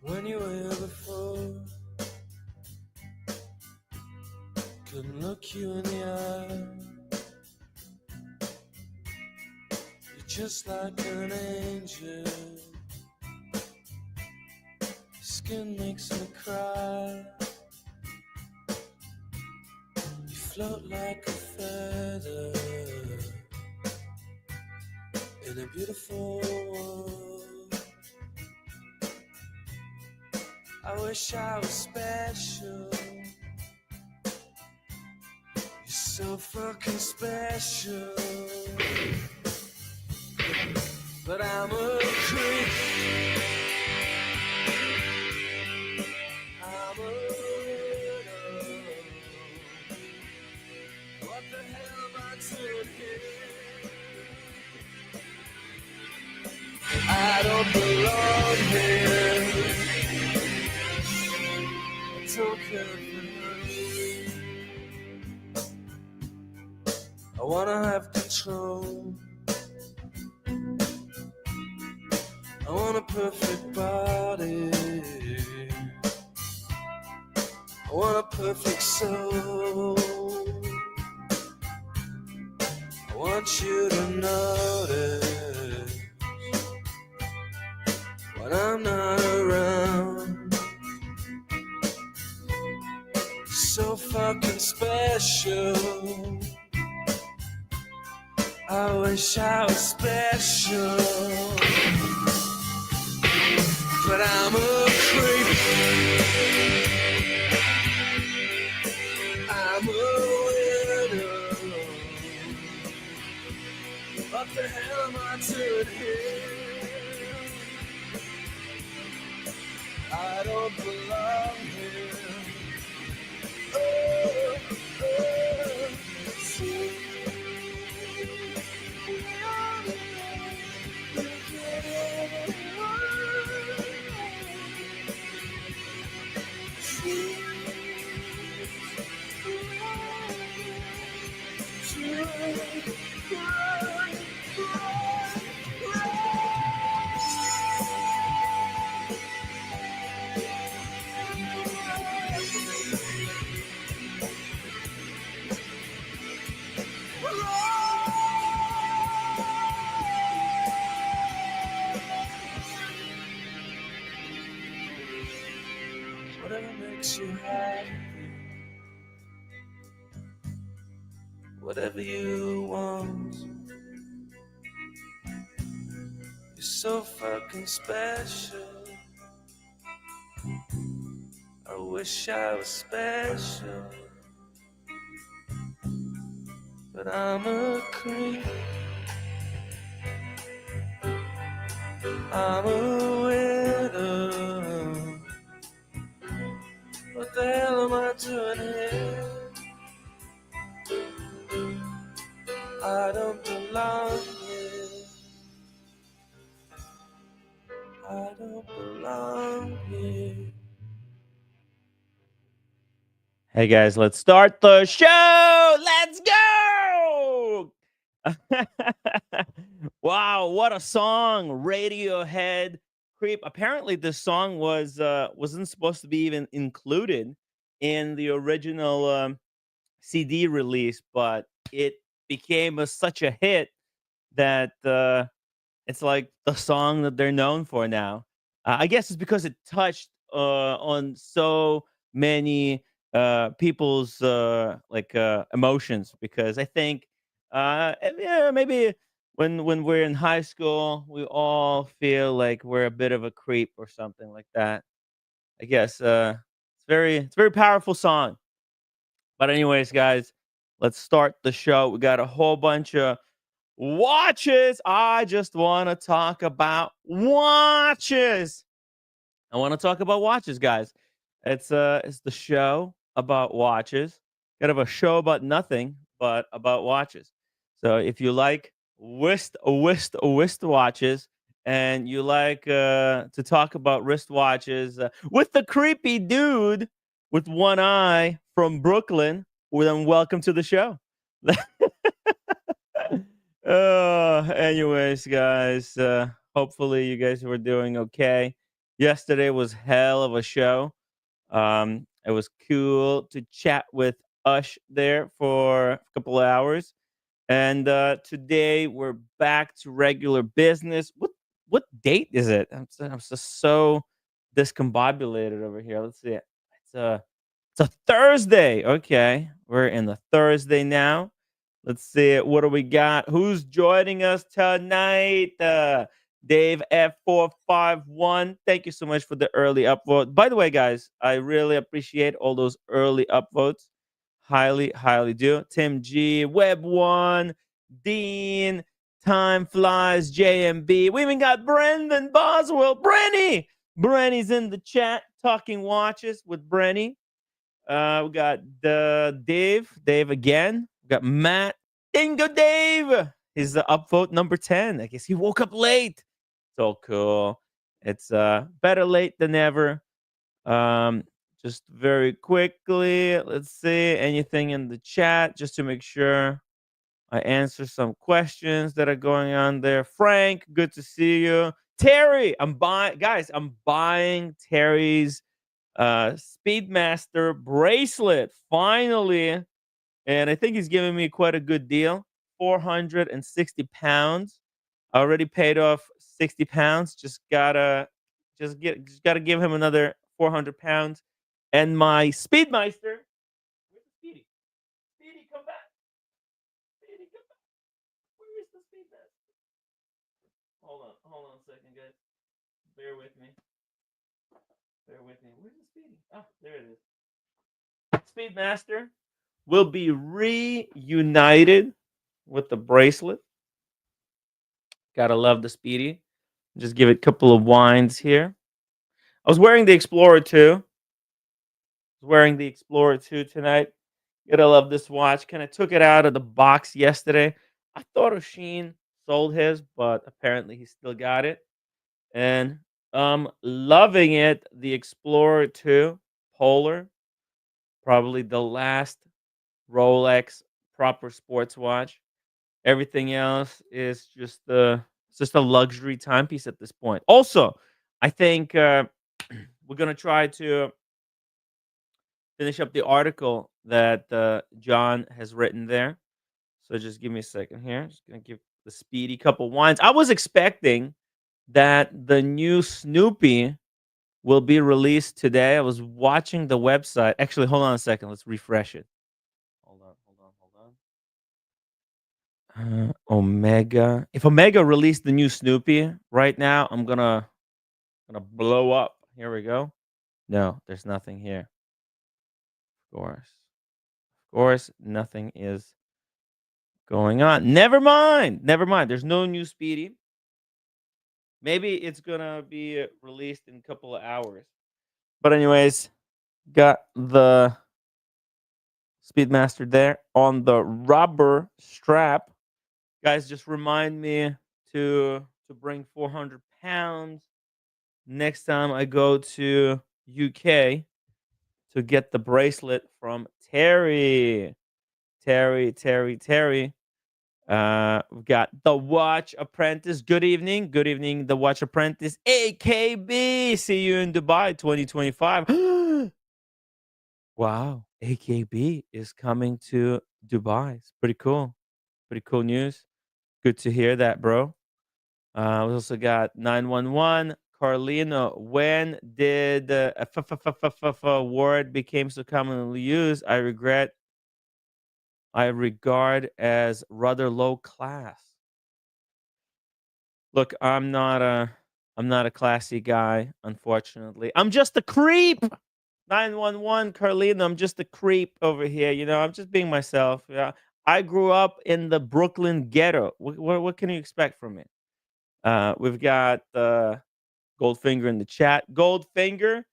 when you were here before. Couldn't look you in the eye. You're just like an angel. Your skin makes me cry. You float like a feather in a beautiful world. I wish I was special. You're so fucking special. But I'm a creep. I'm a widow. What the hell am I doing here? I don't belong here. I don't care for you. I wanna have control. I want a perfect body. I want a perfect soul. I want you to notice when I'm not around. So fucking special. I wish I was special. But I'm a creep. I'm a widow. What the hell am I doing here? I don't belong here. Oh, oh, see. Whatever makes you happy, whatever you want. You're so fucking special. I wish I was special, but I'm a creep. I'm a widow. What the hell am I doing here? I don't belong here. I don't belong here. Hey guys, let's start the show. Let's go. Wow, what a song. Radiohead, Creep. Apparently this song wasn't supposed to be even included in the original CD release, but it became such a hit that it's like the song that they're known for now. I guess it's because it touched on so many people's emotions. Because I think, yeah, maybe when we're in high school, we all feel like we're a bit of a creep or something like that. I guess it's a very powerful song. But anyways, guys, let's start the show. We got a whole bunch of watches. I just want to talk about watches. I want to talk about watches, guys. It's the show about watches. Kind of a show about nothing, but about watches. So if you like wrist watches, and you like to talk about wristwatches with the creepy dude with one eye from Brooklyn, well, then welcome to the show. Anyways, guys, hopefully you guys were doing okay. Yesterday was hell of a show. It was cool to chat with Ush there for a couple of hours. And today we're back to regular business. What date is it? I'm just so discombobulated over here. Let's see. It's a Thursday. Okay, we're in the Thursday now. Let's see what do we got. Who's joining us tonight? Dave F451. Thank you so much for the early upvote. By the way, guys, I really appreciate all those early upvotes. Highly, highly do. Tim G, Web One, Dean, Time Flies, JMB. We even got Brendan Boswell. Brenny's in the chat talking watches with Brenny. We got Dave again. We got Matt. Dingo Dave. He's the upvote number 10. I guess he woke up late. So cool. It's better late than never. Um, just very quickly, let's see anything in the chat just to make sure I answer some questions that are going on there. Frank, good to see you. Terry, I'm buying Terry's Speedmaster bracelet finally, and I think he's giving me quite a good deal. 460 pounds. I already paid off 60 pounds. Just gotta give him another 400 pounds. And my Speedmeister. Where's the Speedy? Speedy, come back. Speedy, come back. Where is the Speedmaster? Hold on a second, guys. Bear with me. Where's the Speedy? Oh, there it is. Speedmaster will be reunited with the bracelet. Gotta love the Speedy. Just give it a couple of winds here. I was wearing the Explorer 2. Tonight. Gotta love this watch. Kind of took it out of the box yesterday. I thought O'Sheen sold his, but apparently he still got it. And loving it. The Explorer 2 Polar. Probably the last Rolex proper sports watch. Everything else is just a luxury timepiece at this point. Also, I think we're gonna try to finish up the article that John has written there. So just give me a second here. Just gonna give the Speedy couple wines. I was expecting that the new Snoopy will be released today. I was watching the website. Actually, hold on a second. Let's refresh it. Hold on. Omega. If Omega released the new Snoopy right now, I'm gonna blow up. Here we go. No, there's nothing here. Of course, nothing is going on. Never mind. There's no new Speedy. Maybe it's gonna be released in a couple of hours. But anyways, got the Speedmaster there on the rubber strap. Guys, just remind me to bring 400 pounds next time I go to UK to get the bracelet from Terry. Terry. We've got the Watch Apprentice. Good evening, the Watch Apprentice. AKB, see you in Dubai 2025. Wow, AKB is coming to Dubai. It's pretty cool. Pretty cool news. Good to hear that, bro. We also got 911. Carlino, when did the word became so commonly used? I regard as rather low class. Look, I'm not a classy guy, unfortunately. I'm just a creep. 911 Carlino, I'm just a creep over here. I'm just being myself. Yeah. I grew up in the Brooklyn ghetto. What can you expect from me? We've got Goldfinger in the chat. Goldfinger.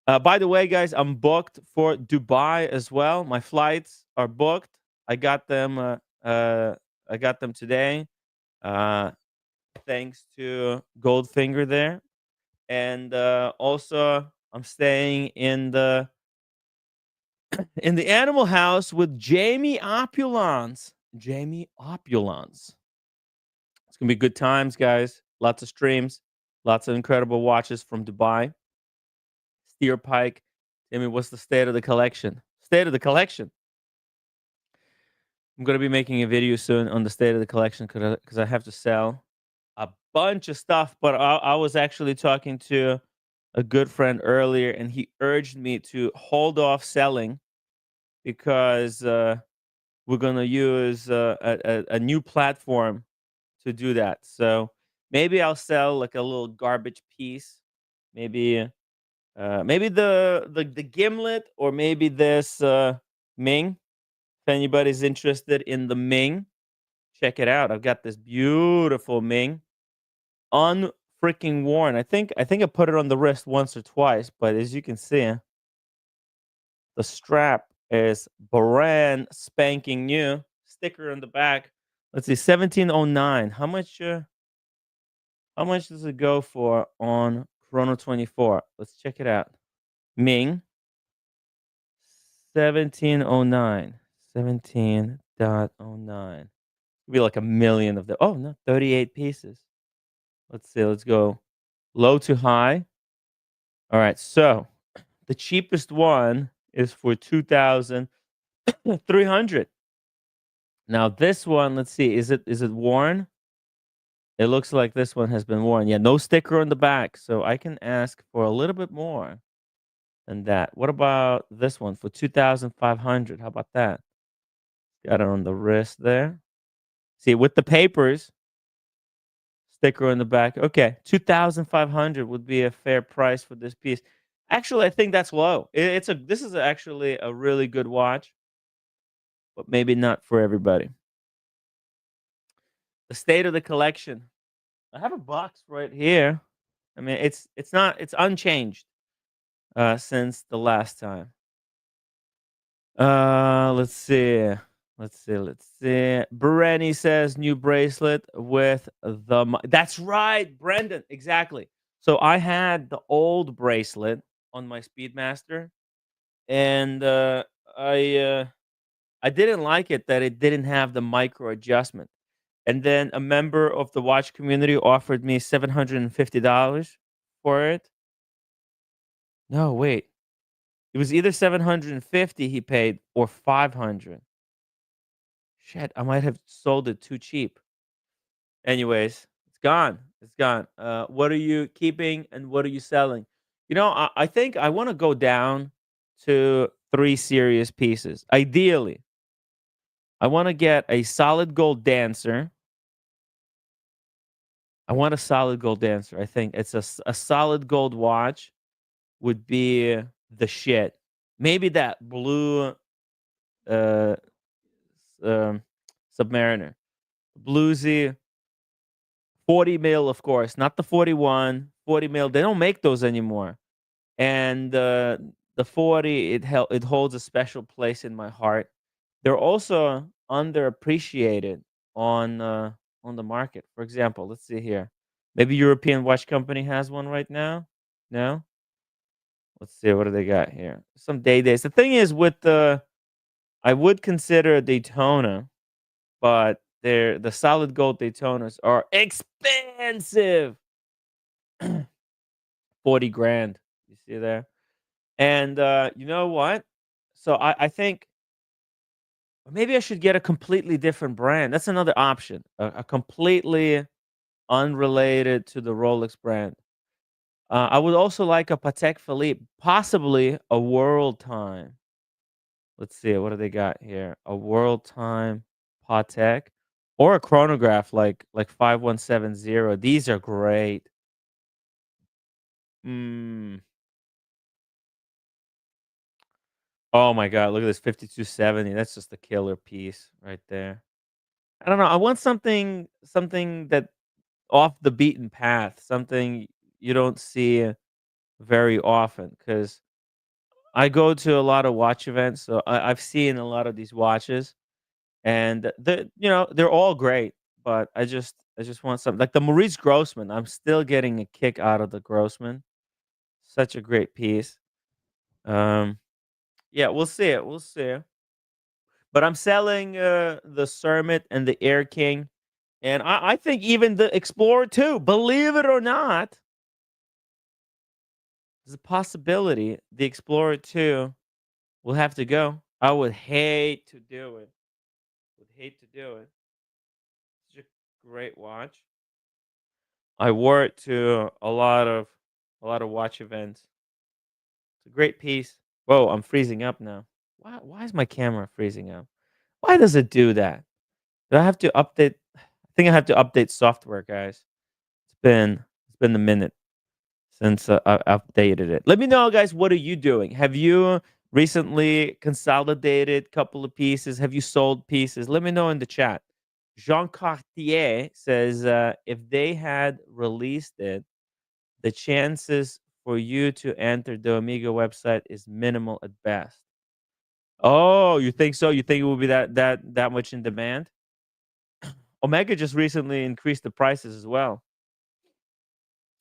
By the way, guys, I'm booked for Dubai as well. My flights are booked. I got them. I got them today. Thanks to Goldfinger there, and also I'm staying in the Animal House with Jamie Opulence. It's gonna be good times, guys. Lots of streams. Lots of incredible watches from Dubai. Steer Pike. I mean, what's the state of the collection? State of the collection. I'm gonna be making a video soon on the state of the collection because I have to sell a bunch of stuff. But I was actually talking to a good friend earlier, and he urged me to hold off selling because we're gonna use a new platform to do that. So maybe I'll sell like a little garbage piece, maybe maybe the gimlet, or maybe this Ming. If anybody's interested in the Ming, check it out. I've got this beautiful Ming, unfreaking worn. I think I put it on the wrist once or twice, but as you can see, the strap is brand spanking new. Sticker on the back. Let's see, 1709. How much does it go for on Chrono 24? Let's check it out. Ming 1709. 17.09. Be like a million of them. Oh no, 38 pieces. Let's see, let's go low to high. All right, so the cheapest one is for 2,300. Now this one, let's see, is it worn? It looks like this one has been worn. Yeah, no sticker on the back, so I can ask for a little bit more than that. What about this one for 2,500? How about that? Got it on the wrist there. See, with the papers, sticker on the back. Okay, 2,500 would be a fair price for this piece. Actually, I think that's low. This is actually a really good watch, but maybe not for everybody. The state of the collection. I have a box right here. I mean, it's unchanged since the last time. Let's see. Let's see. Bereni says new bracelet with that's right, Brendan. Exactly. So I had the old bracelet on my Speedmaster, and I didn't like it that it didn't have the micro adjustment. And then a member of the watch community offered me $750 for it. No, wait. It was either 750 he paid or 500. Shit, I might have sold it too cheap. Anyways, it's gone. It's gone. What are you keeping and what are you selling? I think I want to go down to three serious pieces. Ideally, I want to get a solid gold dancer. I want a solid gold dancer. I think a solid gold watch would be the shit. Maybe that blue uh, um, Submariner, bluesy 40 mil, of course, not the 41, 40 mil. They don't make those anymore. And the 40, it holds a special place in my heart. They're also underappreciated on the market. For example, let's see here. Maybe European Watch Company has one right now. No, let's see, what do they got here? Some days. The thing is, with the I would consider a Daytona, but the solid gold Daytonas are expensive. 40 grand. You see there? And you know what? So I think maybe I should get a completely different brand. That's another option. A completely unrelated to the Rolex brand. I would also like a Patek Philippe, possibly a World Time. Let's see, what do they got here? A World Time Patek, or a chronograph like 5170. These are great. Mm. Oh my god, look at this 5270. That's just a killer piece right there. I don't know. I want something that off the beaten path, something you don't see very often, cuz I go to a lot of watch events, so I've seen a lot of these watches, and they're all great, but I just want something like the Maurice Grossman. I'm still getting a kick out of the Grossman. Such a great piece. Um yeah, we'll see it. We'll see. But I'm selling the Cermet and the Air King, and I think even the Explorer too. Believe it or not, There's a possibility the Explorer 2 will have to go. I would hate to do it. Would hate to do it. Such a great watch. I wore it to a lot of watch events. It's a great piece. Whoa, I'm freezing up now. Why is my camera freezing up? Why does it do that? Do I have to update? I think I have to update software, guys. It's been a minute since I updated it. Let me know, guys. What are you doing? Have you recently consolidated couple of pieces? Have you sold pieces? Let me know in the chat. Jean Cartier says if they had released it, the chances for you to enter the Omega website is minimal at best. Oh, you think so? You think it will be that much in demand? Omega just recently increased the prices as well.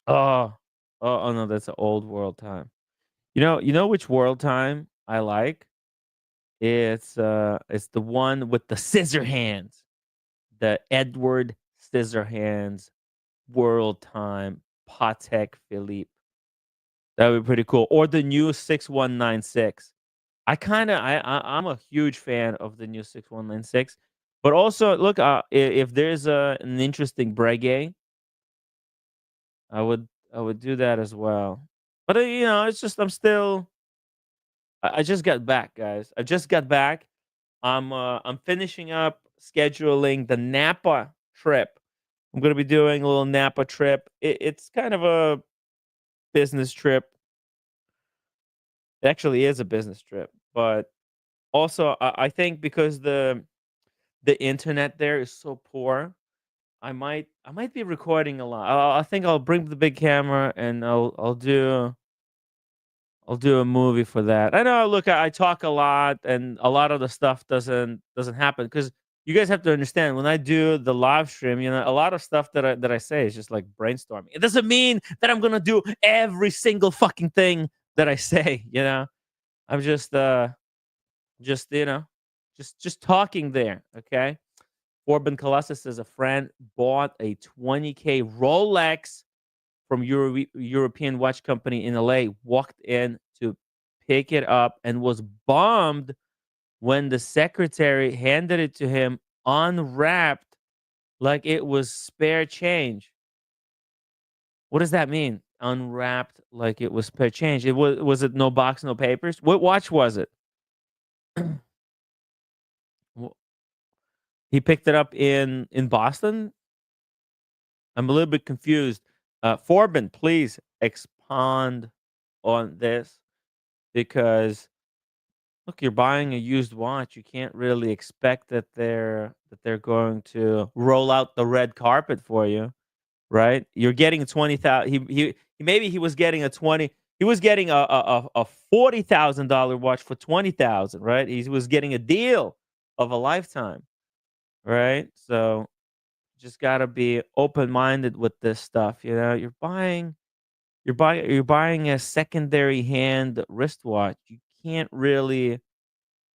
Oh, oh no, that's an old world time. You know which world time I like? It's the one with the scissor hands, the Edward Scissorhands world time Patek Philippe. That would be pretty cool. Or the new 6196. I'm a huge fan of the new 6196. But also, look, if there's an interesting Breguet, I would do that as well. But it's just I just got back, guys. I just got back. I'm finishing up scheduling the Napa trip. I'm gonna be doing a little Napa trip. It's kind of a business trip. It actually is a business trip, but also I think because the internet there is so poor, I might be recording a lot. I think I'll bring the big camera and I'll do a movie for that. I know. Look, I talk a lot, and a lot of the stuff doesn't happen because you guys have to understand when I do the live stream. A lot of stuff that I say is just like brainstorming. It doesn't mean that I'm gonna do every single fucking thing that I say. I'm just talking there. Okay. Corbin Colossus says a friend bought a 20K Rolex from European watch company in LA, walked in to pick it up and was bummed when the secretary handed it to him unwrapped like it was spare change. What does that mean? Unwrapped like it was spare change. Was it no box, no papers? What watch was it? Wh- he picked it up in Boston. I'm a little bit confused. Forbin, please expand on this because look, you're buying a used watch. You can't really expect that they're going to roll out the red carpet for you, right? You're getting 20,000. He maybe he was getting a 20. He was getting a $40,000 watch for 20,000, right? He was getting a deal of a lifetime, right? So just gotta be open minded with this stuff. You're buying a secondary hand wristwatch. You can't really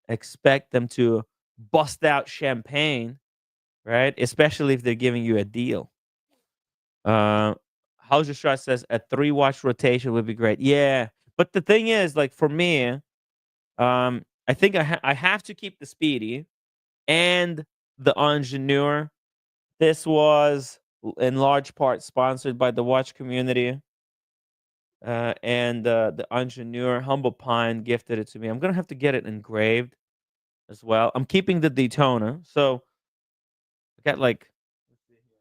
expect them to bust out champagne, right? Especially if they're giving you a deal. Hauser Strauss says a 3 watch rotation would be great. Yeah, but the thing is, like for me, I think I have to keep the Speedy and the Ingenieur. This was in large part sponsored by the watch community. And the Ingenieur Humble Pine gifted it to me. I'm gonna have to get it engraved as well. I'm keeping the Daytona, so I got like. Let's see here.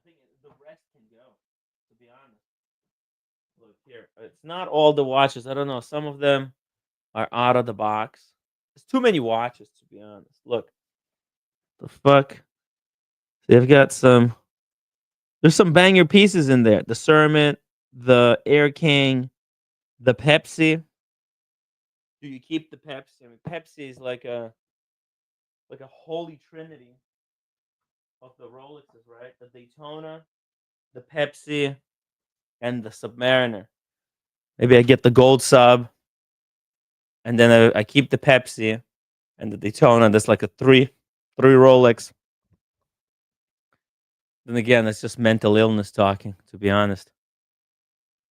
I think the rest can go. To be honest, look here. It's not all the watches. I don't know. Some of them are out of the box. There's too many watches, to be honest. Look, the fuck. They've got some. There's some banger pieces in there. The Sermon, the Air King, the Pepsi. Do you keep the Pepsi? I mean, Pepsi is like a holy trinity of the Rolexes, right? The Daytona, the Pepsi, and the Submariner. Maybe I get the gold sub, and then I keep the Pepsi and the Daytona. That's like a three Rolex. Then again, that's just mental illness talking, to be honest.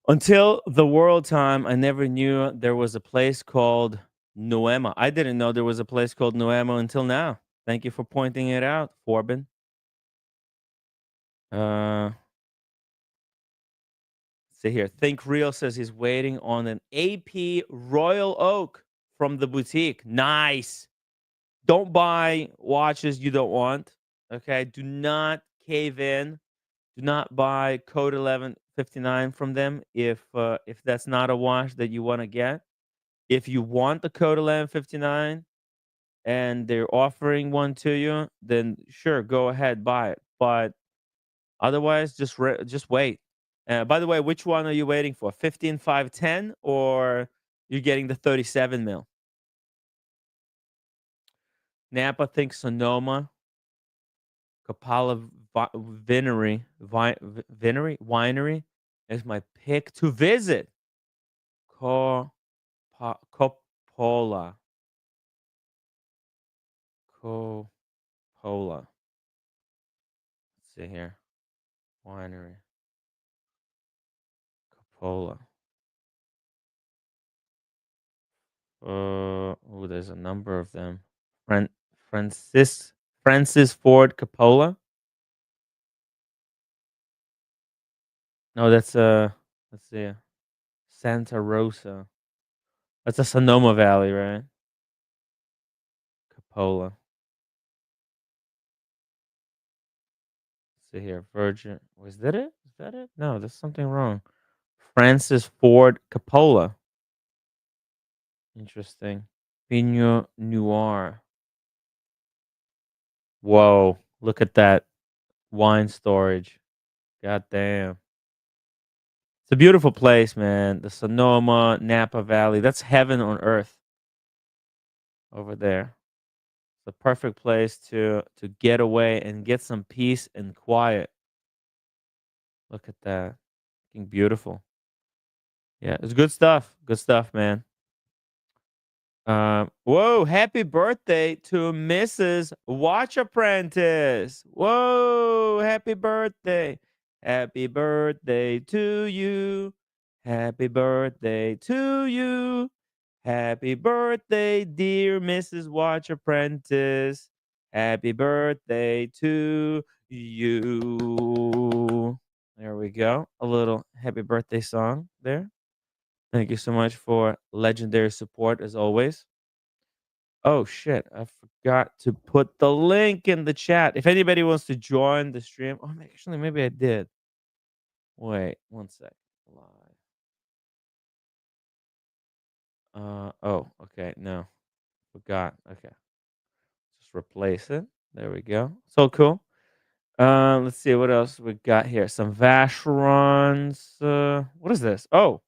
Until the world time, I never knew there was a place called Noema. I didn't know there was a place called Noema until now. Thank you for pointing it out, Forbin. Uh, see here. Think Real says he's waiting on an AP Royal Oak from the boutique. Nice. Don't buy watches you don't want. Okay. Do not cave in. Do not buy code 1159 from them if that's not a watch that you want to get. If you want the code 1159 and they're offering one to you, then sure, go ahead, buy it. But otherwise, just wait. By the way, which one are you waiting for? 15510 or you're getting the 37 mil? Napa thinks Sonoma, Kapala Winery is my pick to visit. Coppola. Coppola. Let's see here. Winery. Coppola. Oh, there's a number of them. Fran- Francis Francis Ford Coppola. No, that's let's see, Santa Rosa. That's a Sonoma Valley, right? Coppola. Let's see here, Virgin. Was that it? Is that it? No, there's something wrong. Francis Ford Coppola. Interesting. Pinot Noir. Whoa, look at that wine storage. God damn. It's a beautiful place, man. The Sonoma, Napa Valley. That's heaven on earth over there. It's the perfect place to get away and get some peace and quiet. Look at that. Looking beautiful. Yeah, it's good stuff. Good stuff, man. Whoa, happy birthday to Mrs. Watch Apprentice. Whoa, happy birthday. Happy birthday to you. Happy birthday to you. Happy birthday, dear Mrs. Watch Apprentice. Happy birthday to you. There we go. A little happy birthday song there. Thank you so much for legendary support as always. Oh shit, I forgot to put the link in the chat. If anybody wants to join the stream, actually maybe I did. Wait, one sec. Live. Oh, okay, no. Forgot. Okay. Just replace it. There we go. So cool. Let's see what else we got here. Some Vacherons. What is this? Oh,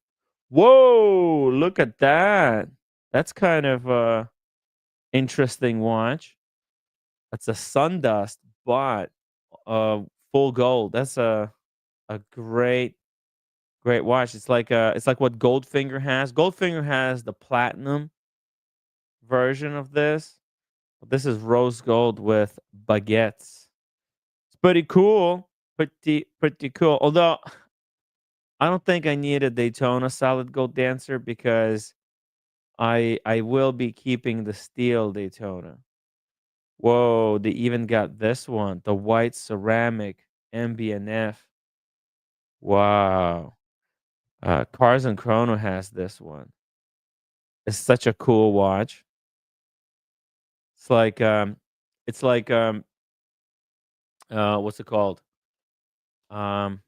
whoa! Look at that. That's kind of interesting watch. That's a Sundust, but uh, full gold. That's a great watch. It's like what Goldfinger has. Goldfinger has the platinum version of this. But this is rose gold with baguettes. It's pretty cool. Pretty cool. Although I don't think I need a Daytona solid gold dancer because I will be keeping the steel Daytona. Whoa, they even got this one, the white ceramic MBNF. Wow. Cars and Chrono has this one. It's such a cool watch. It's like it's like what's it called? Um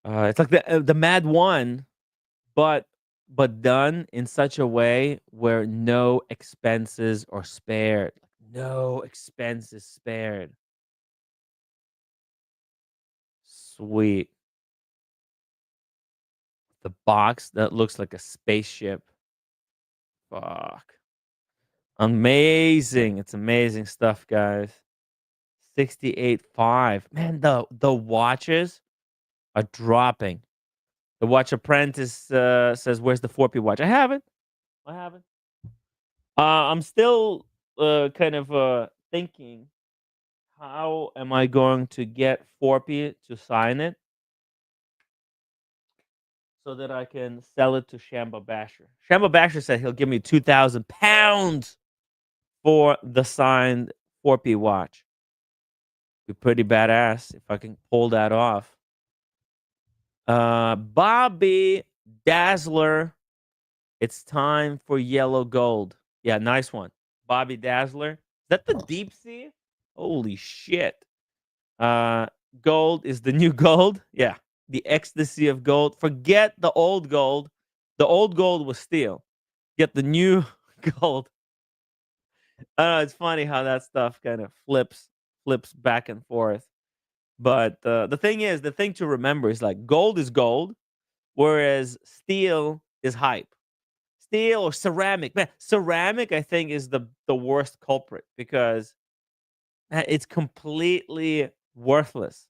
it's like the Mad One, but done in such a way where no expenses are spared. No expenses spared. Sweet. The box that looks like a spaceship. Fuck. Amazing. It's amazing stuff, guys. 68.5. Man, the watches are dropping. The Watch Apprentice says, "Where's the 4P watch?" I haven't. I haven't. I'm still kind of thinking How am I going to get Forpy to sign it so that I can sell it to Shamba Basher? Shamba Basher said he'll give me £2,000 for the signed Forpy watch. Be pretty badass if I can pull that off. Bobby Dazzler, it's time for yellow gold. Yeah, nice one. Bobby Dazzler. Is that the deep sea? Holy shit. Uh, Gold is the new gold. Yeah, the ecstasy of gold. Forget the old gold. The old gold was steel. Get the new gold. I don't know. It's funny how that stuff kind of flips back and forth. But the thing is, the thing to remember is like gold is gold, whereas steel is hype. Steel or ceramic, man, ceramic I think is the worst culprit because it's completely worthless.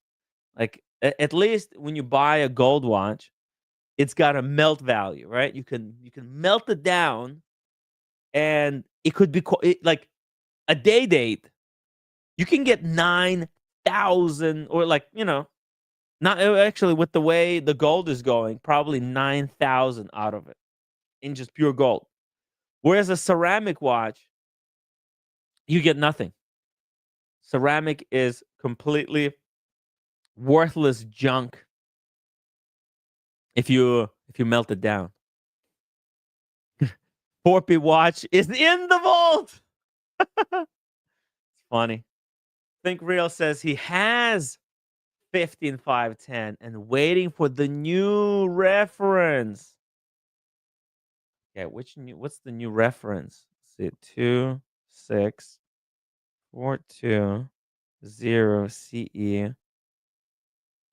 Like at least when you buy a gold watch, it's got a melt value, right? You can melt it down, and it could be like a day date. You can get 9,000 or like not actually with the way the gold is going, probably 9,000 out of it in just pure gold. Whereas a ceramic watch, you get nothing. Ceramic is completely worthless junk if you melt it down. Forpy watch is in the vault. It's funny. Think Real says he has 15510 and waiting for the new reference. Yeah, what's the new reference? Let's see, 26420 CE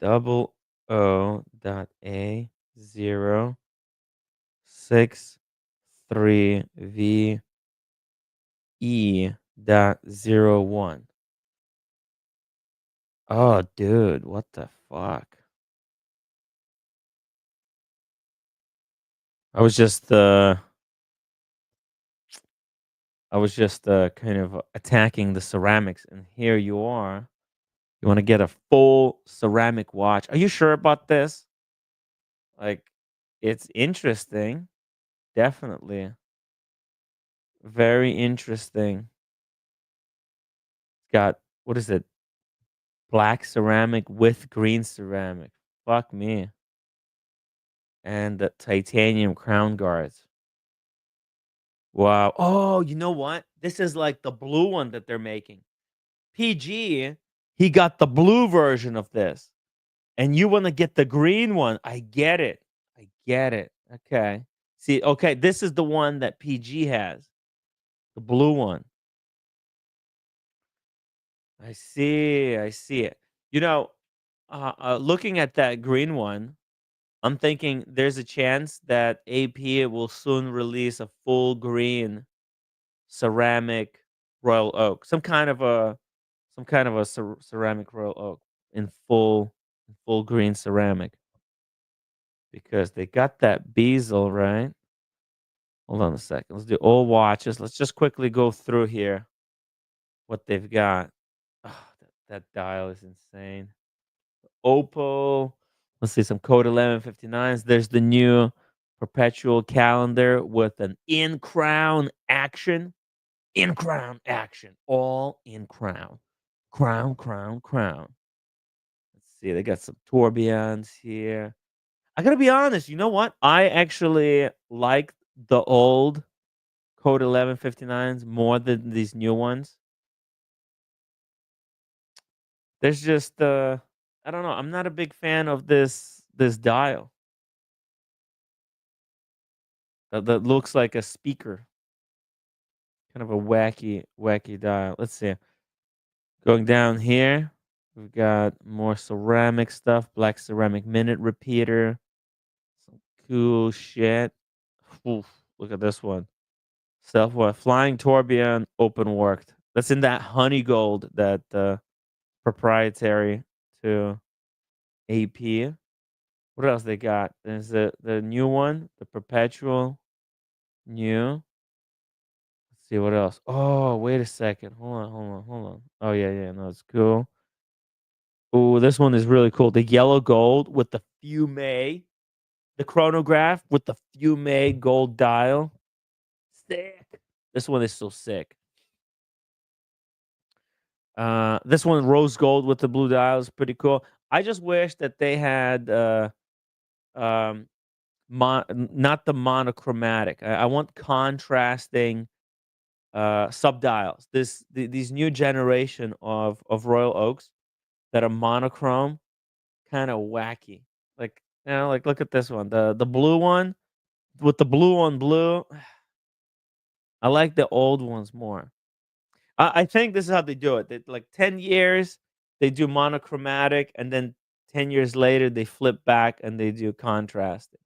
double O dot A 063 VE dot 01. Oh, dude, what the fuck? I was just kind of attacking the ceramics, and here you are. You want to get a full ceramic watch? Are you sure about this? Like, it's interesting, definitely, very interesting. It's got what is it? Black ceramic with green ceramic. Fuck me. And the titanium crown guards. Wow. Oh, you know what? This is like the blue one that they're making. PG, he got the blue version of this. And you want to get the green one. I get it. I get it. Okay. See, okay, this is the one that PG has. The blue one. I see. I see it. You know, looking at that green one, I'm thinking there's a chance that AP will soon release a full green ceramic royal oak, some kind of a ceramic royal oak in full green ceramic because they got that bezel right. Hold on a second. Let's do all watches. Let's just quickly go through here what they've got. Oh, that dial is insane. Opal. Let's see some code 1159s. There's the new perpetual calendar with an in crown action. In crown action. All in crown. Crown, crown, crown. Let's see. They got some tourbillons here. I gotta be honest. You know what? I actually like the old code 1159s more than these new ones. There's just I don't know. I'm not a big fan of this dial that looks like a speaker. Kind of a wacky dial. Let's see. Going down here, we've got more ceramic stuff. Black ceramic minute repeater. Some cool shit. Oof, look at this one. Self what? Flying tourbillon open worked. That's in that honey gold that proprietary to AP. What else they got? There's the new one, the perpetual new. Let's See what else. Oh, wait a second. Hold on. Oh yeah. No, it's cool. Oh, this one is really cool. The yellow gold with the fume, the chronograph with the fume gold dial. Sick. This one is so sick. This one rose gold with the blue dial is pretty cool. I just wish that they had um not the monochromatic. I want contrasting subdials. These new generation of Royal Oaks that are monochrome, kind of wacky. Like, like look at this one, the blue one with the blue on blue. I like the old ones more. I think this is how they do it. They, like 10 years, they do monochromatic, and then 10 years later, they flip back and they do contrasting.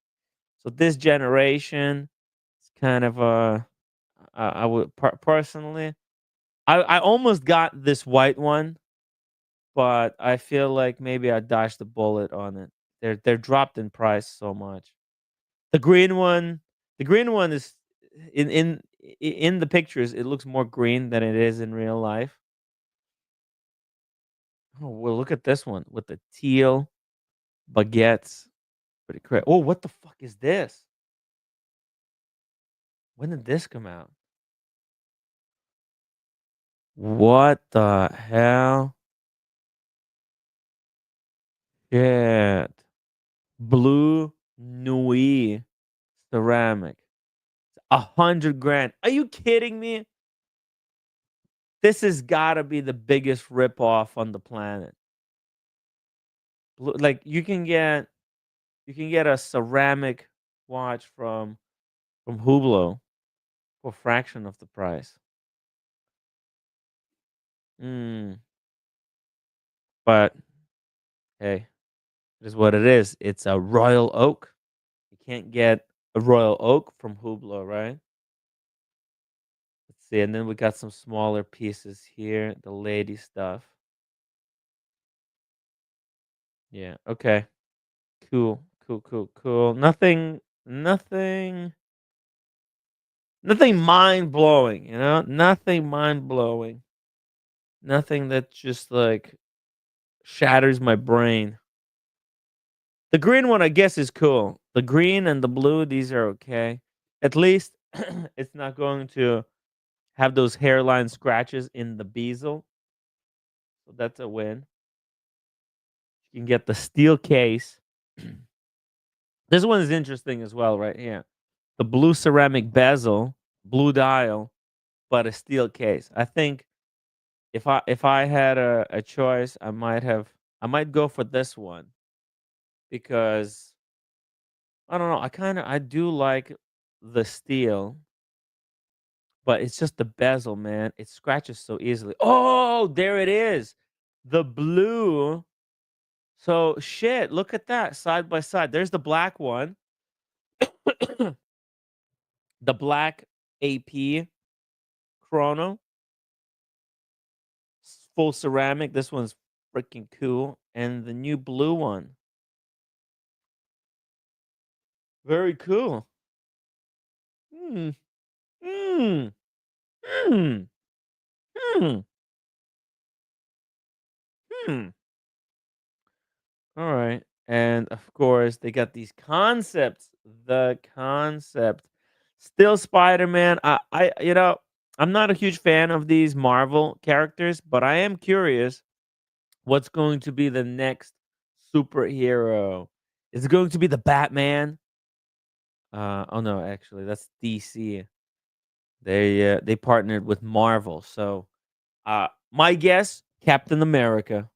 So this generation, it's kind of I would personally, I almost got this white one, but I feel like maybe I dodged the bullet on it. They're dropped in price so much. The green one, the green one is in the pictures. It looks more green than it is in real life. Oh well, look at this one with the teal baguettes. Pretty crazy. Oh, what the fuck is this? When did this come out? What the hell? Shit. Blue Nuit ceramic. 100 grand. Are you kidding me? This has got to be the biggest ripoff on the planet. Like you can get a ceramic watch from Hublot for a fraction of the price. Mm, but hey, it is what it is. It's a Royal Oak. You can't get a Royal Oak from Hublot, right? Let's see. And then we got some smaller pieces here, the lady stuff. Yeah. Okay. Cool. Nothing mind blowing, Nothing mind blowing. Nothing that just like shatters my brain. The green one, I guess, is cool. The green and the blue, these are okay. At least it's not going to have those hairline scratches in the bezel. So that's a win. You can get the steel case. This one is interesting as well, right here. The blue ceramic bezel, blue dial, but a steel case. I think if I had a choice, I might go for this one because I don't know. I do like the steel, but it's just the bezel, man. It scratches so easily. Oh, there it is. The blue. So shit, look at that side by side. There's the black one. The black AP chrono, full ceramic. This one's freaking cool. And the new blue one. Very cool. Hmm. Hmm. Hmm. Hmm. Hmm. All right. And of course, they got these concepts. The concept. Still Spider-Man. I'm not a huge fan of these Marvel characters, but I am curious what's going to be the next superhero. Is it going to be the Batman? Oh no, actually, that's DC. They partnered with Marvel. So, my guess, Captain America,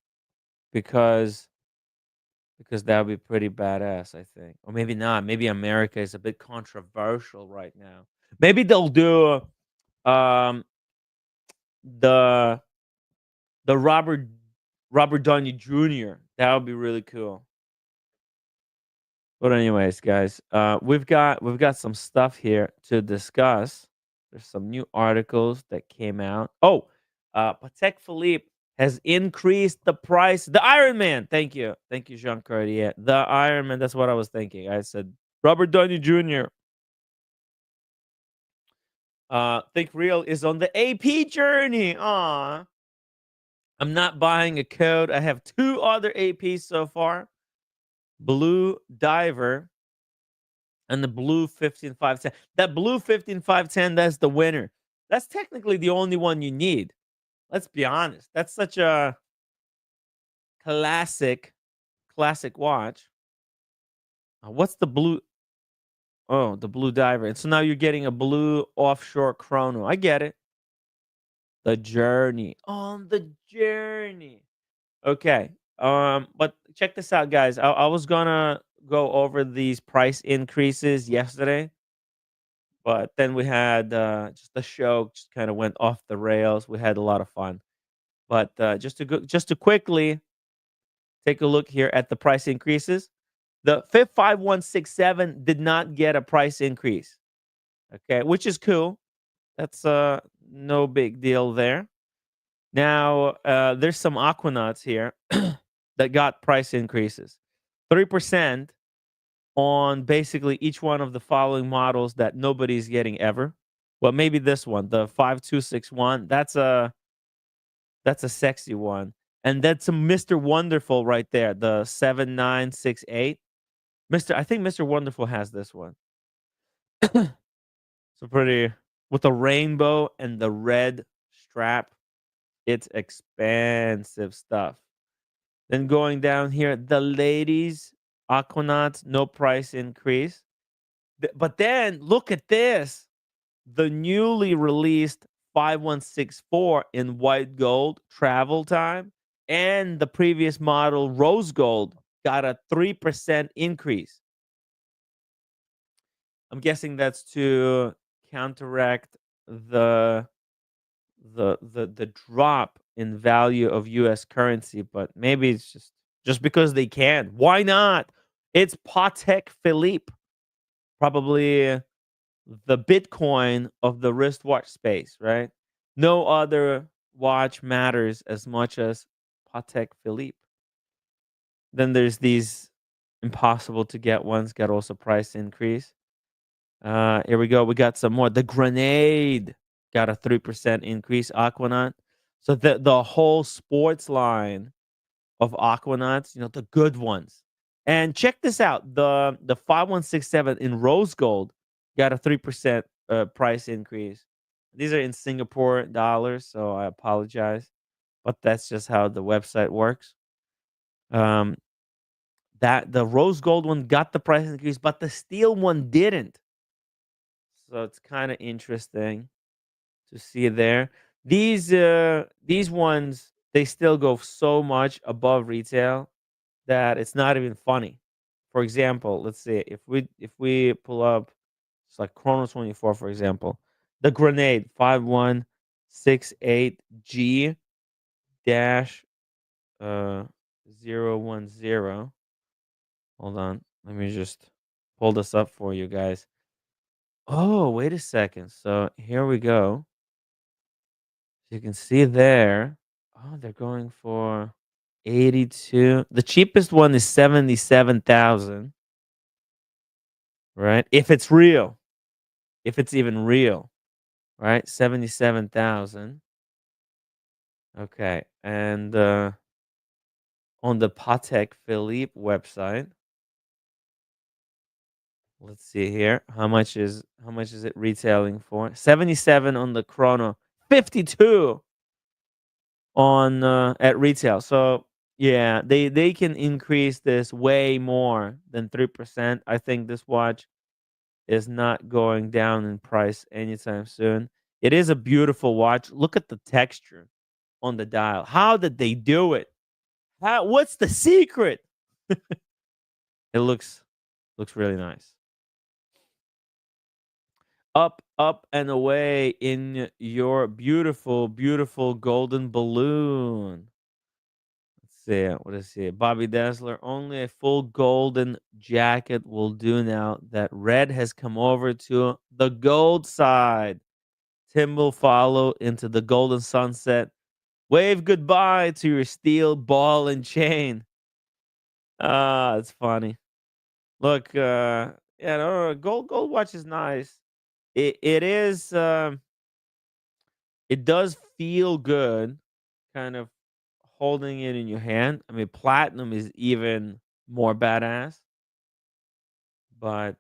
because that would be pretty badass, I think. Or maybe not. Maybe America is a bit controversial right now. Maybe they'll do um the the Robert Downey Jr. That would be really cool. But anyways, guys, we've got some stuff here to discuss. There's some new articles that came out. Oh, Patek Philippe has increased the price. The Iron Man. Thank you, Jean Cartier. The Iron Man. That's what I was thinking. I said Robert Downey Jr. Think Real is on the AP journey. Aw. I'm not buying a code. I have two other APs so far. Blue Diver and the blue 15510. That blue 15510, that's the winner. That's technically the only one you need. Let's be honest. That's such a classic, classic watch. What's the blue? Oh, the blue diver. And so now you're getting a blue offshore chrono. I get it. The journey. On the journey. Okay. But check this out, guys. I was gonna go over these price increases yesterday, but then we had just the show just kind of went off the rails. We had a lot of fun. But just to quickly take a look here at the price increases. The FIP 5167 did not get a price increase. Okay, which is cool. That's no big deal there. Now, there's some Aquanauts here that got price increases. 3% on basically each one of the following models that nobody's getting ever. Well, maybe this one, the 5261. That's a sexy one. And that's a Mr. Wonderful right there, the 7968. I think Mr. Wonderful has this one. So pretty with the rainbow and the red strap. It's expensive stuff. Then going down here, the ladies Aquanauts, no price increase. But then look at this. The newly released 5164 in white gold travel time and the previous model rose gold got a 3% increase. I'm guessing that's to counteract the drop in value of US currency, but maybe it's just because they can. Why not? It's Patek Philippe, probably the Bitcoin of the wristwatch space, right? No other watch matters as much as Patek Philippe. Then there's these impossible to get ones, got also price increase. Here we go. We got some more. The Grenade got a 3% increase. Aquanaut. So the whole sports line of Aquanauts, the good ones. And check this out. The 5167 in rose gold got a 3% price increase. These are in Singapore dollars, so I apologize, but that's just how the website works. Um, that the rose gold one got the price increase, but the steel one didn't. So it's kind of interesting to see there. These ones, they still go so much above retail that it's not even funny. For example, let's see if we pull up, it's like Chrono 24, for example, the Grenade 5168G dash 010. Hold on, let me just pull this up for you guys. Oh, wait a second. So here we go. You can see there. Oh, they're going for 82. The cheapest one is 77,000, right? If it's real, if it's even real, right? 77,000. Okay. And on the Patek Philippe website, let's see here. How much is it retailing for? 77 on the Chrono, 52 on at retail. So yeah, they can increase this way more than 3%. I think this watch is not going down in price anytime soon. It is a beautiful watch. Look at the texture on the dial. How did they do it? What's the secret? It looks really nice. Up, up and away in your beautiful, beautiful golden balloon. Let's see. What is it? Bobby Dazzler. Only a full golden jacket will do now that red has come over to the gold side. Tim will follow into the golden sunset. Wave goodbye to your steel ball and chain. Ah, it's funny. Look, yeah, no, gold watch is nice. it is, it does feel good kind of holding it in your hand. I mean, platinum is even more badass, but,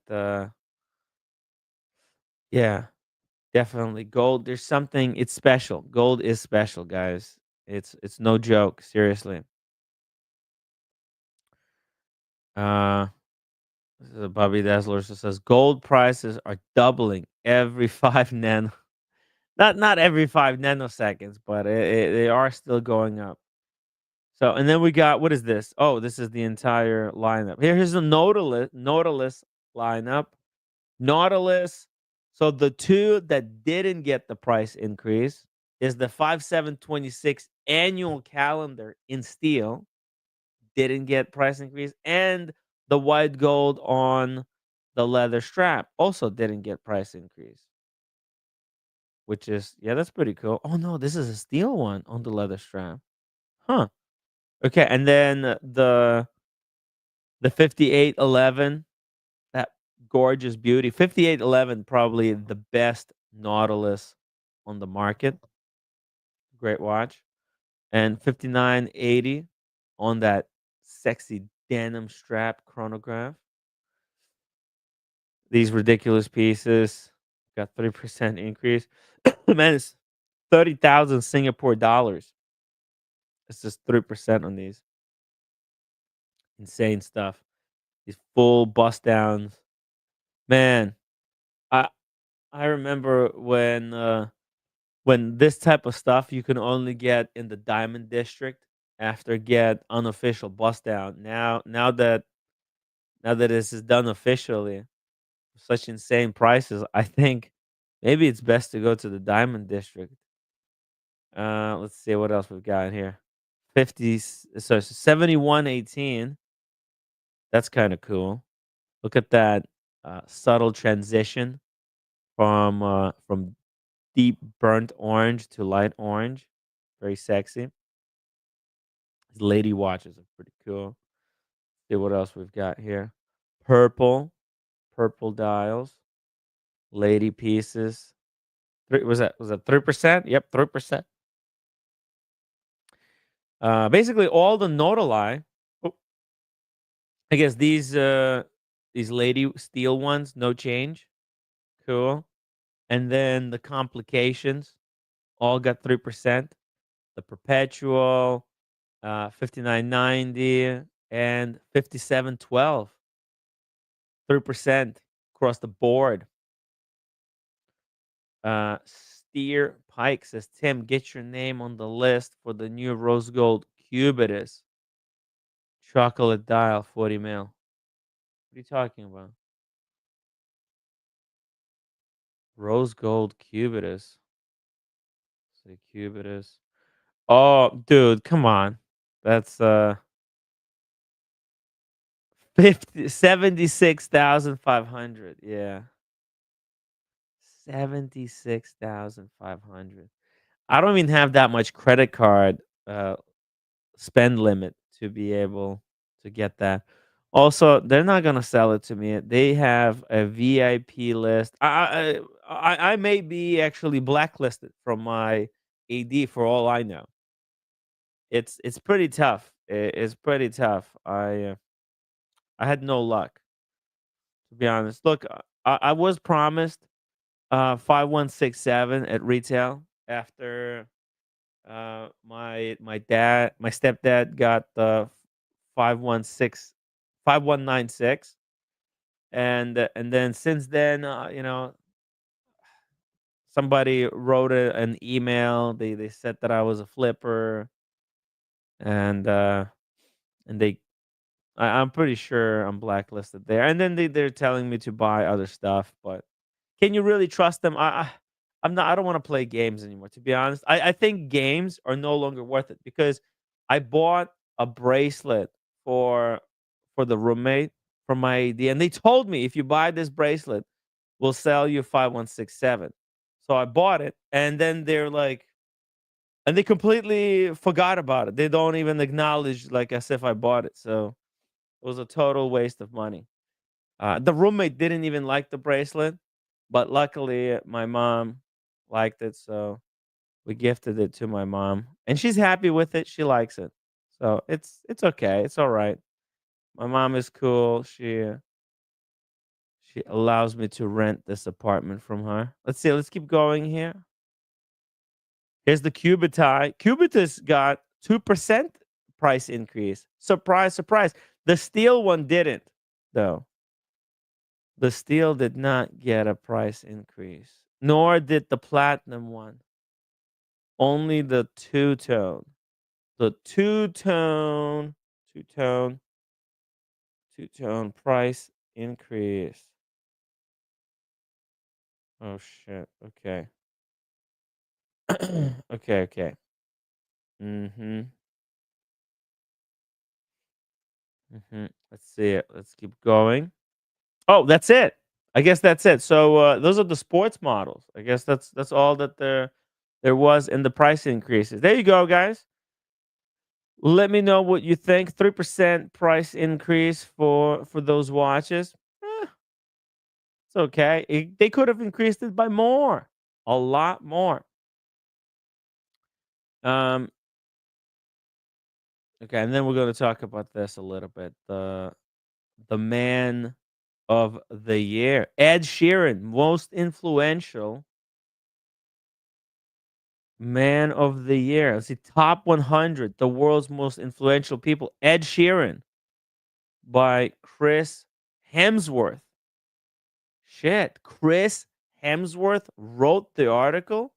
yeah, definitely gold. There's something it's special. Gold is special, guys. It's no joke, seriously. Uh, this is a Bobby Dazzler so says gold prices are doubling every 5 not every 5 nanoseconds, but they are still going up. So, and then we got what is this? Oh, this is the entire lineup. Here's the Nautilus lineup. Nautilus. So the two that didn't get the price increase is the 5726 annual calendar in steel didn't get price increase, and the white gold on the leather strap also didn't get price increase, which is yeah, that's pretty cool. Oh no, this is a steel one on the leather strap. Huh. Okay, and then the 5811, that gorgeous beauty. 5811 probably the best Nautilus on the market. Great watch. And 5980 on that sexy denim strap chronograph. These ridiculous pieces got 3% increase. Man, it's 30,000 Singapore dollars. It's just 3% on these. Insane stuff. These full bust downs. Man, I I remember when this type of stuff you can only get in the diamond district after get unofficial bust down. Now that this is done officially, such insane prices, I think maybe it's best to go to the diamond district. Let's see what else we've got here. 50 so 7118. That's kind of cool. Look at that subtle transition from deep burnt orange to light orange. Very sexy. These lady watches are pretty cool. See what else we've got here. Purple, purple dials, lady pieces. Was that 3%? Yep, 3%. Basically all the Nodali. Oh, I guess these lady steel ones, no change. Cool. And then the complications all got 3%. The perpetual, 5990 and 5712. 3% across the board. Steer Pike says, Tim, get your name on the list for the new rose gold Cubitus chocolate dial 40 mil. What are you talking about? Rose gold Cubitus. Say Cubitus. Oh, dude, come on. That's 76,500. Yeah. 76,500. I don't even have that much credit card spend limit to be able to get that. Also, they're not gonna sell it to me. They have a VIP list. I may be actually blacklisted from my AD for all I know. It's pretty tough. It's pretty tough. I had no luck to be honest. Look, I was promised 5167 at retail after my stepdad got the 516 5196, and then since then somebody wrote an email. They said that I was a flipper, and I'm pretty sure I'm blacklisted there. And then they're telling me to buy other stuff, but can you really trust them? I'm not. I don't want to play games anymore. To be honest, I think games are no longer worth it because I bought a bracelet for for the roommate from my AD, and they told me if you buy this bracelet, we'll sell you 5167. So I bought it, and then they're like, and they completely forgot about it. They don't even acknowledge like as if I bought it. So it was a total waste of money. The roommate didn't even like the bracelet, but luckily my mom liked it, so we gifted it to my mom, and she's happy with it. She likes it, so it's okay. It's all right. My mom is cool. She allows me to rent this apartment from her. Let's see. Let's keep going here. Here's the Cubitai. Cubitus got 2% price increase. Surprise, surprise. The steel one didn't, though. The steel did not get a price increase, nor did the platinum one. Only the two tone. The two tone, two tone price increase. Oh shit. Okay. Okay, okay. Mhm. Mhm. Let's see it. Let's keep going. Oh, that's it. I guess that's it. So those are the sports models. I guess that's all that there was in the price increases. There you go, guys. Let me know what you think. 3% price increase for those watches. It's okay. They could have increased it by more, a lot more. Um, okay, and then we're going to talk about this a little bit. The man of the year, Ed Sheeran, most influential man of the year. Let's see, top 100, the world's most influential people. Ed Sheeran by Chris Hemsworth. Shit, Chris Hemsworth wrote the article.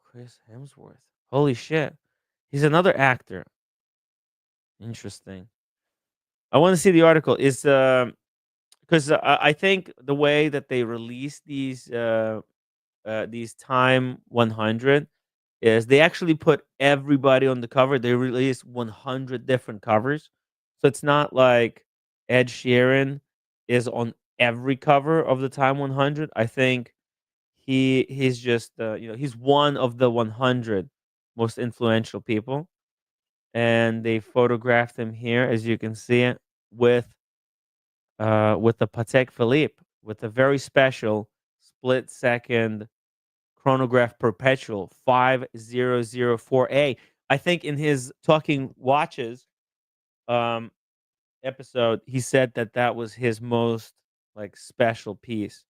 Chris Hemsworth. Holy shit. He's another actor. Interesting. I want to see the article. Is because I think the way that they release these Time 100 is they actually put everybody on the cover. They release 100 different covers. So it's not like Ed Sheeran is on every cover of the Time 100. I think he's just he's one of the 100 most influential people, and they photographed him here as you can see it with the Patek Philippe with a very special split second chronograph perpetual 5004A. I think in his talking watches um episode he said that that was his most like special piece.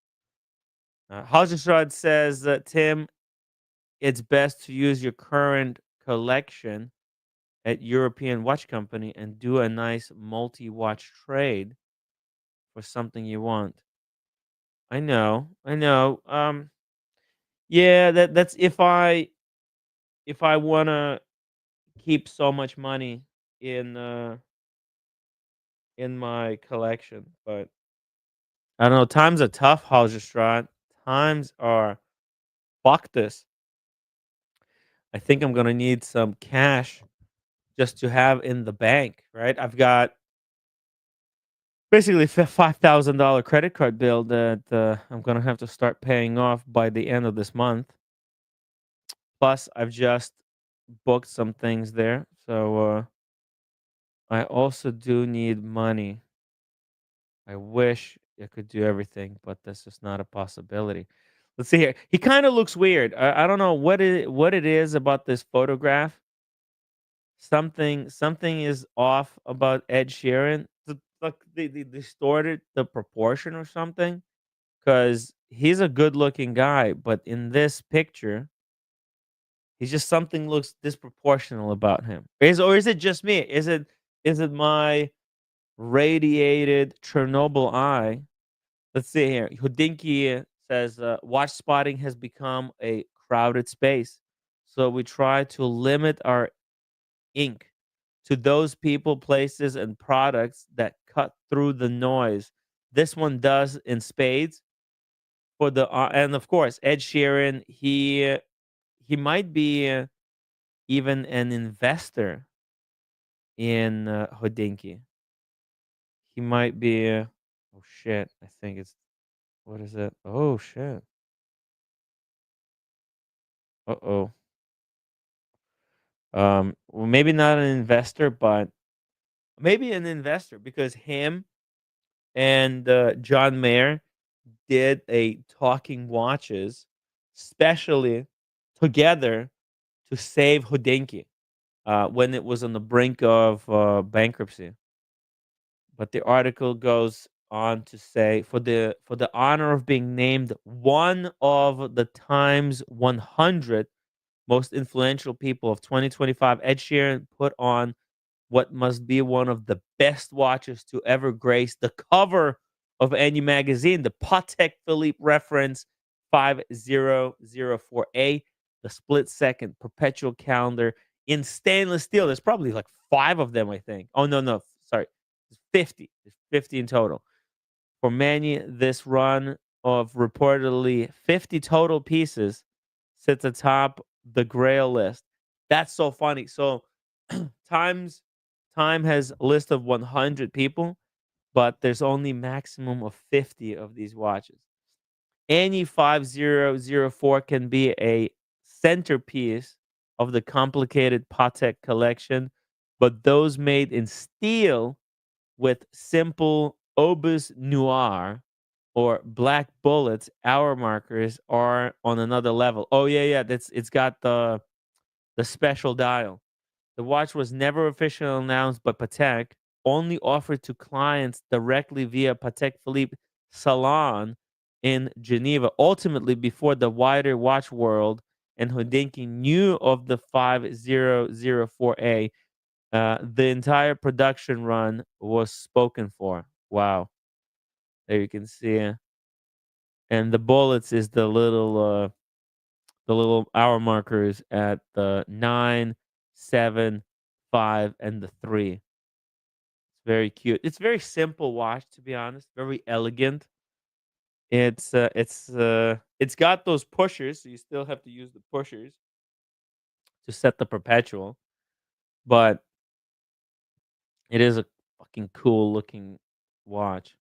Halgestrad says that Tim, it's best to use your current collection at European watch company and do a nice multi-watch trade for something you want. I know. I know. Yeah, that's if I want to keep so much money in uh in my collection, but I don't know, times are tough, Halgestrad. Times are fuck this. I think I'm going to need some cash just to have in the bank, right? I've got basically $5,000 credit card bill that I'm gonna have to start paying off by the end of this month. Plus, I've just booked some things there, so I also do need money. I wish I could do everything, but that's just not a possibility. Let's see here. He kind of looks weird. I don't know what it is about this photograph. Something is off about Ed Sheeran. Like they distorted the proportion or something. Because he's a good looking guy, but in this picture, he's just something looks disproportional about him. Is it just me? Is it my radiated Chernobyl eye? Let's see here. Hudinki says watch spotting has become a crowded space, so we try to limit our ink to those people, places, and products that cut through the noise. This one does in spades for the and of course, Ed Sheeran, he might be even an investor in Hodinkee. He might be. Oh shit! I think it's what is it? Oh shit! Uh oh. Well, maybe not an investor, but maybe an investor because him and John Mayer did a talking watches, specially together to save Hodinkee when it was on the brink of bankruptcy. But the article goes on to say, for the honor of being named one of the Times 100 most influential people of 2025, Ed Sheeran put on what must be one of the best watches to ever grace the cover of any magazine, the Patek Philippe reference 5004A, the split second perpetual calendar in stainless steel. There's probably like five of them, I think. Oh, no, no, sorry. There's 50. There's 50 in total. For many, this run of reportedly 50 total pieces sits atop the Grail list. That's so funny. So, Times Time has a list of 100 people, but there's only maximum of 50 of these watches. Any 5004 can be a centerpiece of the complicated Patek collection, but those made in steel with simple obus noir or black bullets hour markers are on another level. Oh yeah, yeah, it's got the special dial. The watch was never officially announced by Patek, only offered to clients directly via Patek Philippe Salon in Geneva. Ultimately, before the wider watch world and Hodinkee knew of the 5004A, the entire production run was spoken for. Wow. There you can see. And the bullets is the little hour markers at the 9, 7, 5, and the 3. It's very cute. It's very simple watch, to be honest. Very elegant. It's got those pushers, so you still have to use the pushers to set the perpetual, but it is a fucking cool looking watch.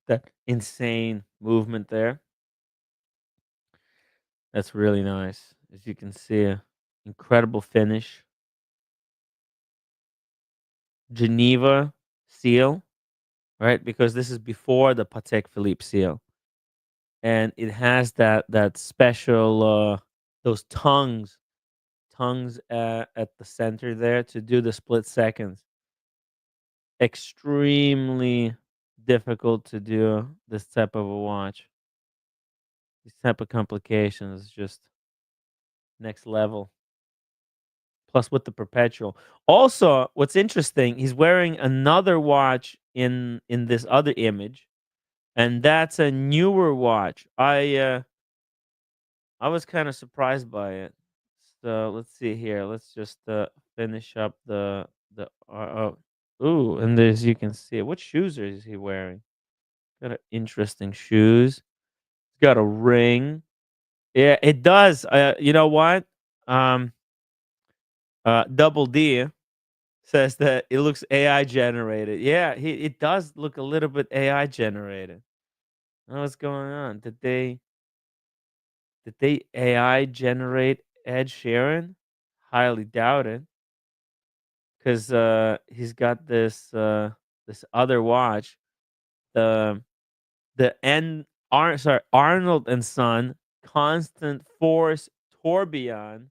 That insane movement there. That's really nice. As you can see, incredible finish. Geneva seal, right? Because this is before the Patek Philippe seal, and it has that special those tongues at the center there to do the split seconds. Extremely difficult to do this type of a watch. These type of complications, just next level. Plus with the perpetual. Also, what's interesting, he's wearing another watch in this other image, and that's a newer watch. I was kind of surprised by it. So let's see here. Let's just finish up the ooh, and as you can see, what shoes is he wearing? Got a interesting shoes. He's got a ring. Yeah, it does. You know what? Um, Double D says that it looks AI generated. Yeah, it does look a little bit AI generated. What's going on? Did they AI generate Ed Sheeran? Highly doubt it, because he's got this other watch, the Arnold and Son Constant Force Tourbillon,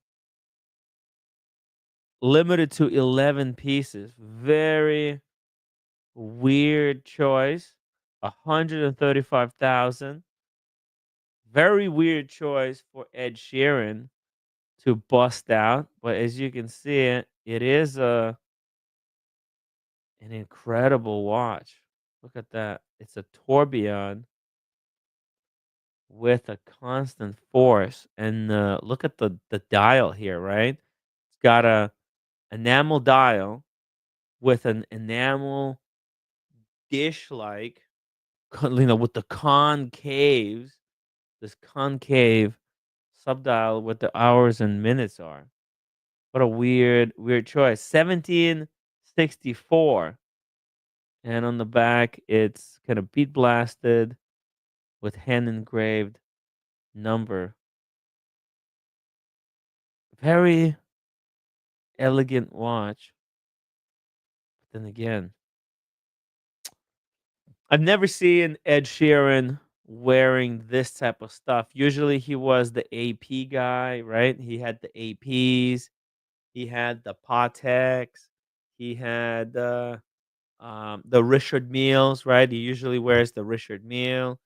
limited to 11 pieces. Very weird choice. 135,000. Very weird choice for Ed Sheeran to bust out, but as you can see, it is an incredible watch. Look at that. It's a tourbillon with a constant force, and look at the dial here, right? It's got a enamel dial with an enamel dish like, with the concaves, this concave subdial with the hours and minutes are. What a weird choice. 1764. And on the back, it's kind of beat blasted with hand engraved number. Very elegant watch. But then again, I've never seen Ed Sheeran wearing this type of stuff. Usually he was the AP guy, right? He had the APs, he had the Pateks, he had the Richard Meals, right? He usually wears the Richard Meal.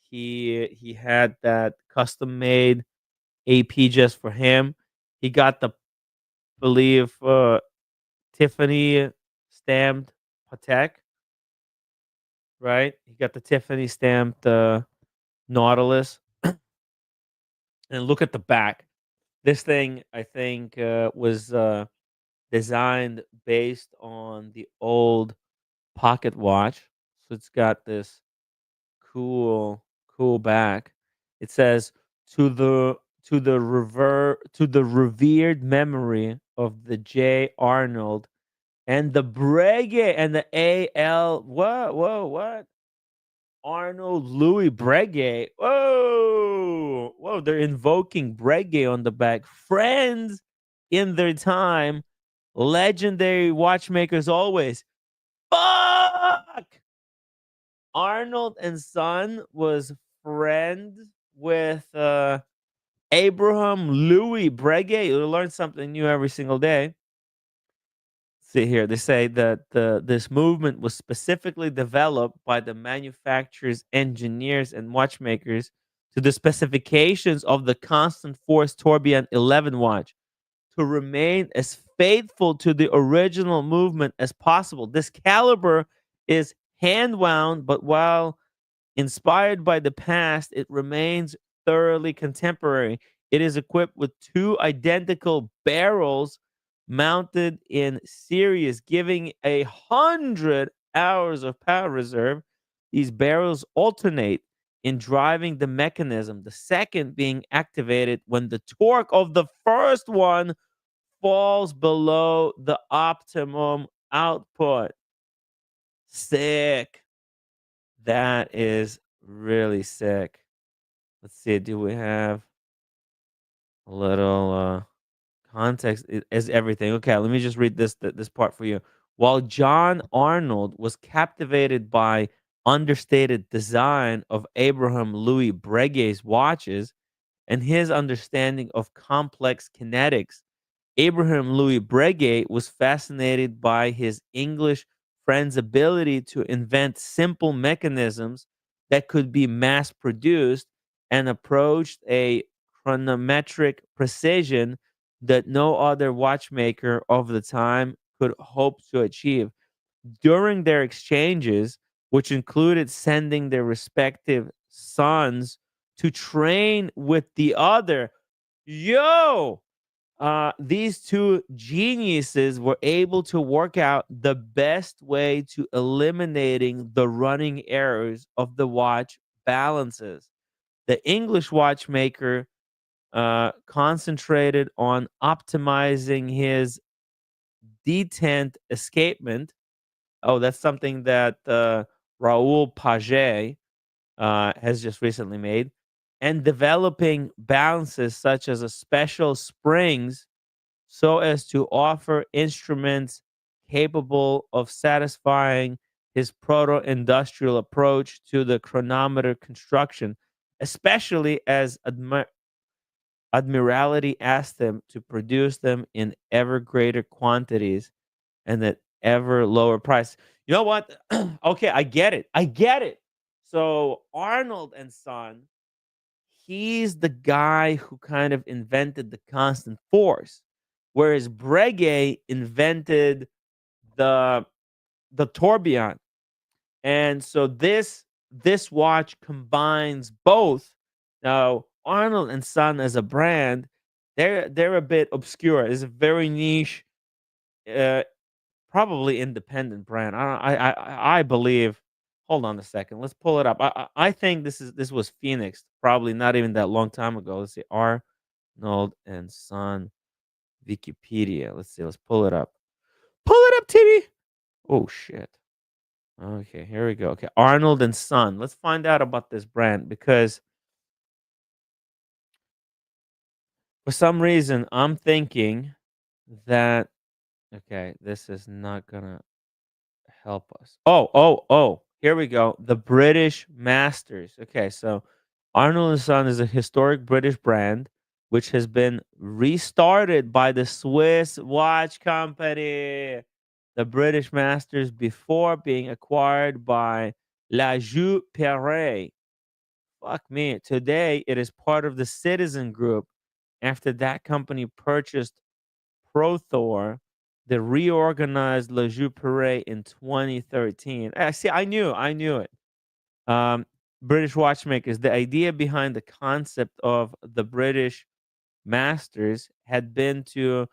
He had that custom made AP just for him. He got the believe Tiffany stamped Patek, right? He got the Tiffany stamped Nautilus. And look at the back. This thing, I think, was designed based on the old pocket watch. So it's got this cool, cool back. It says to the to the revered memory of the J. Arnold and the Breguet and the A.L. What? Arnold Louis Breguet. Whoa, they're invoking Breguet on the back. Friends in their time, legendary watchmakers always. Fuck! Arnold and Son was friends with Abraham Louis Breguet. You learn something new every single day. See here, they say that this movement was specifically developed by the manufacturers, engineers, and watchmakers to the specifications of the constant force Tourbillon 11 watch to remain as faithful to the original movement as possible. This caliber is hand wound, but while inspired by the past, it remains thoroughly contemporary. It is equipped with two identical barrels mounted in series, giving 100 hours of power reserve. These barrels alternate in driving the mechanism, the second being activated when the torque of the first one falls below the optimum output. Sick. That is really sick. Let's see, do we have a little context is everything. Okay, let me just read this part for you. While John Arnold was captivated by understated design of Abraham Louis Breguet's watches and his understanding of complex kinetics, Abraham Louis Breguet was fascinated by his English friend's ability to invent simple mechanisms that could be mass produced and approached a chronometric precision that no other watchmaker of the time could hope to achieve. During their exchanges, which included sending their respective sons to train with the other, yo, these two geniuses were able to work out the best way to eliminating the running errors of the watch balances. The English watchmaker concentrated on optimizing his detent escapement. Oh, that's something that Raoul Paget has just recently made, and developing balances such as a special springs so as to offer instruments capable of satisfying his proto-industrial approach to the chronometer construction, especially as Admiralty asked them to produce them in ever greater quantities and at ever lower price. You know what? Okay, I get it. I get it. So Arnold and Son, he's the guy who kind of invented the constant force, whereas Breguet invented the tourbillon. And so this watch combines both. Now, Arnold and Son as a brand, they're a bit obscure. It's a very niche, uh, probably independent brand. I believe. Hold on a second. Let's pull it up. I think this was Phoenix, probably not even that long time ago. Let's see, Arnold and Son Wikipedia. Let's see. Let's pull it up. Pull it up, TV. Oh shit. Okay, here we go. Okay, Arnold and Son. Let's find out about this brand because for some reason I'm thinking that okay, this is not gonna help us. Oh. Here we go. The British Masters. Okay, so Arnold and Son is a historic British brand which has been restarted by the Swiss watch company. The British Masters before being acquired by La Joux Perret. Fuck me. Today it is part of the Citizen Group after that company purchased Prothor, the reorganized Le Jeux Perret in 2013. See, I knew it. Um, British watchmakers. The idea behind the concept of the British Masters had been to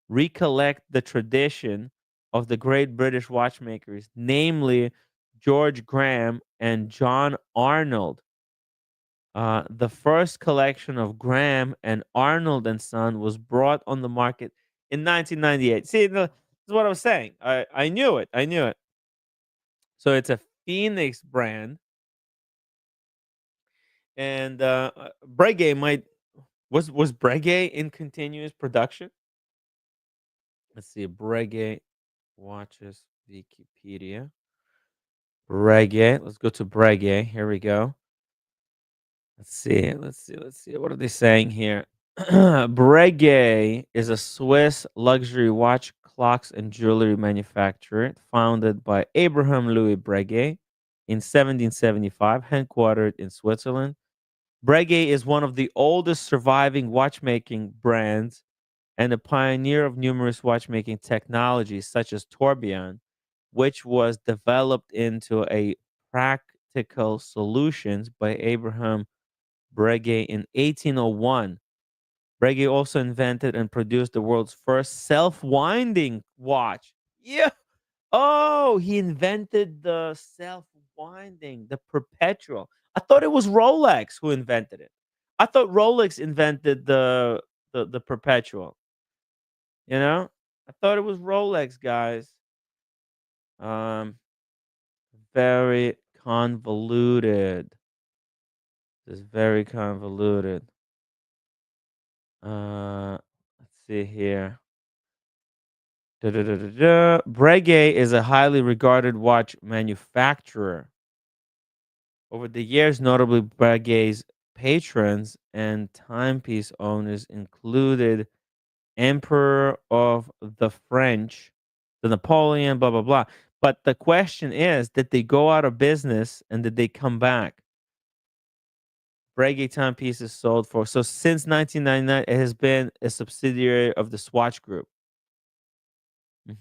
recollect the tradition of the great British watchmakers, namely George Graham and John Arnold. The first collection of Graham and Arnold and Son was brought on the market in 1998. See, this is what I was saying. I knew it. I knew it. So it's a Phoenix brand, and Breguet might was Breguet in continuous production. Let's see, Breguet watches Wikipedia. Breguet. Let's go to Breguet. Here we go. Let's see. Let's see. Let's see. What are they saying here? Breguet is a Swiss luxury watch, clocks, and jewelry manufacturer founded by Abraham Louis Breguet in 1775, headquartered in Switzerland. Breguet is one of the oldest surviving watchmaking brands and a pioneer of numerous watchmaking technologies, such as tourbillon, which was developed into a practical solutions by Abraham Breguet in 1801. Breguet also invented and produced the world's first self-winding watch. Yeah. Oh, he invented the self-winding, the perpetual. I thought it was Rolex who invented it. I thought Rolex invented the perpetual, you know? I thought it was Rolex, guys. Um very convoluted. This is very convoluted. Let's see here. Breguet is a highly regarded watch manufacturer. Over the years, notably Breguet's patrons and timepiece owners included Emperor of the French, the Napoleon, blah blah blah. But the question is, did they go out of business and did they come back? Breguet timepieces sold for so since 1999, it has been a subsidiary of the Swatch Group.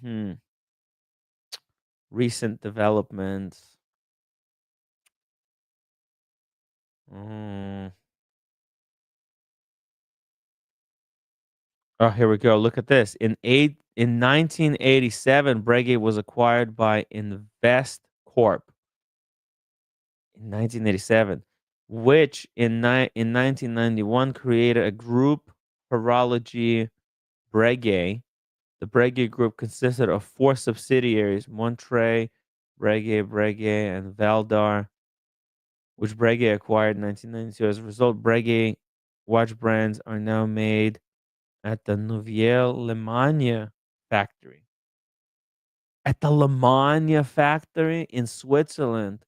Hmm. Recent developments. Mm. Oh, here we go. Look at this. In 1987, Breguet was acquired by Invest Corp in 1987, which in 1991 created a group, Horology Breguet. The Breguet Group consisted of four subsidiaries: Montre, Breguet, and Valdar, which Breguet acquired in 1992. As a result, Breguet watch brands are now made at the Nouvelle-Lemagne factory. At the Lemagne factory in Switzerland.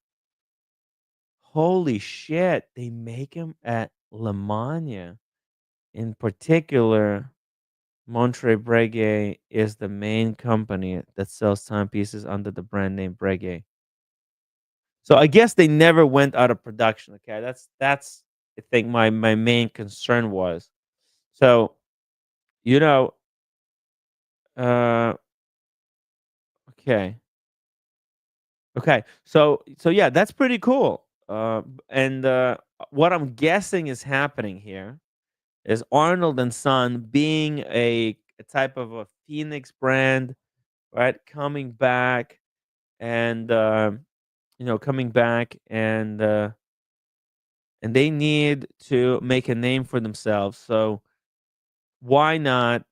Holy shit, they make them at Lemagne. In particular, Montre Breguet is the main company that sells timepieces under the brand name Breguet. So I guess they never went out of production. Okay, that's I think my main concern was. So you know, uh, okay, okay. So yeah, that's pretty cool. And what I'm guessing is happening here is Arnold and Son being a type of a Phoenix brand, right? Coming back and coming back and they need to make a name for themselves. So why not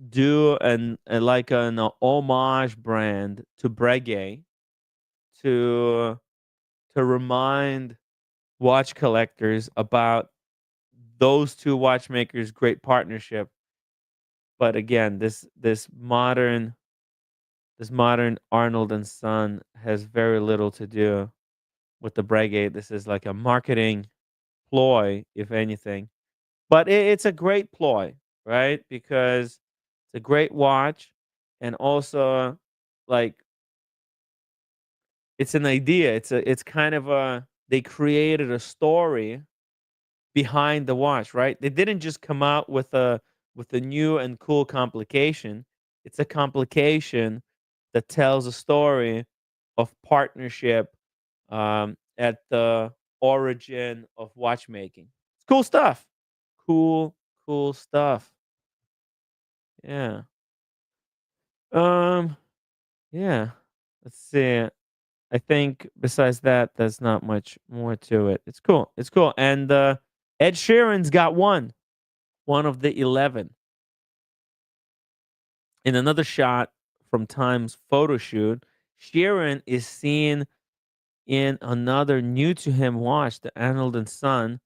do an homage brand to Breguet to remind watch collectors about those two watchmakers' great partnership. But again, this modern Arnold and Son has very little to do. with the Breguet. This is like a marketing ploy, if anything. But it's a great ploy, right? Because it's a great watch, and also like it's an idea. It's kind of a they created a story behind the watch, right? They didn't just come out with a new and cool complication. It's a complication that tells a story of partnership at the origin of watchmaking. It's cool stuff. Cool, cool stuff. Yeah. Um. Yeah. Let's see. I think besides that, there's not much more to it. It's cool. It's cool. And Ed Sheeran's got one of the 11. In another shot from Time's photo shoot, Sheeran is seen in another new to him watch, the Arnold and Son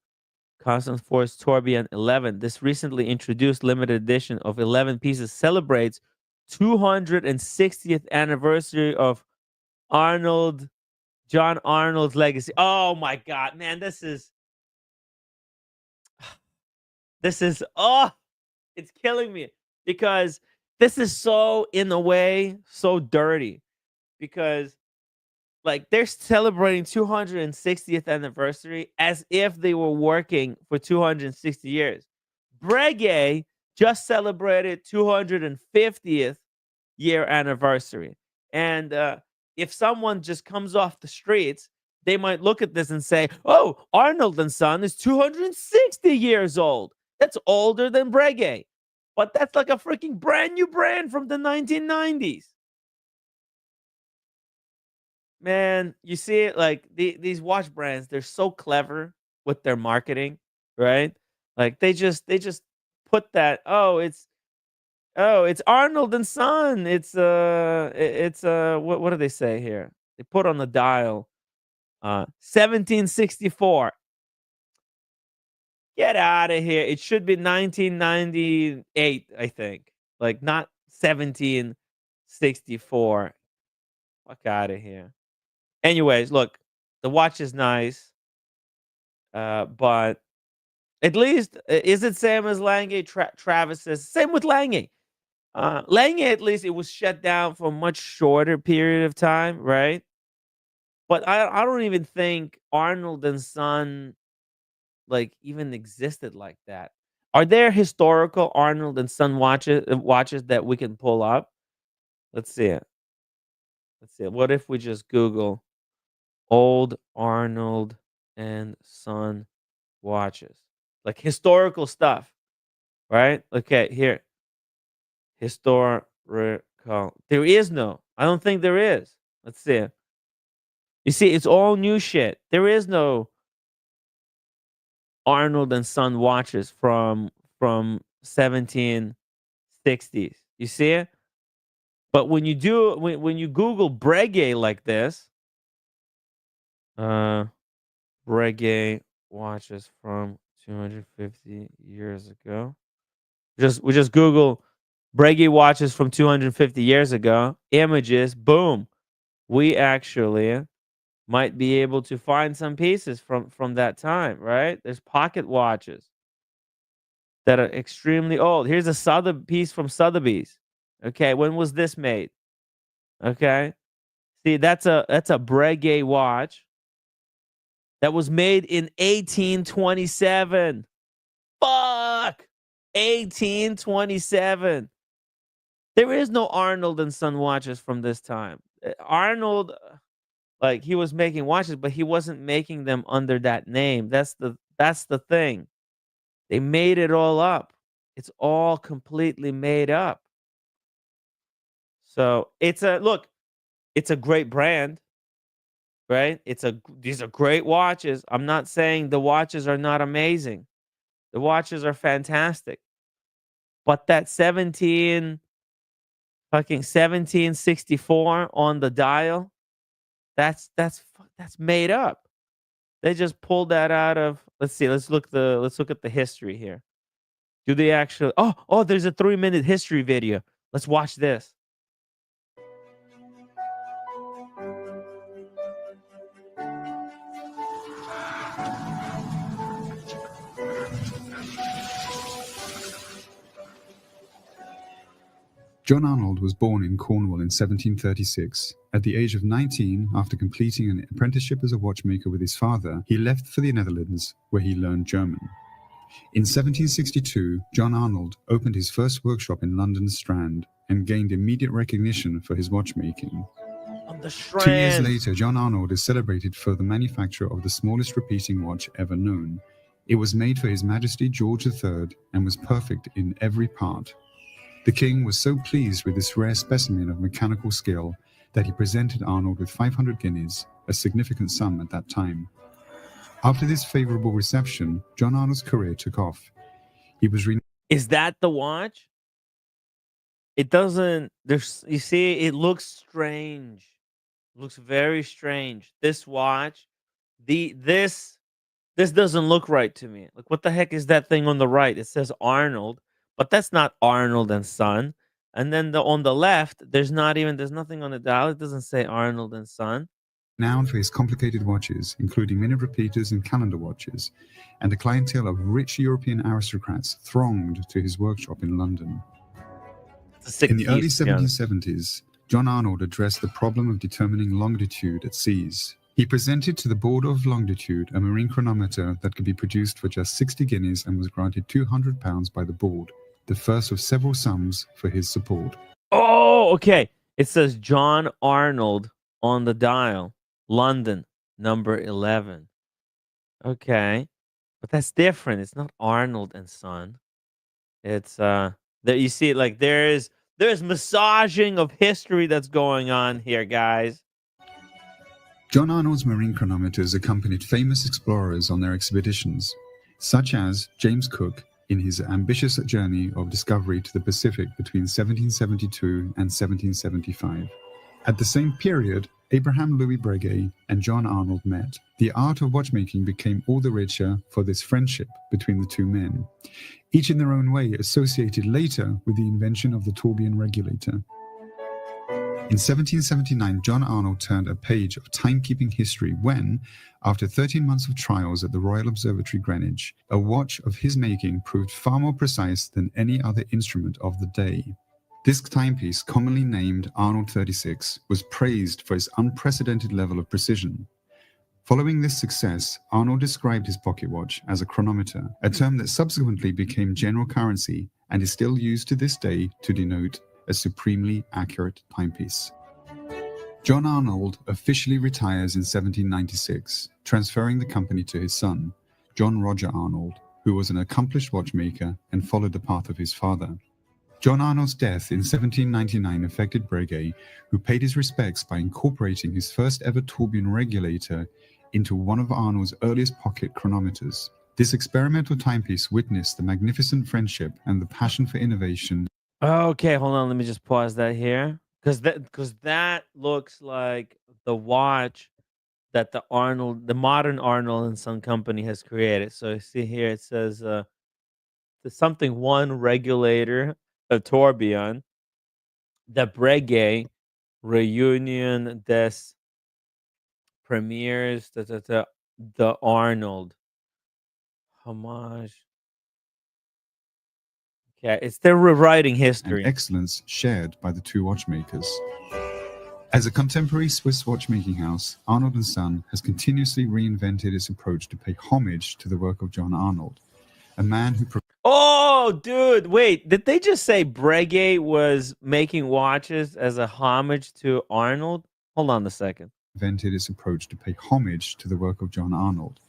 Cosmos Force Tourbillon 11. This recently introduced limited edition of 11 pieces celebrates 260th anniversary of Arnold John Arnold's legacy. Oh my god, man, this is oh, it's killing me because this is so in a way so dirty because like they're celebrating 260th anniversary as if they were working for 260 years. Breguet just celebrated 250th year anniversary. And if someone just comes off the streets, they might look at this and say, "Oh, Arnold and Son is 260 years old. That's older than Breguet." But that's like a freaking brand new brand from the 1990s. Man, you see it like these watch brands, they're so clever with their marketing, right? Like they just put that, oh, it's Arnold and Son. It's what do they say here? They put on the dial 1764. Get out of here. It should be 1998, I think. Like not 1764. Fuck out of here. Anyways, look, the watch is nice, but at least is it same as Lange? Travis's same with Lange. Lange, at least it was shut down for a much shorter period of time, right? But I don't even think Arnold and Son like even existed like that. Are there historical Arnold and Son watches that we can pull up? Let's see it. Let's see it. What if we just Google old Arnold and Son watches? Like historical stuff, right? Okay, here. Historical. There is no. I don't think there is. Let's see. You see, it's all new shit. There is no Arnold and Son watches from 1760s. You see it? But when you Google Breguet like this, uh Breguet watches from 250 years ago. We just Google Breguet watches from 250 years ago. Images, boom. We actually might be able to find some pieces from that time, right? There's pocket watches that are extremely old. Here's a piece from Sotheby's. Okay, when was this made? Okay, see that's a Breguet watch that was made in 1827. Fuck, 1827. There is no Arnold and Son watches from this time. Arnold, like he was making watches, but he wasn't making them under that name. That's the thing. They made it all up. It's all completely made up. So it's a look. It's a great brand, right? These are great watches. I'm not saying the watches are not amazing. The watches are fantastic. But that 1764 on the dial, that's made up. They just pulled that out of. Let's see. Let's look at the history here. Do they actually? Oh, there's a 3-minute history video. Let's watch this. John Arnold was born in Cornwall in 1736. At the age of 19, after completing an apprenticeship as a watchmaker with his father, he left for the Netherlands, where he learned German. In 1762, John Arnold opened his first workshop in London's Strand and gained immediate recognition for his watchmaking. On the 2 years Strand. later, John Arnold is celebrated for the manufacture of the smallest repeating watch ever known. It was made for His Majesty George III and was perfect in every part. The king was so pleased with this rare specimen of mechanical skill that he presented Arnold with 500 guineas, a significant sum at that time. After this favorable reception, John Arnold's career took off. He was Is that the watch? It doesn't. There's. You see, it looks strange. It looks very strange. This watch, this doesn't look right to me. Like, what the heck is that thing on the right? It says Arnold, but that's not Arnold and Son. And then on the left, there's nothing on the dial. It doesn't say Arnold and Son. Renowned for his complicated watches, including minute repeaters and calendar watches, and a clientele of rich European aristocrats thronged to his workshop in London. In the early 1770s, John Arnold addressed the problem of determining longitude at seas. He presented to the Board of Longitude a marine chronometer that could be produced for just 60 guineas and was granted £200 by the board, the first of several sums for his support. Oh, okay. It says John Arnold on the dial, London, number 11. Okay, but that's different. It's not Arnold and Son. It's there. You see, like there's massaging of history that's going on here, guys. John Arnold's marine chronometers accompanied famous explorers on their expeditions, such as James Cook in his ambitious journey of discovery to the Pacific between 1772 and 1775. At the same period, Abraham Louis Breguet and John Arnold met. The art of watchmaking became all the richer for this friendship between the two men, each in their own way associated later with the invention of the tourbillon regulator. In 1779, John Arnold turned a page of timekeeping history when, after 13 months of trials at the Royal Observatory, Greenwich, a watch of his making proved far more precise than any other instrument of the day. This timepiece, commonly named Arnold 36, was praised for its unprecedented level of precision. Following this success, Arnold described his pocket watch as a chronometer, a term that subsequently became general currency and is still used to this day to denote a supremely accurate timepiece. John Arnold officially retires in 1796, transferring the company to his son, John Roger Arnold, who was an accomplished watchmaker and followed the path of his father. John Arnold's death in 1799 affected Breguet, who paid his respects by incorporating his first ever tourbillon regulator into one of Arnold's earliest pocket chronometers. This experimental timepiece witnessed the magnificent friendship and the passion for innovation. Okay, hold on. Let me just pause that here, because that looks like the watch that the modern Arnold and Son company has created. So you see here it says the something one regulator, a tourbillon, the Breguet Reunion des Premiers, the Arnold homage. Okay, it's they're rewriting history. And excellence shared by the two watchmakers. As a contemporary Swiss watchmaking house, Arnold & Son has continuously reinvented its approach to pay homage to the work of John Arnold, a man who... Oh, dude, wait, did they just say Breguet was making watches as a homage to Arnold? Hold on a second. Invented its approach to pay homage to the work of John Arnold.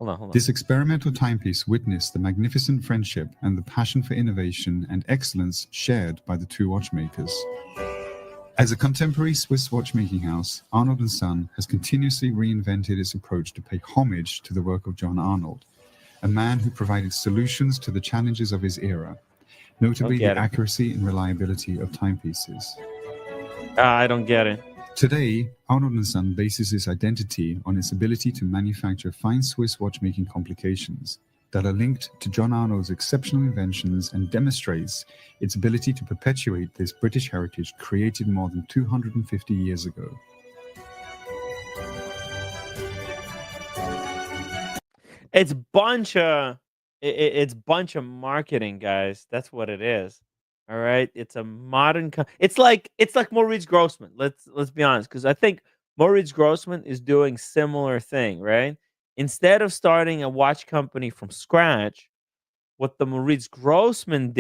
Hold on. This experimental timepiece witnessed the magnificent friendship and the passion for innovation and excellence shared by the two watchmakers. As a contemporary Swiss watchmaking house, Arnold & Son has continuously reinvented its approach to pay homage to the work of John Arnold, a man who provided solutions to the challenges of his era, notably the accuracy and reliability of timepieces. I don't get it. Today, Arnold & Son bases its identity on its ability to manufacture fine Swiss watchmaking complications that are linked to John Arnold's exceptional inventions and demonstrates its ability to perpetuate this British heritage created more than 250 years ago. It's bunch of marketing, guys. That's what it is. All right, it's a modern. It's like Maurice Grossman. Let's be honest, because I think Maurice Grossman is doing similar thing, right? Instead of starting a watch company from scratch, what the Maurice Grossman,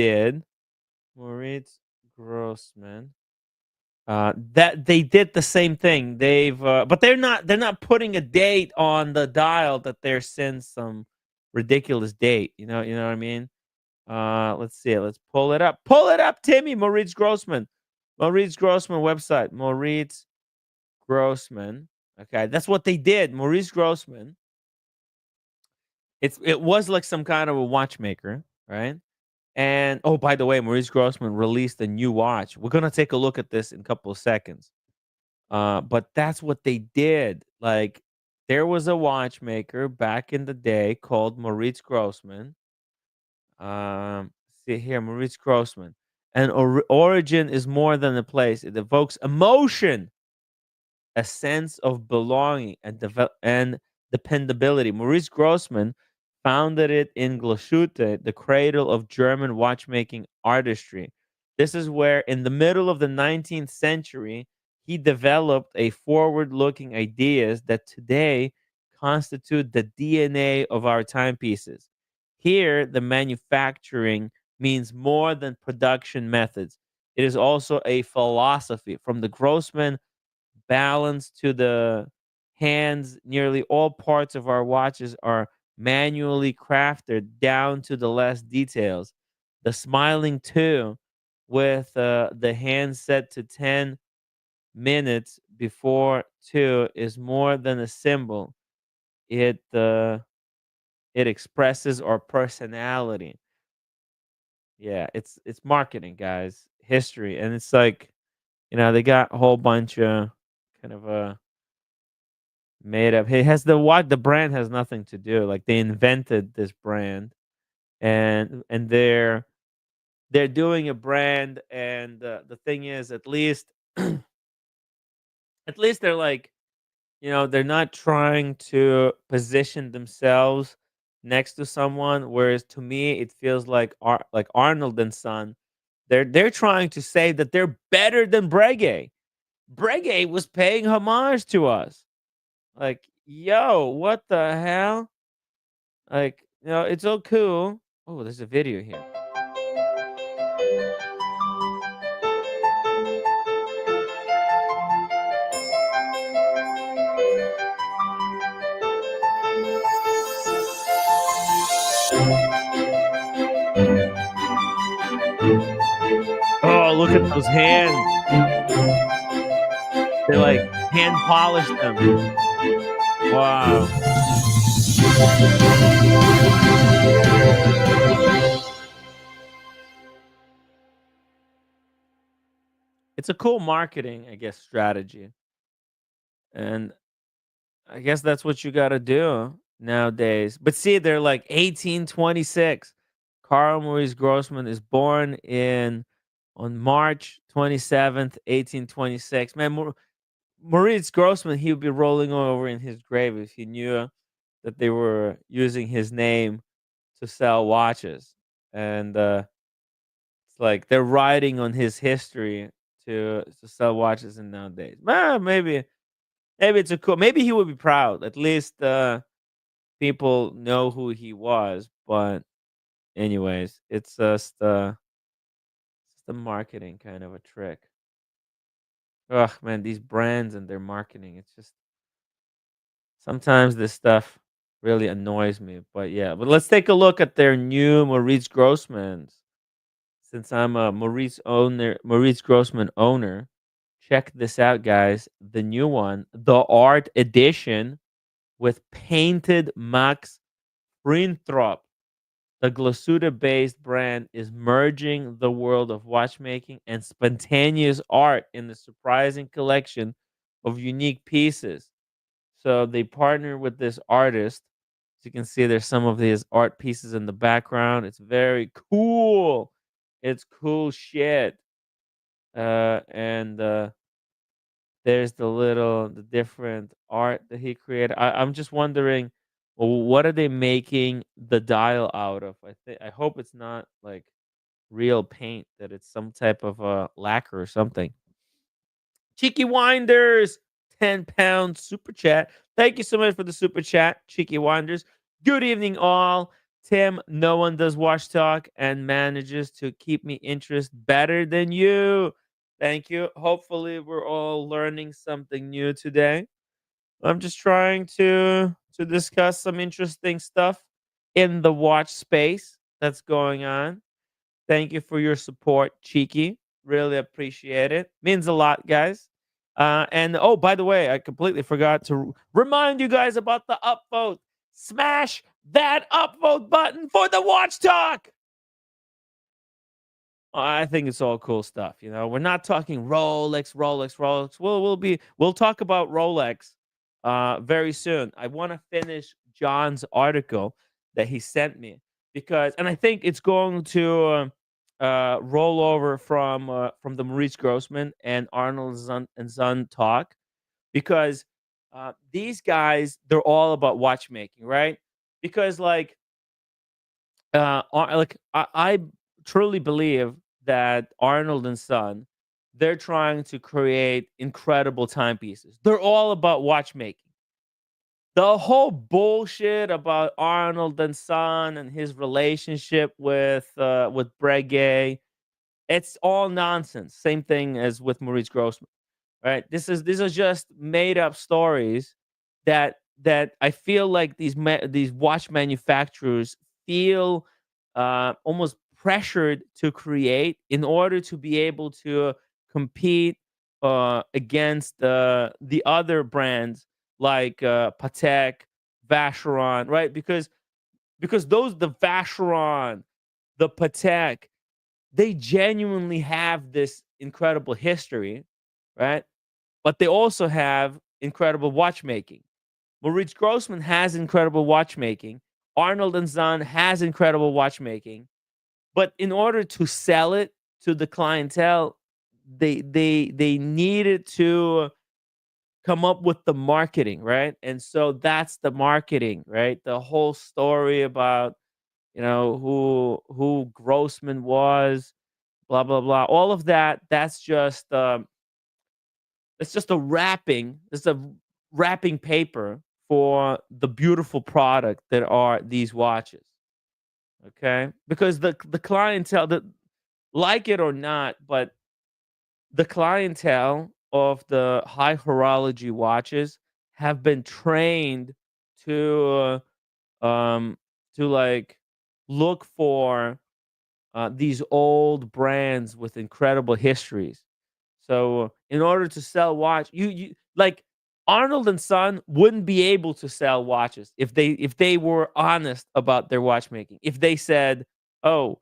that they did the same thing. But they're not putting a date on the dial that they're since some ridiculous date. You know what I mean? Let's see. Let's pull it up. Pull it up, Timmy. Maurice Grossman. Maurice Grossman website. Maurice Grossman. Okay, that's what they did. Maurice Grossman. It was like some kind of a watchmaker, right? And oh, by the way, Maurice Grossman released a new watch. We're gonna take a look at this in a couple of seconds. But that's what they did. Like there was a watchmaker back in the day called Maurice Grossman. See here, Maurice Grossman. And origin is more than a place. It evokes emotion, a sense of belonging, and dependability. Maurice Grossman founded it in Glashütte, the cradle of German watchmaking artistry. This is where, in the middle of the 19th century, he developed a forward-looking ideas that today constitute the DNA of our timepieces. Here, the manufacturing means more than production methods. It is also a philosophy. From the Grossman balance to the hands, nearly all parts of our watches are manually crafted down to the last details. The smiling too, with the hand set to 10 minutes before 2, is more than a symbol. It expresses our personality. Yeah, it's marketing, guys. History, and it's like, they got a whole bunch of kind of made up. It has the brand has nothing to do. Like they invented this brand, and they're doing a brand, and the thing is, at least they're like, they're not trying to position themselves next to someone. Whereas to me, it feels like like Arnold and Son. They're trying to say that they're better than Breguet. Breguet was paying homage to us. Like, yo, what the hell? Like, it's all cool. Oh, there's a video here. Oh, look at those hands. They like hand polish them. Wow. It's a cool marketing, I guess, strategy. And I guess that's what you got to do nowadays. But see, they're like 1826. Carl Maurice Grossman is born in on March 27th, 1826. Man, Maurice Grossman, he would be rolling over in his grave if he knew that they were using his name to sell watches. And it's like they're riding on his history to sell watches in nowadays. Maybe it's a cool. Maybe he would be proud. At least people know who he was. But anyways, it's just a marketing kind of a trick. Ugh, man, these brands and their marketing. It's just sometimes this stuff really annoys me. But yeah, but let's take a look at their new Maurice Grossman's. Since I'm a Maurice Grossman owner, check this out, guys. The new one, the art edition with painted Max Frintrop. The Glasuda-based brand is merging the world of watchmaking and spontaneous art in the surprising collection of unique pieces. So they partner with this artist. As you can see, there's some of his art pieces in the background. It's very cool. It's cool shit. And there's the different art that he created. I'm just wondering, well, what are they making the dial out of? I hope it's not like real paint, that it's some type of lacquer or something. Cheeky Winders, 10 pound super chat. Thank you so much for the super chat, Cheeky Winders. Good evening, all. Tim, no one does watch talk and manages to keep me interest better than you. Thank you. Hopefully, we're all learning something new today. I'm just trying to discuss some interesting stuff in the watch space that's going on. Thank you for your support, Cheeky. Really appreciate it. Means a lot, guys. And oh, by the way, I completely forgot to remind you guys about the upvote. Smash that upvote button for the Watch Talk. I think it's all cool stuff. You know, we're not talking Rolex. We'll talk about Rolex very soon. I want to finish John's article that he sent me, because, and I think it's going to roll over from the Maurice Grossman and Arnold Son talk, because these guys, they're all about watchmaking, right? Because I truly believe that Arnold and Son, they're trying to create incredible timepieces. They're all about watchmaking. The whole bullshit about Arnold and Son and his relationship with Breguet, it's all nonsense. Same thing as with Maurice Grossman, right? These are just made up stories that I feel like these watch manufacturers feel almost pressured to create in order to be able to compete against the other brands like Patek, Vacheron, right? Because the Vacheron, the Patek, they genuinely have this incredible history, right? But they also have incredible watchmaking. Maurice Grossman has incredible watchmaking. Arnold and Son has incredible watchmaking. But in order to sell it to the clientele, they needed to come up with the marketing, right? And so that's the marketing, right? The whole story about, you know, who Grossman was, blah blah blah. All of that, that's just it's just a wrapping. It's a wrapping paper for the beautiful product that are these watches. Okay, because the clientele, that, like it or not, but the clientele of the high horology watches have been trained to um like look for these old brands with incredible histories. So in order to sell watch, you like Arnold and Son wouldn't be able to sell watches if they were honest about their watchmaking. If they said, "Oh,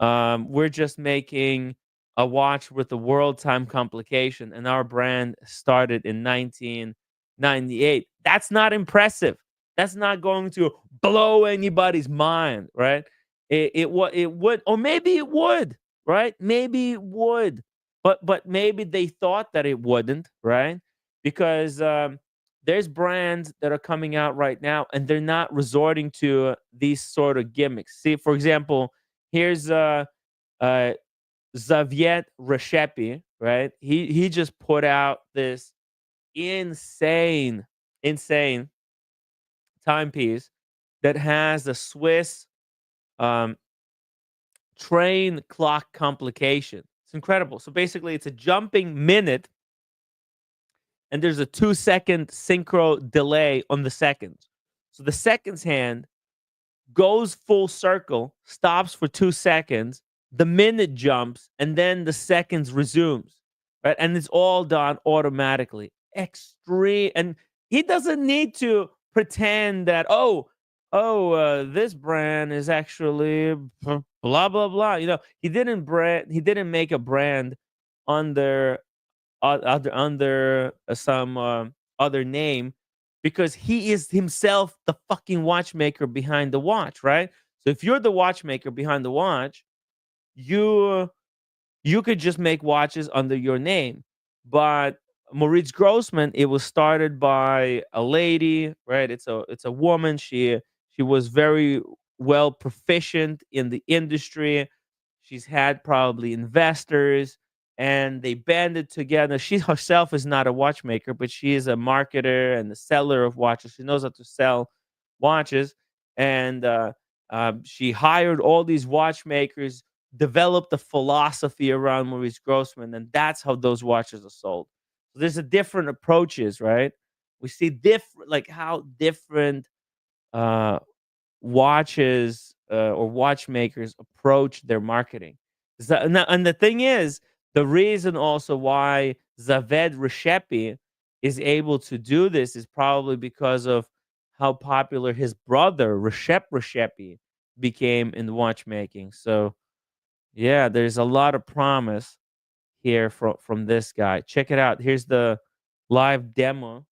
we're just making a watch with a world time complication, and our brand started in 1998," that's not impressive. That's not going to blow anybody's mind, right? It would, or maybe it would, right? Maybe it would, but maybe they thought that it wouldn't, right? Because there's brands that are coming out right now, and they're not resorting to these sort of gimmicks. See, for example, here's uh Xavier Reshepi, right? He just put out this insane, insane timepiece that has a Swiss um train clock complication. It's incredible. So basically, it's a jumping minute, and there's a 2 second synchro delay on the seconds. So the seconds hand goes full circle, stops for 2 seconds, the minute jumps, and then the seconds resumes, right? And it's all done automatically. Extreme, and he doesn't need to pretend that, this brand is actually blah blah blah. You know, he didn't make a brand under under some other name, because he is himself the fucking watchmaker behind the watch, right? So if you're the watchmaker behind the watch, you you could just make watches under your name. But Maurice Grossman, it was started by a lady, right? It's a woman. She was very well proficient in the industry. She's had probably investors, and they banded together. She herself is not a watchmaker, but she is a marketer and a seller of watches. She knows how to sell watches, and she hired all these watchmakers, developed a philosophy around Maurice Grossman, and that's how those watches are sold. So there's a different approaches, right? We see different, like how different uh, watches or watchmakers approach their marketing. And the thing is, the reason also why Zaved Reshepi is able to do this is probably because of how popular his brother Reshepi became in watchmaking. So yeah, there's a lot of promise here from this guy. Check it out. Here's the live demo.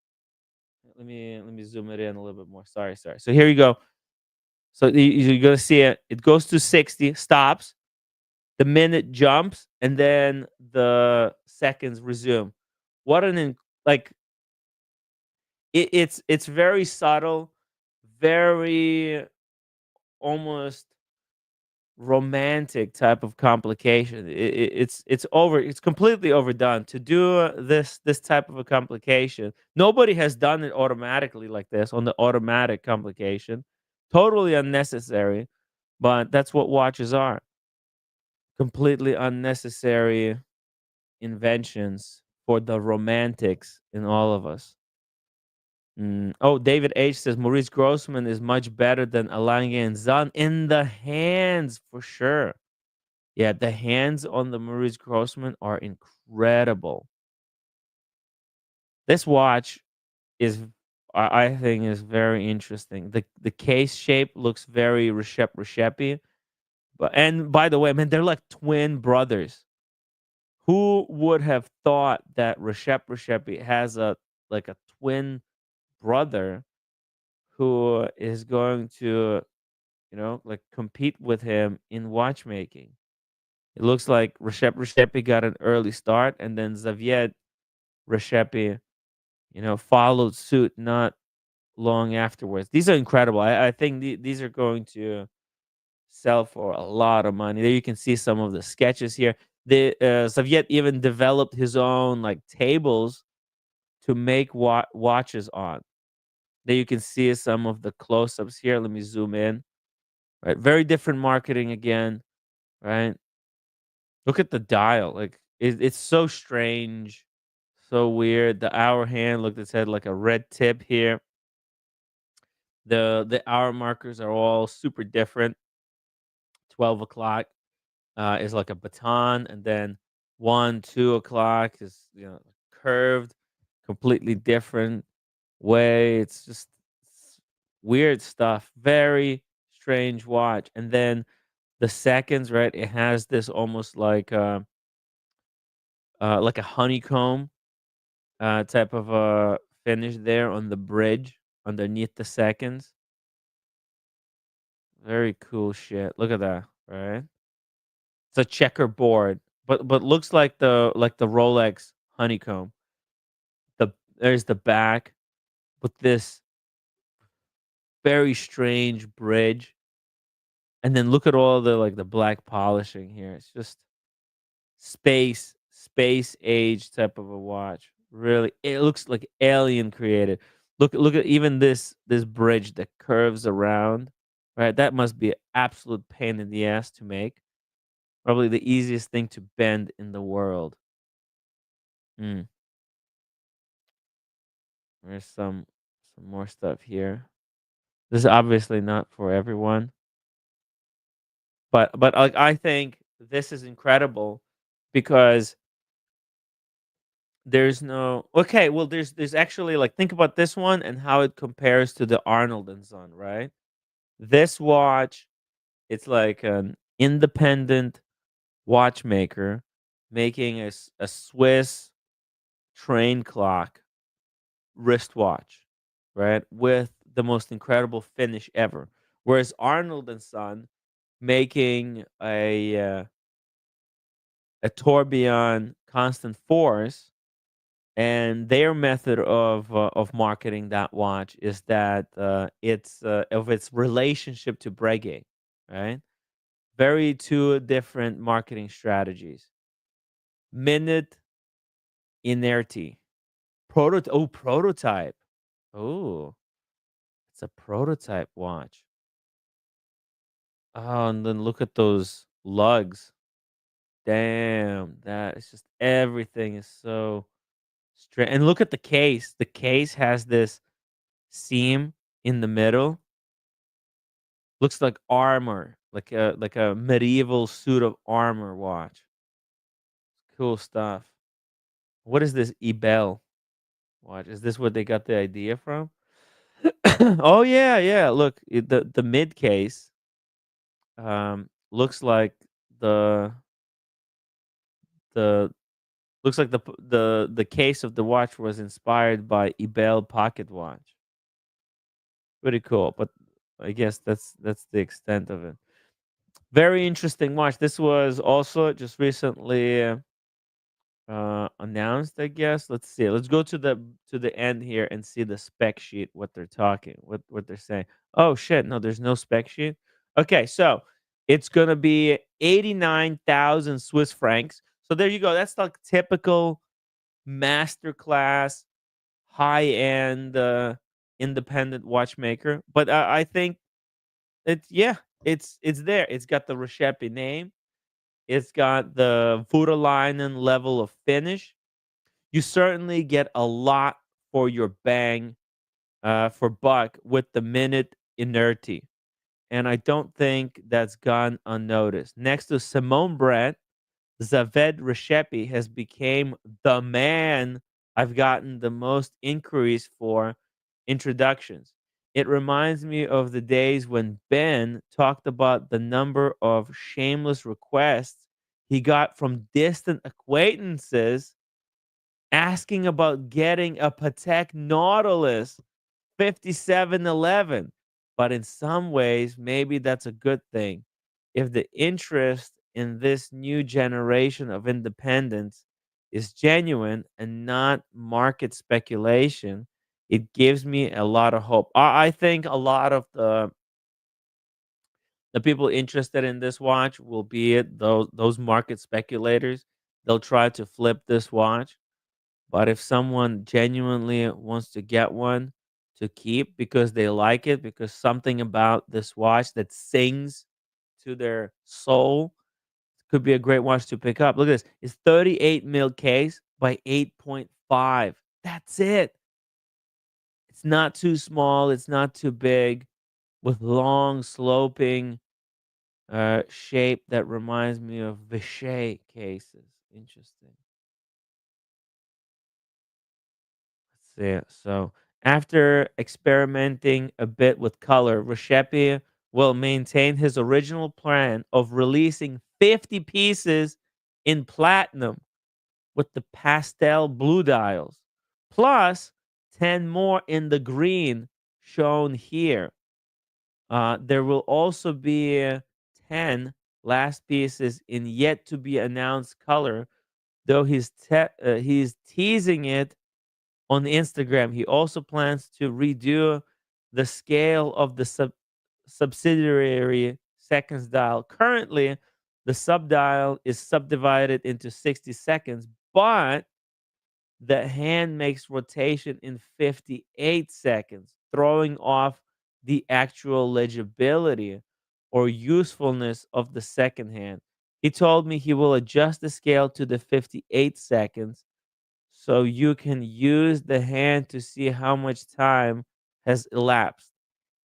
Let me zoom it in a little bit more. Sorry. So here you go. So you're gonna see it. It goes to 60, stops, the minute jumps, and then the seconds resume. What like it's very subtle, very almost romantic type of complication. It's completely overdone to do this type of a complication. Nobody has done it automatically like this on the automatic complication. Totally unnecessary, but that's what watches are. Completely unnecessary inventions for the romantics in all of us. Oh, David H says Maurice Grossman is much better than Alange and Zahn in the hands for sure. Yeah, the hands on the Maurice Grossman are incredible. This watch is, I think, is very interesting. The case shape looks very Reshepi. But and by the way, man, they're like twin brothers. Who would have thought that Reshepi has a like a twin brother who is going to, like compete with him in watchmaking? It looks like Reshepi got an early start, and then Xavier Reshepi, followed suit not long afterwards. These are incredible. I think these are going to sell for a lot of money. There you can see some of the sketches here. The Xavier even developed his own like tables to make watches on. There you can see some of the close-ups here. Let me zoom in. Right, very different marketing again. Right, look at the dial. Like it's so strange, so weird. The hour hand. Look, it had like a red tip here. The hour markers are all super different. 12 o'clock is like a baton, and then 1, 2 o'clock is curved, completely different way. It's just weird stuff. Very strange watch. And then the seconds, right? It has this almost like a honeycomb type of a finish there on the bridge underneath the seconds. Very cool shit. Look at that, right? It's a checkerboard, but looks like the Rolex honeycomb. There's the back with this very strange bridge, and then look at all the like the black polishing here. It's just space age type of a watch. Really, it looks like alien created. Look at even this bridge that curves around. Right, that must be an absolute pain in the ass to make. Probably the easiest thing to bend in the world. Mm. There's some more stuff here. This is obviously not for everyone, but like I think this is incredible because there's no okay. Well, there's actually like think about this one and how it compares to the Arnold and Son, right? This watch, it's like an independent watchmaker making a Swiss train clock wristwatch, right? With the most incredible finish ever. Whereas Arnold and Son making a tourbillon constant force, and their method of marketing that watch is that it's of its relationship to Breguet, right? Very two different marketing strategies. Minute inerty. Prototype. Oh, it's a prototype watch. Oh, and then look at those lugs. Damn, that is just everything is so straight. And look at the case. The case has this seam in the middle. Looks like armor, like a medieval suit of armor watch. Cool stuff. What is this Ebel watch? Is this what they got the idea from? Oh yeah, yeah. Look, the mid case looks like the the looks like the case of the watch was inspired by Ebel pocket watch. Pretty cool, but I guess that's the extent of it. Very interesting watch. This was also just recently announced, I guess. Let's see. Let's go to the end here and see the spec sheet, what they're talking, what they're saying. Oh shit, no, there's no spec sheet. Okay, so it's gonna be 89,000 Swiss francs. So there you go. That's like typical masterclass, high end independent watchmaker. But I think it's yeah, it's there. It's got the Recipe name. It's got the Voutilainen level of finish. You certainly get a lot for your bang for buck with the minute inerty. And I don't think that's gone unnoticed. Next to Simone Brett, Zaved Recipe has become the man I've gotten the most inquiries for introductions. It reminds me of the days when Ben talked about the number of shameless requests he got from distant acquaintances asking about getting a Patek Nautilus 5711. But in some ways, maybe that's a good thing. If the interest in this new generation of independence is genuine and not market speculation, it gives me a lot of hope. I think a lot of the people interested in this watch will be it those market speculators. They'll try to flip this watch, but if someone genuinely wants to get one to keep because they like it, because something about this watch that sings to their soul, could be a great watch to pick up. Look at this. It's 38 mil case by 8.5. That's it. It's not too small. It's not too big with long sloping shape that reminds me of Vichy cases. Interesting. Yeah. So after experimenting a bit with color, Recipe will maintain his original plan of releasing 50 pieces in platinum with the pastel blue dials, plus 10 more in the green shown here. There will also be 10 last pieces in yet to be announced color, though he's teasing it on Instagram. He also plans to redo the scale of the subsidiary seconds dial. Currently, the subdial is subdivided into 60 seconds, but the hand makes rotation in 58 seconds, throwing off the actual legibility or usefulness of the second hand. He told me he will adjust the scale to the 58 seconds so you can use the hand to see how much time has elapsed.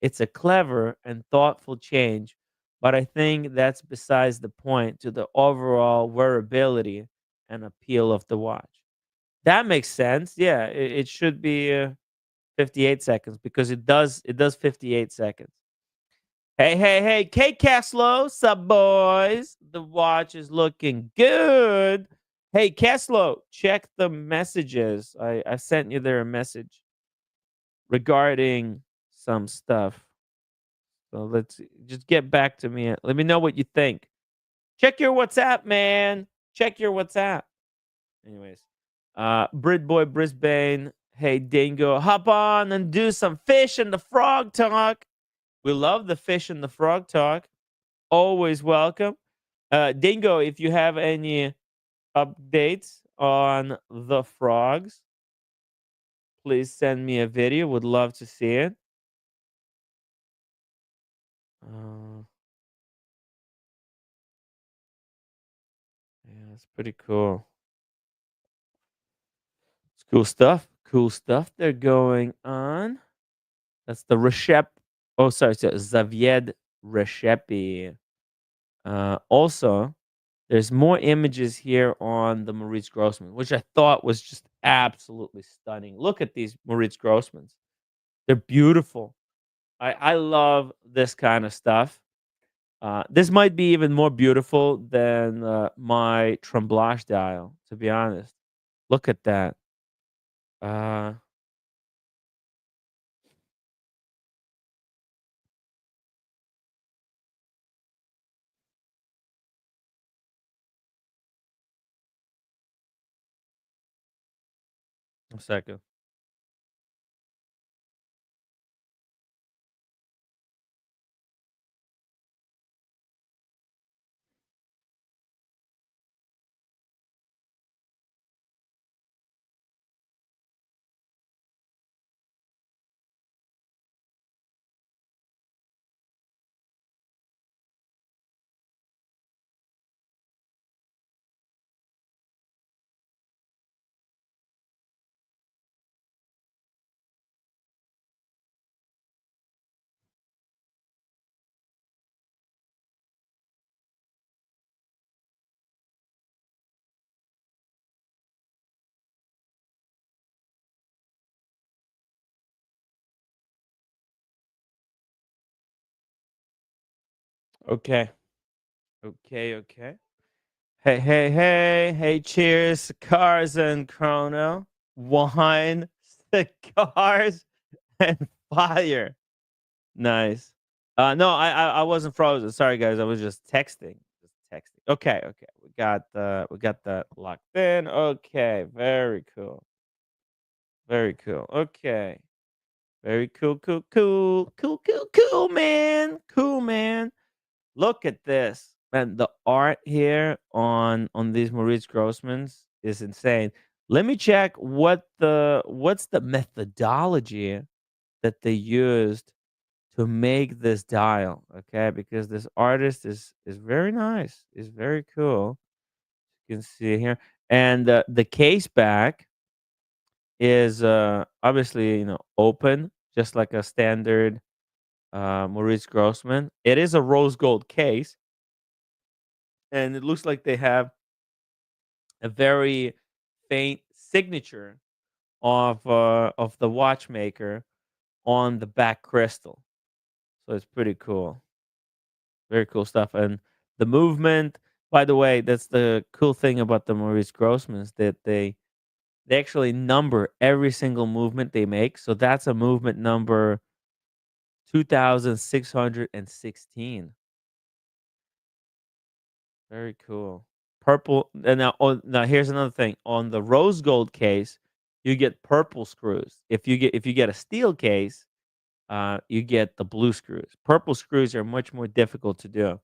It's a clever and thoughtful change, but I think that's besides the point to the overall wearability and appeal of the watch. That makes sense. Yeah, it should be 58 seconds because it does 58 seconds. Hey, hey, hey, K Caslow, sup boys? The watch is looking good. Hey, Caslow, check the messages. I sent you there a message regarding some stuff. So let's just get back to me. Let me know what you think. Check your WhatsApp, man. Check your WhatsApp. Anyways, Brit Boy Brisbane. Hey, Dingo, hop on and do some fish and the frog talk. We love the fish and the frog talk. Always welcome. Dingo, if you have any updates on the frogs, please send me a video. Would love to see it. Uh, yeah, it's pretty cool. It's cool stuff. Cool stuff they're going on. That's the Reshep. Oh, sorry, so Zavied Reshepi. Also, there's more images here on the Maurice Grossman, which I thought was just absolutely stunning. Look at these Maurice Grossmans. They're beautiful. I love this kind of stuff. This might be even more beautiful than my Tremblage dial, to be honest. Look at that. Uh, a second. Okay. Okay. Hey, cheers, cars and chrono, wine, cigars, and fire. Nice. No, I wasn't frozen. Sorry, guys. I was just texting. Just texting. Okay. We got that locked in. Okay, very cool. Very cool. Okay. Very cool, man. Cool, man. Look at this. Man, the art here on these Maurice Grossmans is insane. Let me check what's the methodology that they used to make this dial, okay? Because this artist is very nice. Is very cool. You can see here. And the case back is obviously, open just like a standard Maurice Grossman. It is a rose gold case, and it looks like they have a very faint signature of the watchmaker on the back crystal. So it's pretty cool. Very cool stuff. And the movement, by the way, that's the cool thing about the Maurice Grossmans, that they actually number every single movement they make. So that's a movement number 2616. Very cool. Purple. And now here's another thing. On the rose gold case, you get purple screws. If you get a steel case, you get the blue screws. Purple screws are much more difficult to do,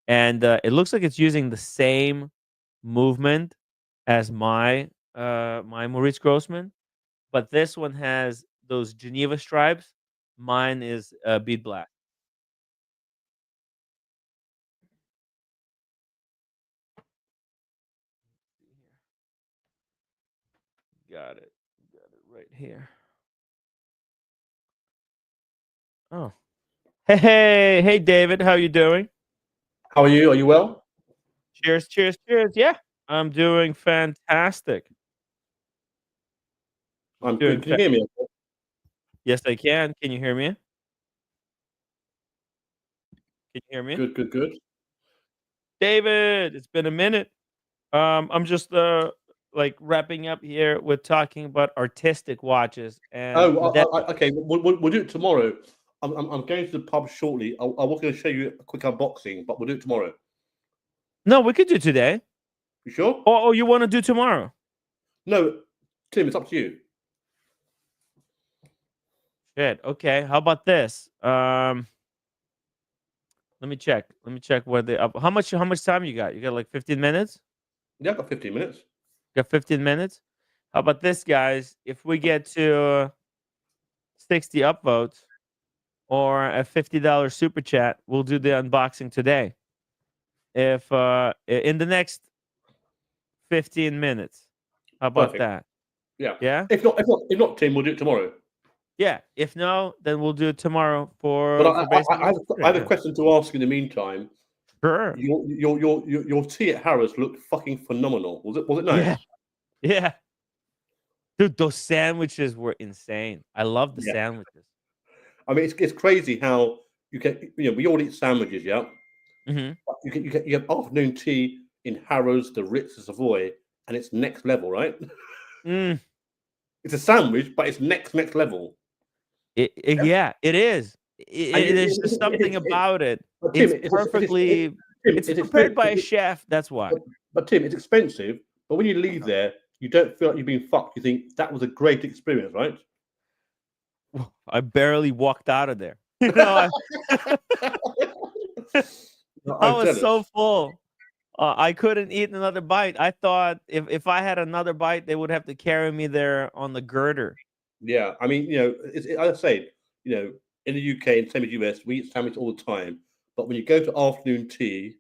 and it looks like it's using the same movement as my Maurice Grossman, but this one has those Geneva stripes. Mine is bead black. Got it. Got it right here. Oh, hey, David, how you doing? How are you? Are you well? Cheers. Yeah, I'm doing fantastic. I'm Doing good. Can you hear me? Yes, I can. Can you hear me? Can you hear me? Good. David, it's been a minute. I'm just like wrapping up here with talking about artistic watches and Oh, that. okay. We'll do it tomorrow. I'm going to the pub shortly. I was going to show you a quick unboxing, but we'll do it tomorrow. No, we could do today. You sure? Oh, you want to do tomorrow? No, Tim, it's up to you. Shit. Okay. How about this? Let Let me check. Let me check what they up. How much time you got? You got like 15 minutes? Yeah, I've got 15 minutes. Got 15 minutes? How about this, guys? If we get to 60 upvotes or a $50 super chat, we'll do the unboxing today. If in the next 15 minutes. How about Perfect. that? Yeah. Yeah? If not, Tim, we'll do it tomorrow. Yeah. If no, then we'll do it tomorrow But for basically I have a question to ask in the meantime. Sure. Your tea at Harrods looked fucking phenomenal. Was it nice? Yeah. Yeah. Dude, those sandwiches were insane. I love the Yeah. sandwiches. I mean, it's crazy how you can. We all eat sandwiches, yeah. Mhm. But you have afternoon tea in Harrods, the Ritz, the Savoy, and it's next level, right? Mm. It's a sandwich, but it's next level. Yeah. Yeah, it is. And There's just something about it. but Tim, It's perfectly it's it's prepared by expensive. a chef, that's why. But Tim, it's expensive. But when you leave there, you don't feel like you've been fucked. You think that was a great experience, right? I barely walked out of there. You know, I I'm was jealous. so full. I couldn't eat another bite. I thought if I had another bite, they would have to carry me there on the girder. Yeah, I mean, I say, in the UK and same as US, we eat sandwich all the time. But when you go to afternoon tea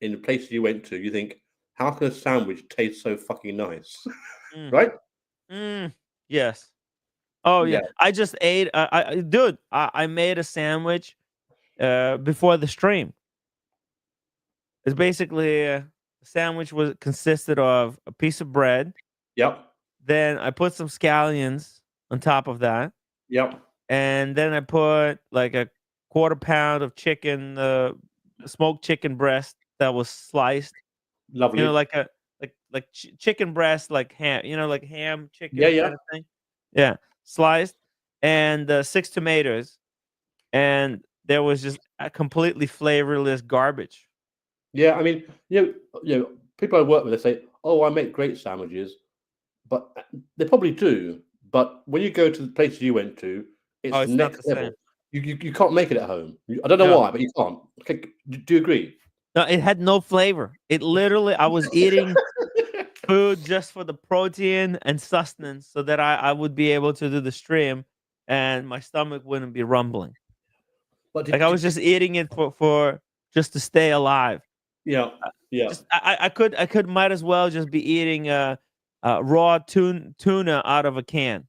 in the places you went to, you think, how can a sandwich taste so fucking nice, Mm, right? yes. Oh yeah. Yeah, I just ate. Dude, I made a sandwich before the stream. It's basically the sandwich was consisted of a piece of bread. yep, Then I put some scallions on top of that, yep, and then I put like a quarter pound of chicken, smoked chicken breast that was sliced. You know, lovely. like a chicken breast, like ham. You know, like ham Yeah, chicken yeah. kind of thing. Yeah, sliced, and 6 tomatoes, and there was just a completely flavorless garbage. Yeah, I mean, people I work with, they say, "Oh, I make great sandwiches," but they probably do. But when you go to the places you went to, Oh, it's it's not next the level. same. You can't make it at home. I don't know No. why, but you can't. Okay, do you agree? No, it had no flavor. It literally, I was eating food just for the protein and sustenance so that I would be able to do the stream and my stomach wouldn't be rumbling. But Like I was just eating it for just to stay alive. yeah, yeah, Just I could might as well just be eating raw tuna out of a can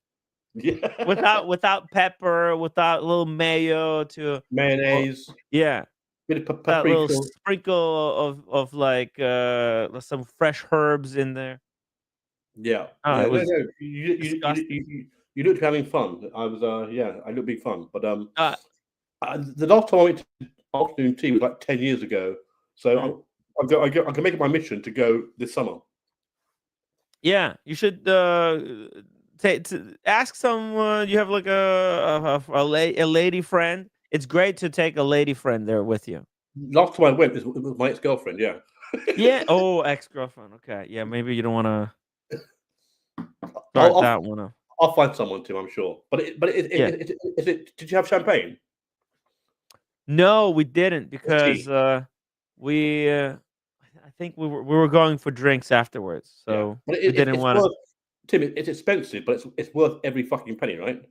yeah. without pepper, without a little mayo to or, Mayonnaise, yeah. bit of That little paprika. sprinkle of like some fresh herbs in there. Yeah, Oh, yeah. it No, was no. disgusting. You looked having fun. I was, yeah, I looked big fun. But Uh, the last time I went to afternoon tea was like 10 years ago. mm. So I can make it my mission to go this summer. Yeah, you should ask someone. You have like a lady friend. It's great to take a lady friend there with you. Last time I went was with my ex-girlfriend. Yeah, Yeah. Oh, ex girlfriend. Okay. Yeah. Maybe you don't want to I'll, start I'll that one up. I'll find someone too. I'm sure. Yeah. Did you have champagne? No, we didn't Just because tea. we. I think we were going for drinks afterwards, Yeah, so but we didn't it's want to. worth. Tim, it's expensive, but it's worth every fucking penny, right?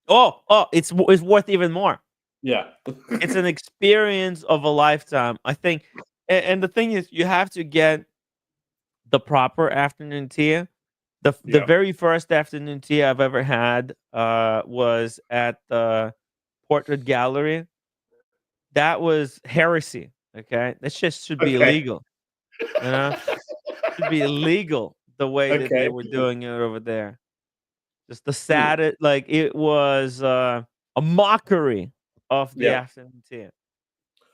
Oh, it's worth even more. Yeah. It's an experience of a lifetime. I think, and the thing is, you have to get the proper afternoon tea. The Yeah. very first afternoon tea I've ever had was at the Portrait Gallery. That was heresy. Okay, that just should be Okay. illegal. You know, should be illegal the way that they Okay. were doing it over there. Just the Hmm. sad, like it was a mockery of the Yeah. afternoon tea.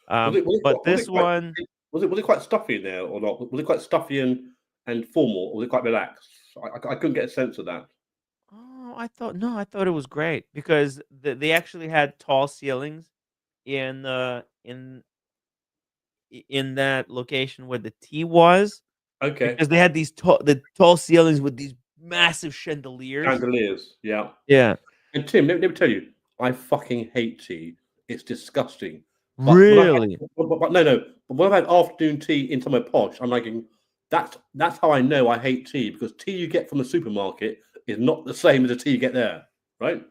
Was But was it this quite one, was it quite stuffy in there or not? Was it quite stuffy and formal, or was it quite relaxed? I couldn't get a sense of that. oh, I thought no, I thought it was great because they actually had tall ceilings in in that location where the tea was Okay. because they had the tall ceilings with these massive chandeliers. Chandeliers. Yeah. Yeah. And Tim, let me tell you, I fucking hate tea. It's disgusting. But when I had, Really? but no, no. But when I've had afternoon tea in somewhere posh, I'm like, that's how I know I hate tea, because tea you get from the supermarket is not the same as the tea you get there, right?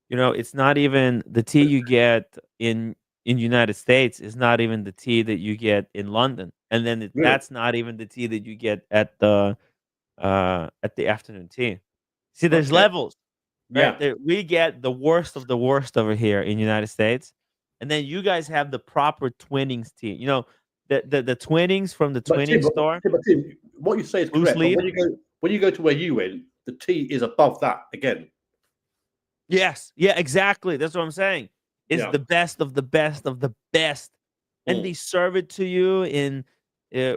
You know, it's not even the tea you get in United States is not even the tea that you get in London, and then Really? that's not even the tea that you get at the afternoon tea. See, there's Okay. levels, right? Yeah. There, we get the worst of the worst over here in United States, and then you guys have the proper Twinnings tea. You know, the Twinnings from the But Twinning store, Tim, what you say is loose correct. But leaf. when you go to where you went, the tea is above that again. Yes, yeah, exactly. That's what I'm saying. It's Yeah. the best of the best of the best, and Mm. they serve it to you in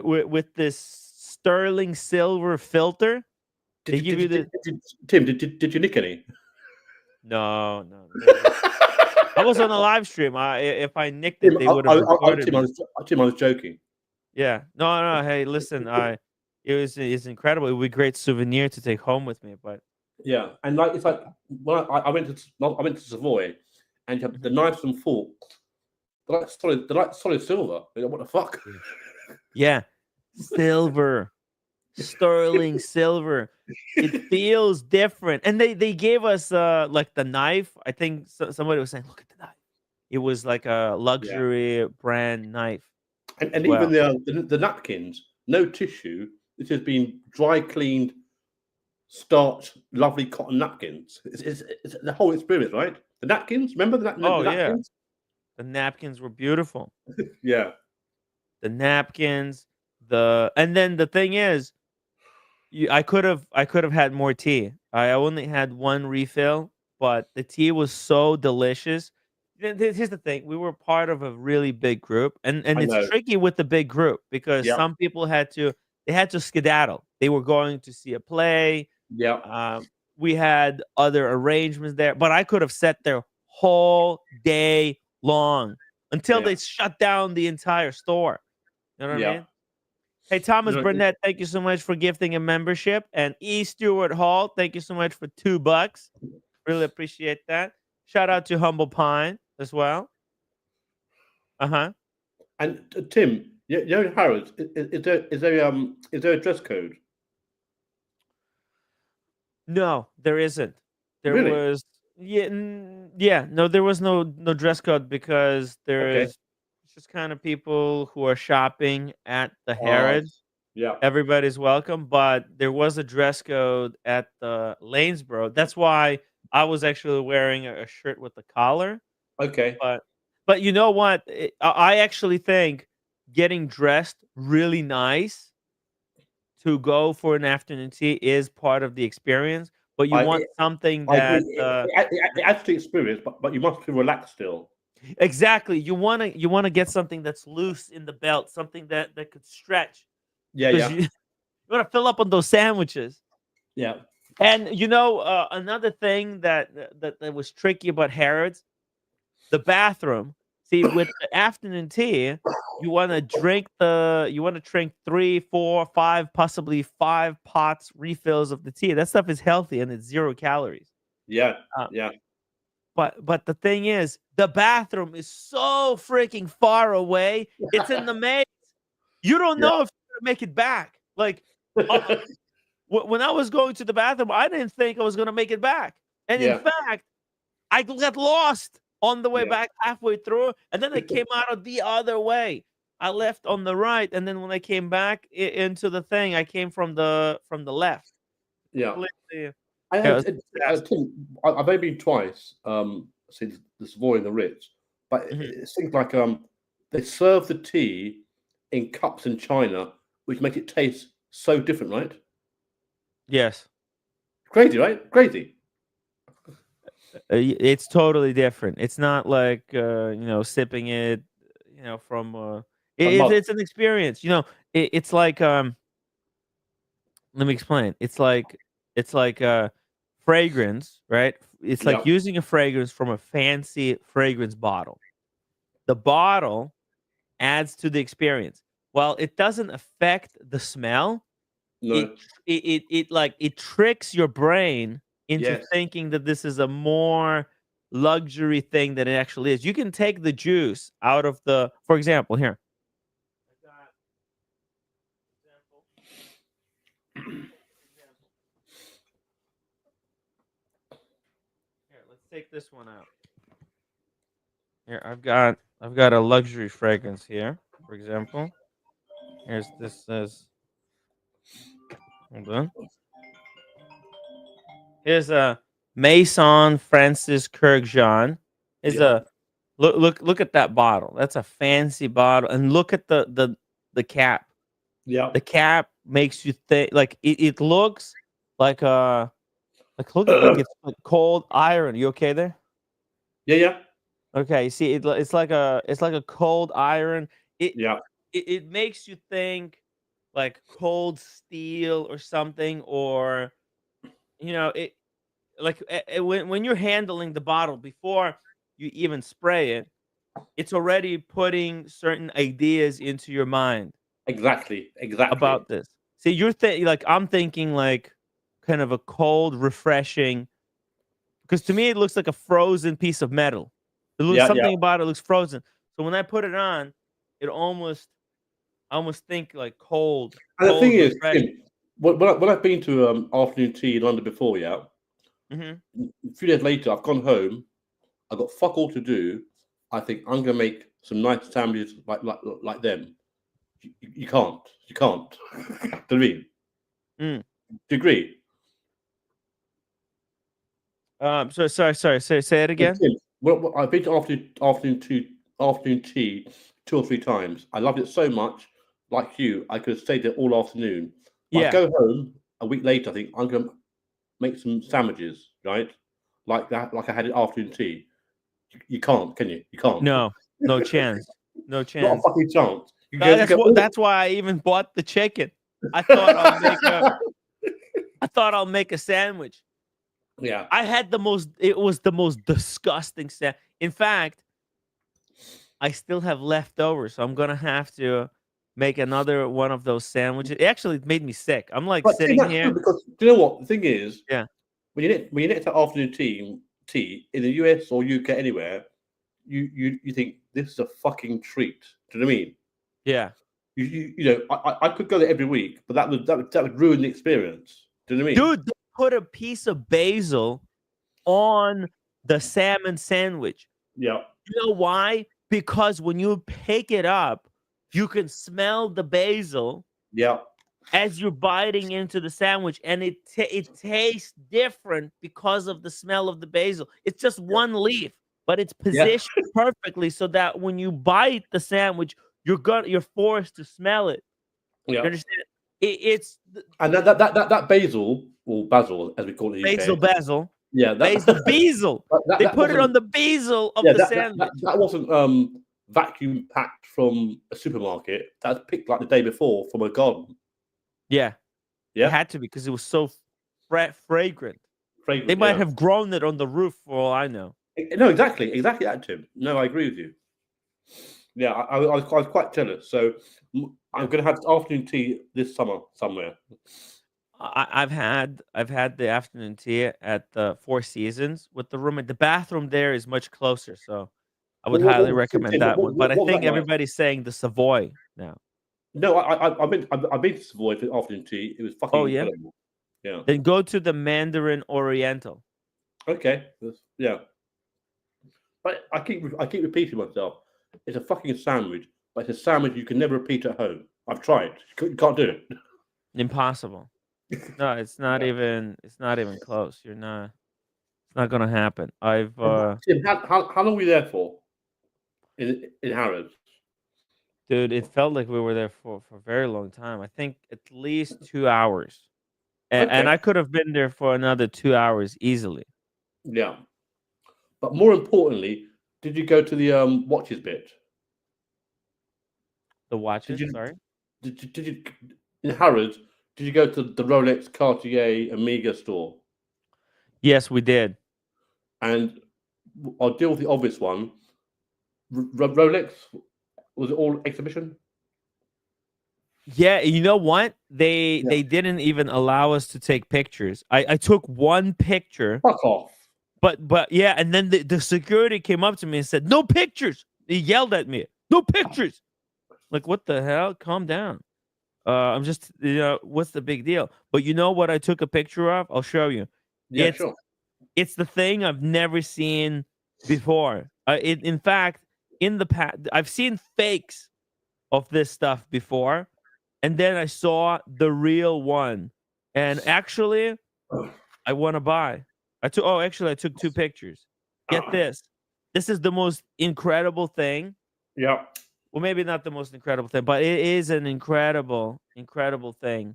with this sterling silver filter. Did They you give you the Tim? Did you nick any? no, no. I was on a live stream. If I nicked it, Tim, they would have reported Tim, me. Tim, I was joking. Yeah, no, no. Hey, listen, it's incredible. It would be a great souvenir to take home with me. But Yeah, and like it's like when I went to Savoy, and you have the Mhm. knives and forks. They're like solid silver. You know, what the fuck? Yeah, yeah, silver. Sterling silver. It feels different. And they gave us like the knife. I think somebody was saying, "Look at the knife." It was like a Yeah, luxury brand knife as and even well. the napkins, no tissue. This has been dry cleaned, starched, lovely cotton napkins. It's the whole experience, right? The napkins, remember Oh the yeah, napkins? the napkins were beautiful. Yeah. The napkins, and then the thing is, I could have had more tea. I only had one refill, but the tea was so delicious. Here's the thing: we were part of a really big group, and I it's know. tricky with the big group because Yeah, some people had to skedaddle. They were going to see a play. yeah, Um, we had other arrangements there, but I could have sat there whole day long until yeah, they shut down the entire store. You know what I yeah. mean? Hey, Thomas No, Burnett, thank you so much for gifting a membership. And E. Stewart Hall, thank you so much for $2. Really appreciate that. Shout out to Humble Pine as well. Uh-huh. and Tim, you know, Harrods, is there a dress code? No, there isn't. There Really? was yeah, no, there was no dress code because Okay. there's just kind of people who are shopping at the Uh, Harrods. yeah. Everybody's welcome, but there was a dress code at the Lanesboro. That's why I was actually wearing a shirt with a collar. Okay. But you know what? I actually think getting dressed really nice to go for an afternoon tea is part of the experience. But you I want something I that agree. It adds to the experience, but you must be relaxed still. exactly you wanna get something that's loose in the belt, something that could stretch Yeah, because yeah, you you wanna fill up on those sandwiches. yeah. And another thing that was tricky about Harrods, the bathroom. See, with the afternoon tea, you wanna drink 3, 4, 5, possibly 5 pots refills of the tea. That stuff is healthy and it's 0 calories. Yeah, Uh, yeah, but the thing is, the bathroom is so freaking far away. It's in the maze. You don't yeah. know if you're gonna make it back. Like, uh, when I was going to the bathroom, I didn't think I was gonna make it back. And in Yeah, fact, I got lost on the way yeah, back halfway through, and then I came out of the other way. I left on the right, and then when I came back into the thing, I came from the left. yeah. Completely, I yeah, it had was a disaster. Tim, I've only been twice since the Savoy and the Ritz, but Mhm. it seems like they serve the tea in cups in China, which makes it taste so different, right? Yes, Crazy, right? Crazy. it's totally different. It's not like sipping it, from. A It's mug. an experience. It's like let me explain. It's like fragrance, right? It's like Yeah. using a fragrance from a fancy fragrance bottle. The bottle adds to the experience. While it doesn't affect the smell, No. it tricks your brain into Yes. thinking that this is a more luxury thing that it actually is. You can take the juice out of the, for example, here. I got example. Here, let's take this one out. Here, I've got a luxury fragrance here, for example. Here's this says, hold on. Here's a Maison Francis Kurkdjian. Is Yeah. a look at that bottle. That's a fancy bottle, and look at the cap. Yeah. The cap makes you think like it looks like look at like it's like cold iron. You okay there? Yeah. Yeah. Okay, you see it's like a cold iron. It Yeah. it makes you think like cold steel or something, or it like when you're handling the bottle before you even spray it, it's already putting certain ideas into your mind Exactly. about this. See, you're like I'm thinking like kind of a cold, refreshing, because to me it looks like a frozen piece of metal. It looks Yeah. Yeah. something about it looks frozen. So when I put it on, it I almost think like cold, And the thing is, refreshing. Tim, when I've been to afternoon tea in London before, yeah, Hmm. a few days later, I've gone home. I've got fuck all to do. I think I'm gonna make some nice sandwiches like them. You can't. You can't. Do you know what I mean? Mm. Do you agree? So sorry. Say it again. Tim, well, I've been to afternoon tea 2 or 3 times. I loved it so much. Like you, I could have stayed there all afternoon. But I Yeah. go home a week later. I think I'm gonna make some sandwiches, right? Like that, like I had at afternoon tea. You can't, can you? You can't. No. No chance. No Not a chance. fucking chance. You go, That's why I even bought the chicken. I thought I'll make a sandwich. yeah. It was the most disgusting In fact, I still have leftovers, so I'm gonna have to make another one of those sandwiches. It actually made me sick. I'm like But see, sitting that's here. good because do you know what the thing is? Yeah. When you next to afternoon tea in the US or UK anywhere, you think this is a fucking treat. Do you know what I mean? Yeah. I could go there every week, but that would ruin the experience. Do you know what I mean? Dude, they put a piece of basil on the salmon sandwich. Yeah. You know why? Because when you pick it up, you can smell the basil Yeah. as you're biting into the sandwich, and it tastes different because of the smell of the basil. It's just one leaf, but it's Yeah. positioned perfectly so that when you bite the sandwich, you're forced to smell it. You Yeah. understand? It's And that basil or basil as we call it in the UK. basil. Yeah. Basil. They That put it wasn't. on the basil of Yeah. the sandwich. That wasn't vacuum packed from a supermarket. That was picked like the day before from a garden. Yeah. It Yeah. had to be because it was so fragrant. Fragrant. They might yeah. have grown it on the roof for all I know. No, exactly that, Tim. No, I agree with you. Yeah, I was quite jealous. So I'm going to have afternoon tea this summer somewhere. I've had the afternoon tea at the Four Seasons with the roommate. The bathroom there is much closer, so I would highly recommend that one. But I What was think that like? everybody's saying the Savoy now. No, I've been to Savoy for afternoon tea. It was fucking Oh yeah, incredible. Yeah. then go to the Mandarin Oriental. Okay. Yeah. But I keep repeating myself. It's a fucking sandwich, but it's a sandwich you can never repeat at home. I've tried. You can't do it. Impossible. No, it's not even. It's not even close. You're not. It's not gonna happen. Tim, how long were you there for? In Harrods? Dude, it felt like we were there for a very long time. I think at least 2 hours, and Okay. I could have been there for another 2 hours easily. Yeah. But more importantly, did you go to the watches bit? The Did watches, you sorry. did you in Harrods? Did you go to the Rolex, Cartier, Omega store? Yes, we did. And I'll deal with the obvious one. Rolex, was it all exhibition? Yeah, you know what? Yeah. They didn't even allow us to take pictures. I took one picture. Fuck off. But yeah, and then the security came up to me and said, "No pictures." He yelled at me, "No pictures." Like, what the hell? Calm down. I'm just, what's the big deal? But you know what I took a picture of? I'll show you. Yeah, It's sure. it's the thing I've never seen before. In fact, in the past, I've seen fakes of this stuff before, and then I saw the real one, and actually, I want to buy. I took two pictures. Get this. This is the most incredible thing. Yeah. Well, maybe not the most incredible thing, but it is an incredible thing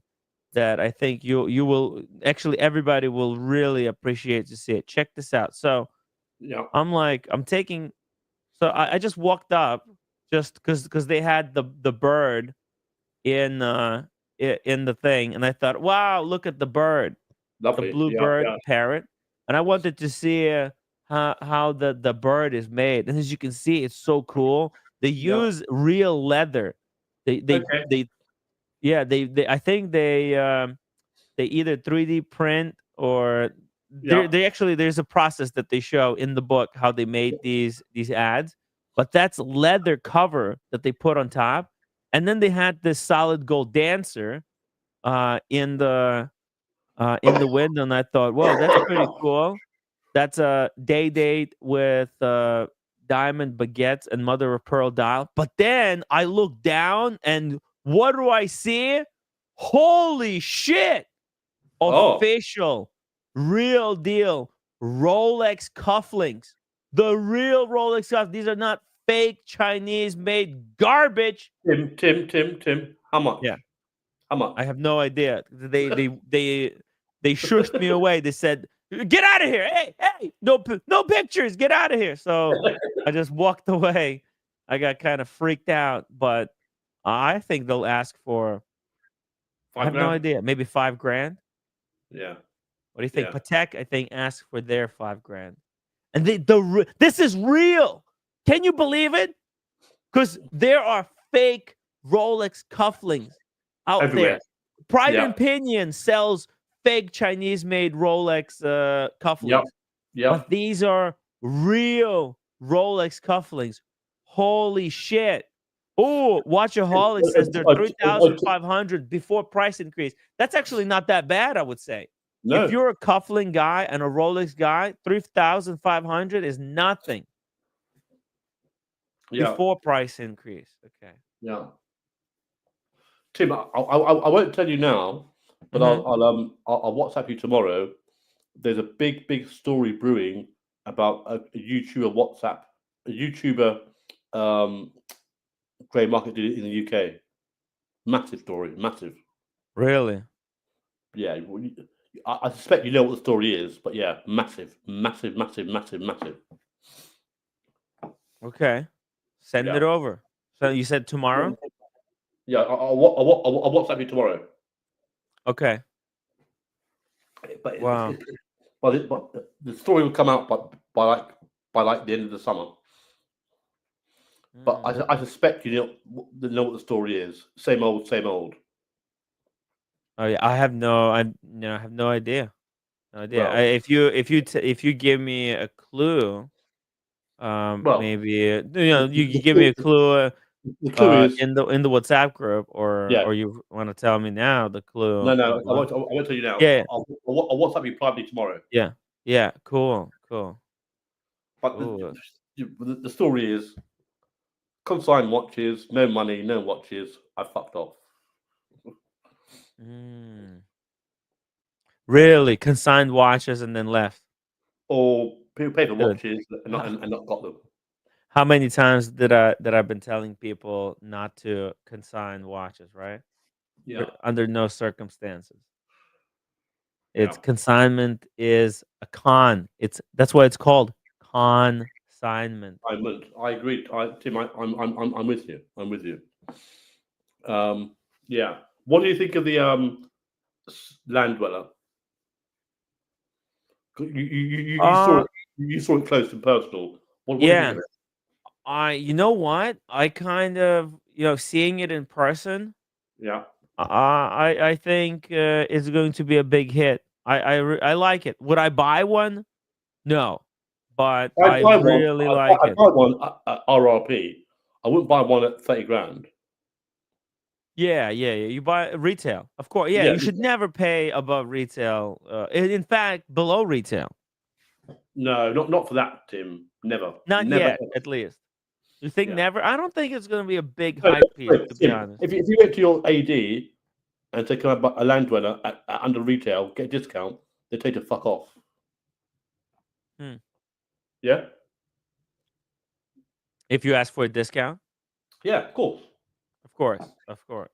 that I think you will actually everybody will really appreciate to see it. Check this out. So Yeah. I'm taking. So I just walked up just because they had the bird in in the thing, and I thought, wow, look at the bird, the Lovely. blue Yeah. bird, Yeah. the parrot, and I wanted to see how the bird is made. And as you can see, it's so cool. They Yeah. use real leather. They they Okay. they yeah they I think they either 3D print or Yeah. they actually there's a process that they show in the book how they made these ads, but that's leather cover that they put on top, and then they had this solid gold dancer in the window, and I thought, whoa, that's pretty cool. That's a day date with diamond baguettes and mother of pearl dial. But then I look down, and what do I see? Holy shit! Oh, Official, real deal Rolex cufflinks. The real Rolex cuff. These are not fake Chinese made garbage. Tim. How much? Yeah, How I much? have no idea. They shushed me away. They said, "Get out of here! Hey, no pictures. Get out of here!" So I just walked away. I got kind of freaked out, but I think they'll ask for. I Five have no grand? idea. Maybe 5 grand. Yeah. What do you think? Yeah. Patek, I think, asked for their 5 grand. And this is real. Can you believe it? Because there are fake Rolex cufflinks out Everywhere. there. Pride Yeah. and Pinion sells fake Chinese-made Rolex Yep. cufflinks, Yep. but these are real Rolex cufflinks. Holy shit! Oh, Watchaholic says they're 3,500 before price increase. That's actually not that bad, I would say. If No. you're a cufflink guy and a Rolex guy, 3,500 is nothing Yeah. before price increase. Okay. Yeah. Tim, I won't tell you now, but Mhm. I'll WhatsApp you tomorrow. There's a big story brewing about a YouTuber grey market in the UK. Massive story, massive. Really? Yeah, I suspect you know what the story is, but yeah, massive. Okay. Send Yeah, it over. So you said tomorrow? yeah. I'll WhatsApp you tomorrow. Okay. But Wow. but the story will come out by like the end of the summer. But Mm. I suspect you know what the story is. Same old, same old. Oh yeah, I have I have no idea. No idea. Well, If you give me a clue, well. maybe The, you the, give me a clue the clue is in the WhatsApp group, yeah. or you want to tell me now the clue No. of what? I won't tell you now. Yeah, I'll WhatsApp you privately tomorrow. yeah, yeah. Cool. But Ooh. the story is consigned watches, no money, no watches. I fucked off. Mm. Really? Consigned watches and then left. Or people pay for Good. watches and not got them. How many times that I've been telling people not to consign watches, right? Yeah, Under no circumstances. yeah. It's consignment is a con. That's why it's called consignment. I agree. Tim, I'm with you. I'm with you. Yeah. What do you think of the land dweller? Uh You saw it close and personal. What do you think yeah. of it? You know what? I kind of, seeing it in person, Yeah. I think it's going to be a big hit. I like it. Would I buy one? No, but I I buy one. really like I it. buy one at RRP. I wouldn't buy one at 30 grand. Yeah. You buy retail, of course. Yeah, Yeah, you should never pay above retail. In fact, below retail. no, not for that, Tim. Never, Not never. yet, at least. You think Yeah. never? I don't think it's going to be a big No, hype piece, no, to be Tim, honest. if you went to your AD and say, "Can I buy a land dweller at under retail, get a discount?" They tell you to fuck off. Hmm. Yeah, If you ask for a discount, yeah, of course. of course,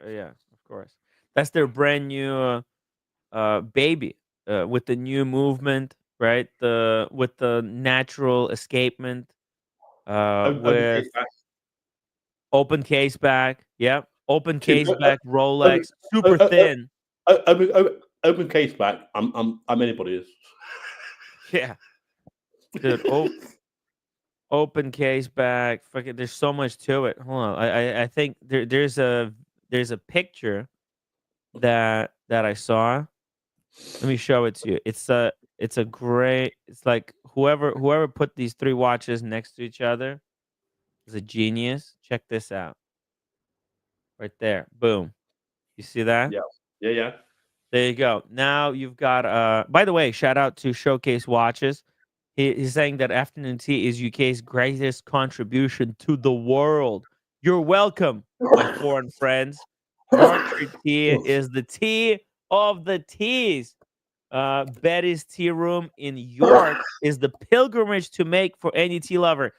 yeah, of course. That's their brand new baby with the new movement, right? The with the natural escapement, Open with case back. open case back. Yep, open Tim, case back open, Rolex, o- super o- o- thin. open case back. I'm anybody's. Yeah, dude. Open case back. Fucking, there's so much to it. Hold on, I think there's a picture that I saw. Let me show it to you. It's a great. It's like whoever put these three watches next to each other is a genius. Check this out. Right there. Boom. You see that? Yeah, yeah. There you go. Now you've got by the way, shout out to Showcase Watches. He's saying that afternoon tea is UK's greatest contribution to the world. You're welcome, my foreign friends. Yorkshire tea is the tea of the teas. Betty's Tea Room in York is the pilgrimage to make for any tea lover.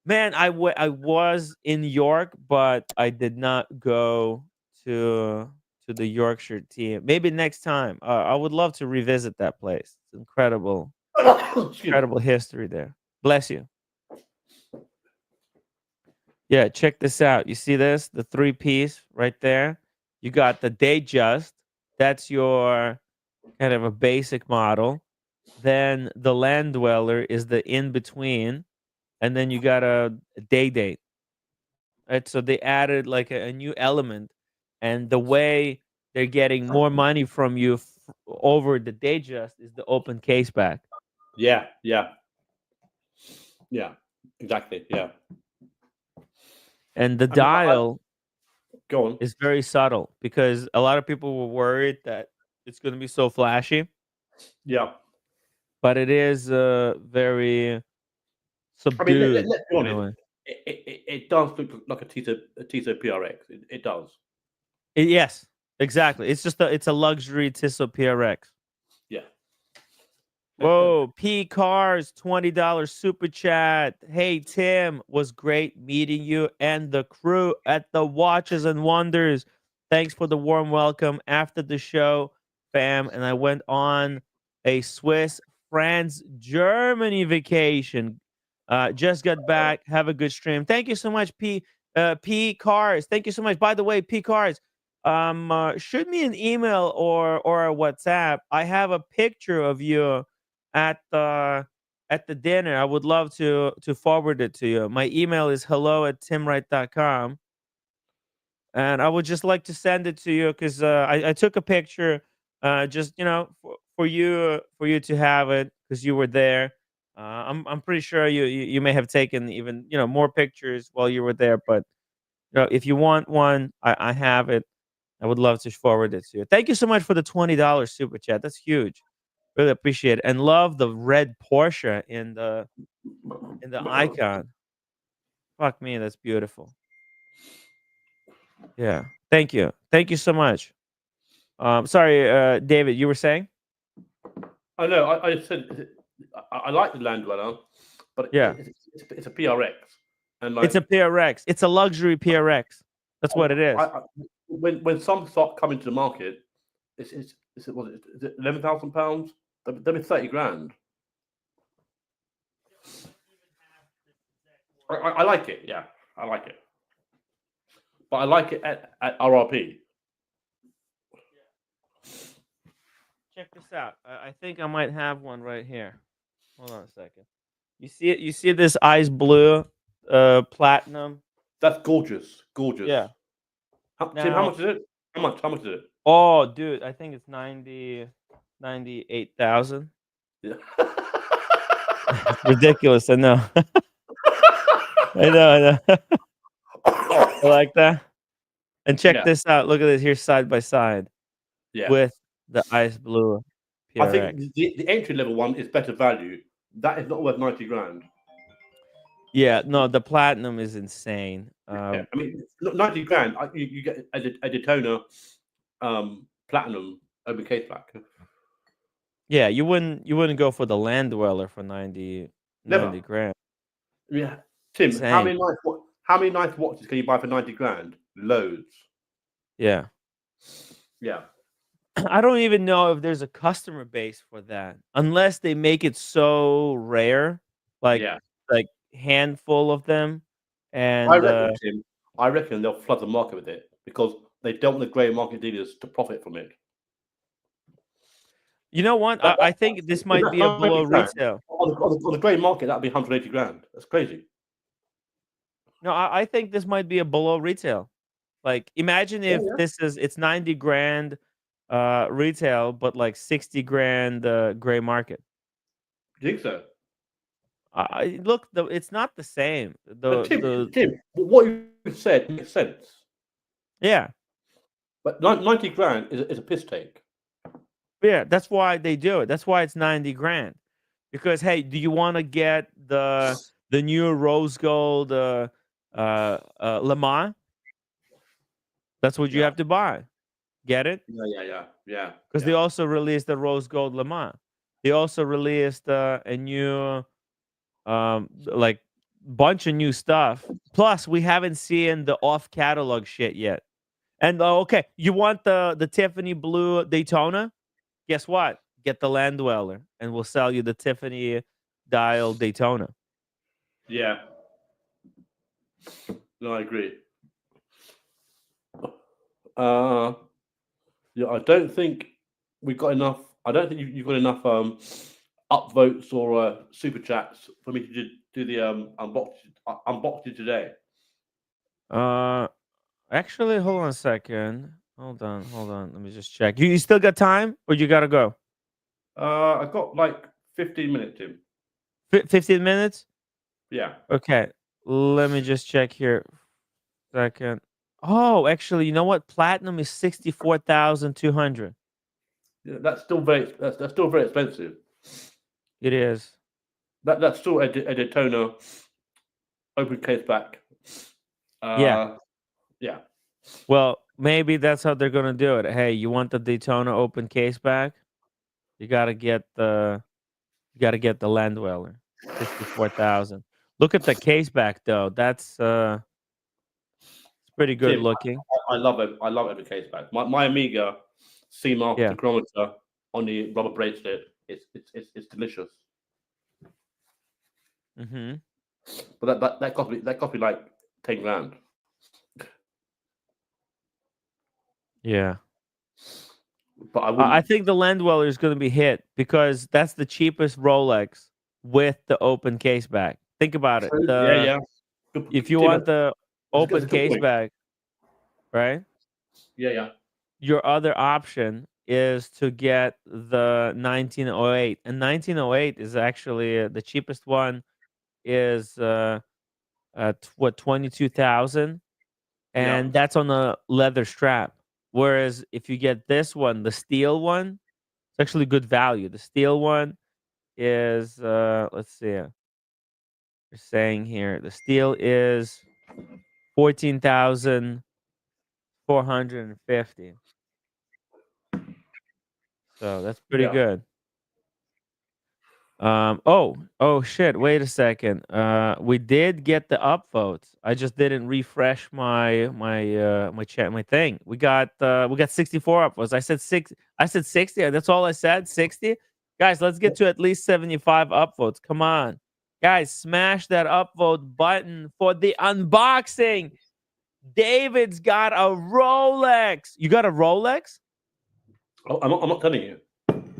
Man, I was in York, but I did not go to the Yorkshire tea. Maybe next time. I would love to revisit that place. It's incredible, Excuse me. incredible history there. Bless you. Yeah, check this out. You see this? The three-piece right there. You got the Datejust. That's your kind of a basic model. Then the Land Dweller is the in between, and then you got a day date. Right? So they added like a new element, and the way they're getting more money from you over the Datejust is the open case back. Yeah. Exactly. Yeah. And the I mean, dial go on. is very subtle because a lot of people were worried that it's going to be so flashy, Yeah. but it is very I mean, subdued let's be in a honest. way. It does look like a Tito PRX. It does. Yes, exactly. It's a luxury Tissot PRX. Yeah. Whoa, P Cars, $20 super chat. Hey Tim, was great meeting you and the crew at the Watches and Wonders. Thanks for the warm welcome after the show, fam. And I went on a Swiss, France, Germany vacation. Just got back. Have a good stream. Thank you so much, P Cars. Thank you so much. By the way, P Cars, shoot me an email or a WhatsApp. I have a picture of you at the dinner. I would love to forward it to you. My email is hello@timwright.com, and I would just like to send it to you because I took a picture, just for you to have it because you were there. I'm pretty sure you may have taken even more pictures while you were there, but if you want one, I have it. I would love to forward it to you. Thank you so much for the $20 super chat. That's huge. Really appreciate it, and love the red Porsche in the icon. Fuck me, that's beautiful. Yeah. Thank you. Thank you so much. Sorry, David, you were saying? I know. I said I like the Land Dweller, but Yeah. it's a PRX, and It's a like PRX. It's a luxury PRX. That's what it is. when some start coming to the market, is it £11,000? They'll be 30 grand. I like it. Yeah, I like it, but I like it at RRP. Check this out. I think I might have one right here. Hold on a second. You see it? You see this ice blue platinum? That's gorgeous. Gorgeous. Yeah. Tim, how Now, much is it? How much is it? oh dude, I think it's 98,000. Yeah. It's ridiculous. I know. I know. I know. I like that. And check Yeah, this out. Look at this here, side by side yeah. with the ice blue I think PRX. the entry level one is better value. That is not worth 90 grand. Yeah, no, the platinum is insane. Yeah, I mean, 90 grand, you get a Daytona platinum open case back. Yeah, you wouldn't go for the land dweller for 90 Never. grand. Yeah. Tim, Insane. how many nice watches can you buy for 90 grand? Loads. Yeah. Yeah. I don't even know if there's a customer base for that, unless they make it so rare, like Yeah. like handful of them, I and reckon, Tim, I reckon they'll flood the market with it because they don't want the grey market dealers to profit from it. you know what? I think this If might that's be a below 90 grand, retail. on the grey market, that'd be 180 grand. That's crazy. No, I think this might be a below retail. Like, imagine Yeah, if yeah. it's 90 grand retail, but like 60 grand gray market. You think so? Look, it's not the same. But The Tim, what you said makes sense. Yeah. But 90 grand is a piss take. Yeah, that's why they do it. That's why it's 90 grand. Because hey, do you want to get the new rose gold Le Mans? That's what you Yeah. have to buy. Get it? Yeah. Because they also released the rose gold Le Mans. They also released a new like bunch of new stuff. Plus, we haven't seen the off catalog shit yet. And okay, you want the Tiffany blue Daytona? Guess what? Get the Land Dweller, and we'll sell you the Tiffany dial Daytona. Yeah. No, I agree. Yeah, I don't think we've got enough. I don't think you've got enough upvotes or super chats for me to do the unboxing today. Uh, actually, hold on a second. Hold on. Let me just check. You still got time, or you gotta go? I've got like 15 minutes, Tim. 15 minutes? Yeah. Okay. Let me just check here. Second. Oh, actually, you know what? Platinum is 64,200. Yeah, that's still very expensive. It is. That's still a Daytona open case back. Yeah. Yeah. Well, maybe that's how they're gonna do it. Hey, you want the Daytona open case back? You gotta get the Land Dweller. 64,000. Look at the case back though. That's it's pretty good Tim, looking. I love it. I love every case back. My Amiga C Yeah. Master chronometer on the rubber bracelet. It's delicious. Mm-hmm. But that cost me like 10 grand. Yeah. But I I wouldn't. think the Land Dweller is gonna be hit because that's the cheapest Rolex with the open case back. Think about it. Yeah. If you Tim, want the that's a open good case point. back, right? Yeah. Your other option is to get the 1908, and 1908 is actually the cheapest one is what 22,000, Yeah. and that's on a leather strap. Whereas if you get this one, the steel one, it's actually good value. The steel one is let's see, they're saying here the steel is 14,450. So that's pretty Yeah. good. Oh shit, wait a second. We did get the upvotes. I just didn't refresh my chat, my thing. We got 64 upvotes. I said 60. That's all I said. 60. Guys, let's get to at least 75 upvotes. Come on. Guys, smash that upvote button for the unboxing. David's got a Rolex. You got a Rolex? Oh, I'm not telling you.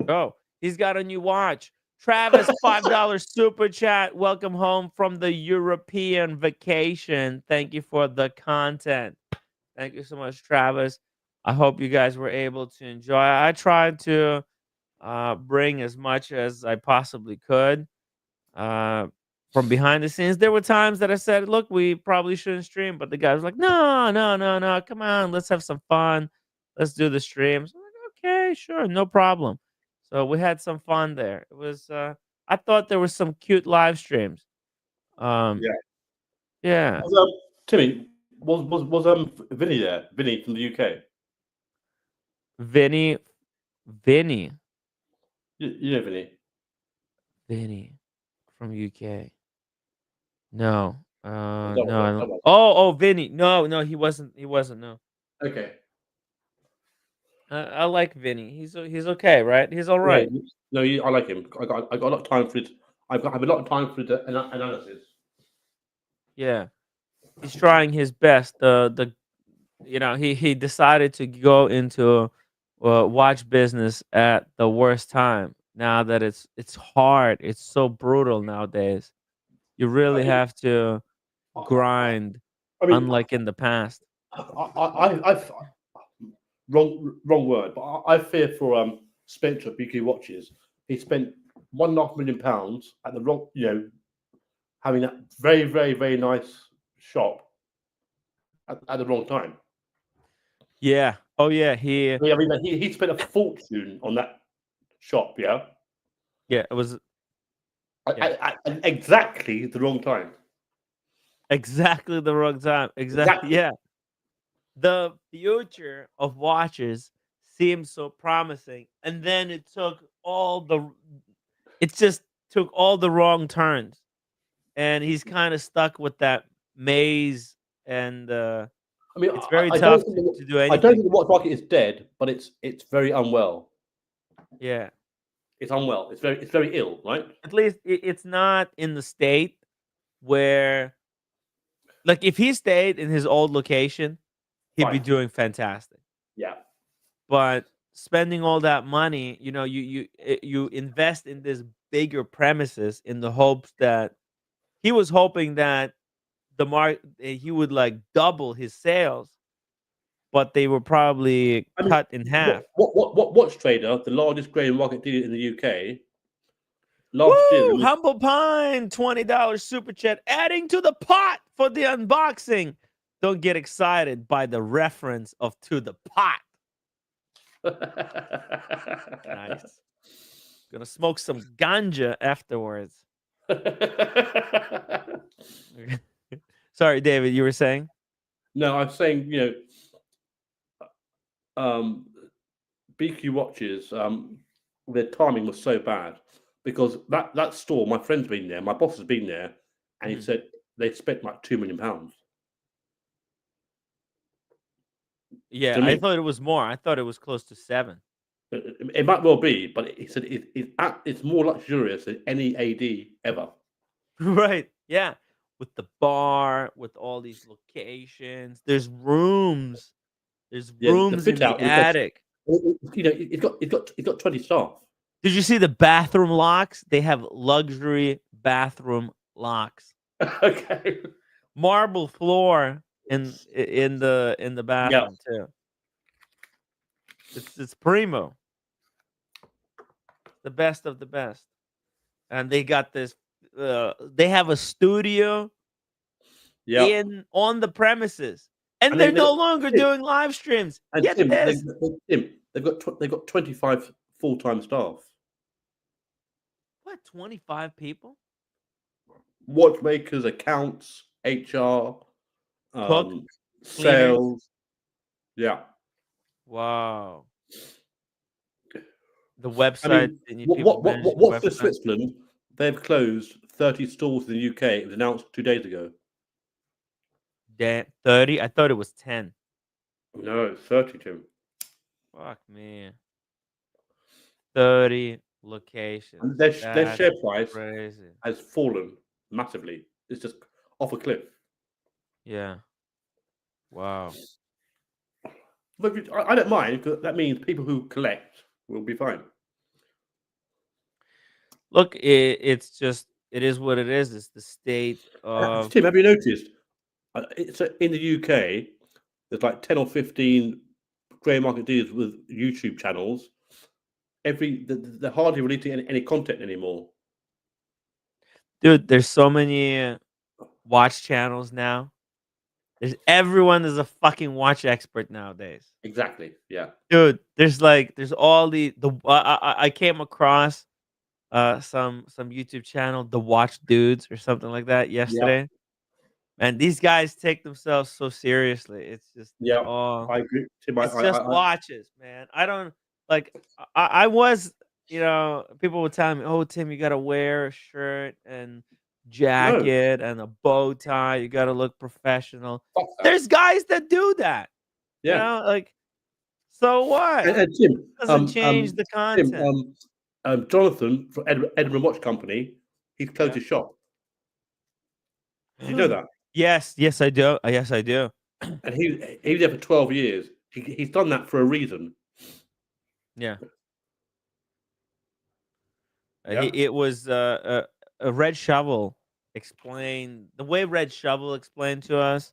Oh, he's got a new watch. Travis, $5 super chat. Welcome home from the European vacation. Thank you for the content. Thank you so much, Travis. I hope you guys were able to enjoy. I tried to bring as much as I possibly could. From behind the scenes, there were times that I said, "Look, we probably shouldn't stream," but the guy was like, "No, no, no, no, come on, let's have some fun. Let's do the streams." I'm like, "Okay, sure, no problem." So we had some fun there. It was. I thought there was some cute live streams. Um, Yeah. yeah, Was, Timmy, was Vinny there? Vinny from the UK. Vinny, Vinny, You know Vinny. Vinny from UK. No, That no, one. I That don't. one. Oh, Vinny. No, no, he wasn't. He wasn't. No. Okay. I like Vinny. He's okay, right? He's all Yeah. right. No, I like him. I got a lot of time for it. I have a lot of time for the analysis. Yeah, he's trying his best. He decided to go into watch business at the worst time. Now that it's hard, it's so brutal nowadays. You I really mean, have to I, grind, I mean, unlike in the past. I wrong word, but I fear for Spencer BQ watches. He spent £1.5 million at the wrong, having that very, very, very nice shop at the wrong time. Yeah. Oh yeah. I mean, he spent a fortune on that shop, yeah, Yeah. It was yeah at exactly the wrong time. exactly the wrong time. Exactly. Exactly. Yeah. The future of watches seemed so promising, and then it just took all the wrong turns, and he's kind of stuck with that maze, and I mean, it's very I don't tough think to do I don't anything. think the watch market is dead, but it's very unwell. Yeah, It's unwell. It's very ill, right? at least it's not in the state where, like, if he stayed in his old location, he'd be Fine. doing fantastic. Yeah. But spending all that money, you invest in this bigger premises in the hopes that he was hoping that he would like double his sales, but they were probably I mean, cut in half. what watch trader, the largest grey market dealer in the UK, last year Woo! released. Humble Pine, $20 super chat, adding to the pot for the unboxing. Don't get excited by the reference of to the pot. Nice. Gonna smoke some ganja afterwards. Sorry, David, you were saying? No, I'm saying, um, BQ watches, their timing was so bad because that store, my friend's been there, my boss has been there, and he Mhm. said they spent like £2 million. Yeah, To I me, thought it was more. I thought it was close to 7. it might well be, but he said it's more luxurious than any AD ever. Right. Yeah. With the bar, with all these locations. There's rooms. There's Yeah, the rooms in fit the out was just, attic. it's got 20 staff. Did you see the bathroom locks? They have luxury bathroom locks. Okay. Marble floor in the Yeah. bathroom too. It's primo. The best of the best. And they got this they have a studio Yeah. on the premises. And And they're they no got longer Tim, doing live streams. and Get Tim, this. they've got 25 full-time staff. What, 25 people? Watchmakers, accounts, HR, Cook, um, cleaners. sales. Yeah. Wow. The I website, mean, they need people managing the what's the website. Switzerland? They've closed 30 stores in the UK. It was announced 2 days ago. 30? I thought it was 10. No, 30, Tim. Fuck me. 30 locations. And their That's share price crazy. has fallen massively. It's just off a cliff. Yeah. Wow. But I don't mind because that means people who collect will be fine. Look, it's just it is what it is. It's the state of Tim, have you noticed? It's in the UK. There's like 10 or 15 grey market dealers with YouTube channels. They're hardly releasing any content anymore. Dude, there's so many watch channels now. Everyone is a fucking watch expert nowadays. Exactly. Yeah. Dude, there's all the I came across some YouTube channel, The Watch Dudes or something like that Yeah. yesterday. And these guys take themselves so seriously. Yeah. I agree. Tim, It's just watches, man. I don't like I was, people would tell me, "Oh, Tim, you got to wear a shirt and no. jacket and a bow tie. You got to look professional." Fuck that. There's guys that do that. Yeah. Like, so what? And Tim, Doesn't change the Tim, content. Jonathan from Edinburgh Watch Company, he's closed Yeah. his shop. Did you know that? Yes, I do. Yes, I do. And he was there for 12 years. He's done that for a reason. Yeah. Yeah. It was a Red Shovel explained the way Red Shovel explained to us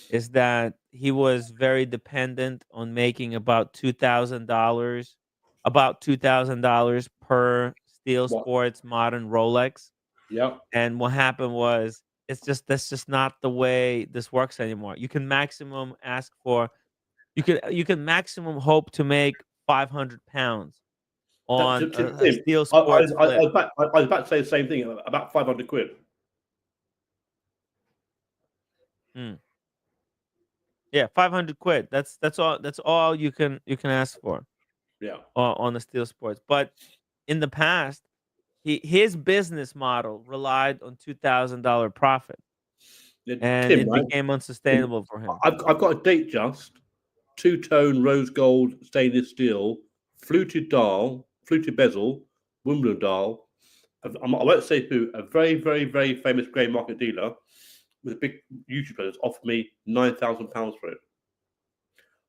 is that he was very dependent on making about $2,000 per Steel What? Sports modern Rolex. Yeah. And what happened was that's just not the way this works anymore. You can maximum ask for you can maximum hope to make 500 pounds on a Tim, Steel Sports flip. I was about to say the same thing about 500 quid. Mm. Yeah, 500 quid. That's all you can ask for Yeah. on the Steel Sports. But in the past, his business model relied on $2,000 profit, Yeah, and Tim, it right? became Tim, unsustainable for him. I've got a date just, two-tone rose gold stainless steel, fluted bezel, Wimbledon dial. I won't say who, a very, very, very famous grey market dealer with a big YouTuber has offered me £9,000 for it.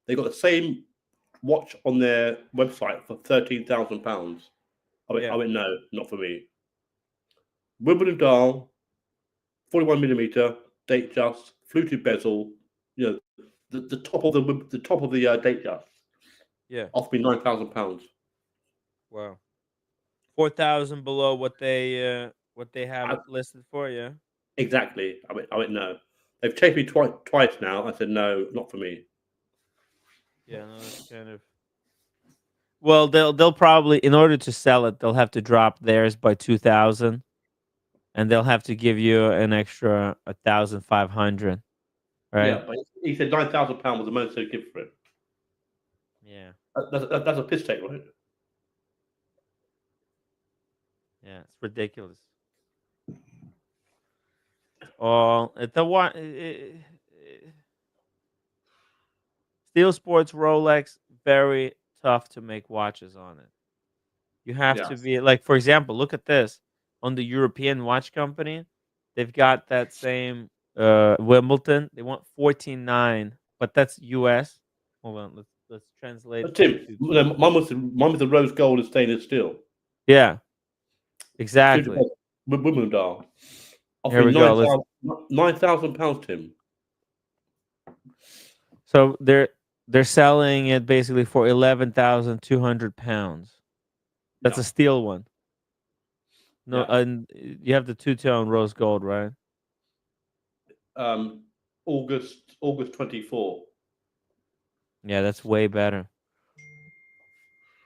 They got the same watch on their website for £13,000. Yeah. I went, no, not for me. Wimbledon dial, 41mm, date just, fluted bezel, you know, the top of the date just. Yeah. Offered me £9,000. Wow. 4,000 below what they have I, it listed for. Yeah. exactly. I went no. They've chased me twice now. I said no, not for me. Yeah. No, that's kind of. Well, they'll probably, in order to sell it, they'll have to drop theirs by 2,000, and they'll have to give you an extra 1,500, right? Yeah, but he said £9,000 was the most they'd give for it. Yeah. That's a piss take, right? Yeah, it's ridiculous. All the one Steel Sports Rolex, very tough to make watches on it. You have Yeah. to be like, for example, look at this on the European watch company. They've got that same Wimbledon. They want 14.9, but that's US. Hold on, let's translate But Tim, into. mine was the rose gold and stainless steel. Yeah, Fluted exactly. bezel, Wimbledon dial. Here Offering we go. Let's. £9,000, Tim. So they're selling it basically for 11,200 pounds. That's Yeah. a steel one. No, Yeah. and you have the two-tone rose gold, right? August 24. Yeah, that's way better.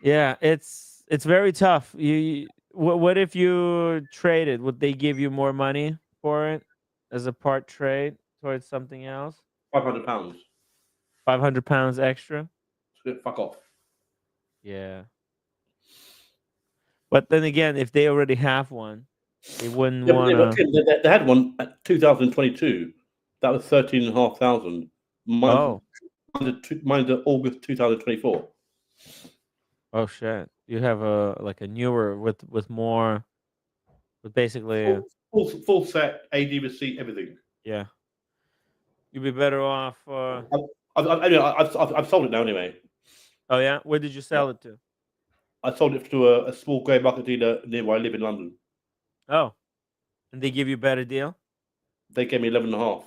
Yeah, it's very tough. What if you traded? Would they give you more money for it as a part trade towards something else? £500. 500 pounds extra. Fuck off. Yeah, but then again, if they already have one, they wouldn't want But to. Tim, they had one at 2022. That was 13,500. Oh, Mine's August 2024. oh shit! You have a like a newer with more with basically Full set, AD receipt, everything. yeah. You'd be better off. I've sold it now anyway. Oh yeah, where did you Yeah. sell it to? I sold it to a small grey market dealer near where I live in London. Oh, and they give you a better deal. They gave me 11 and a half.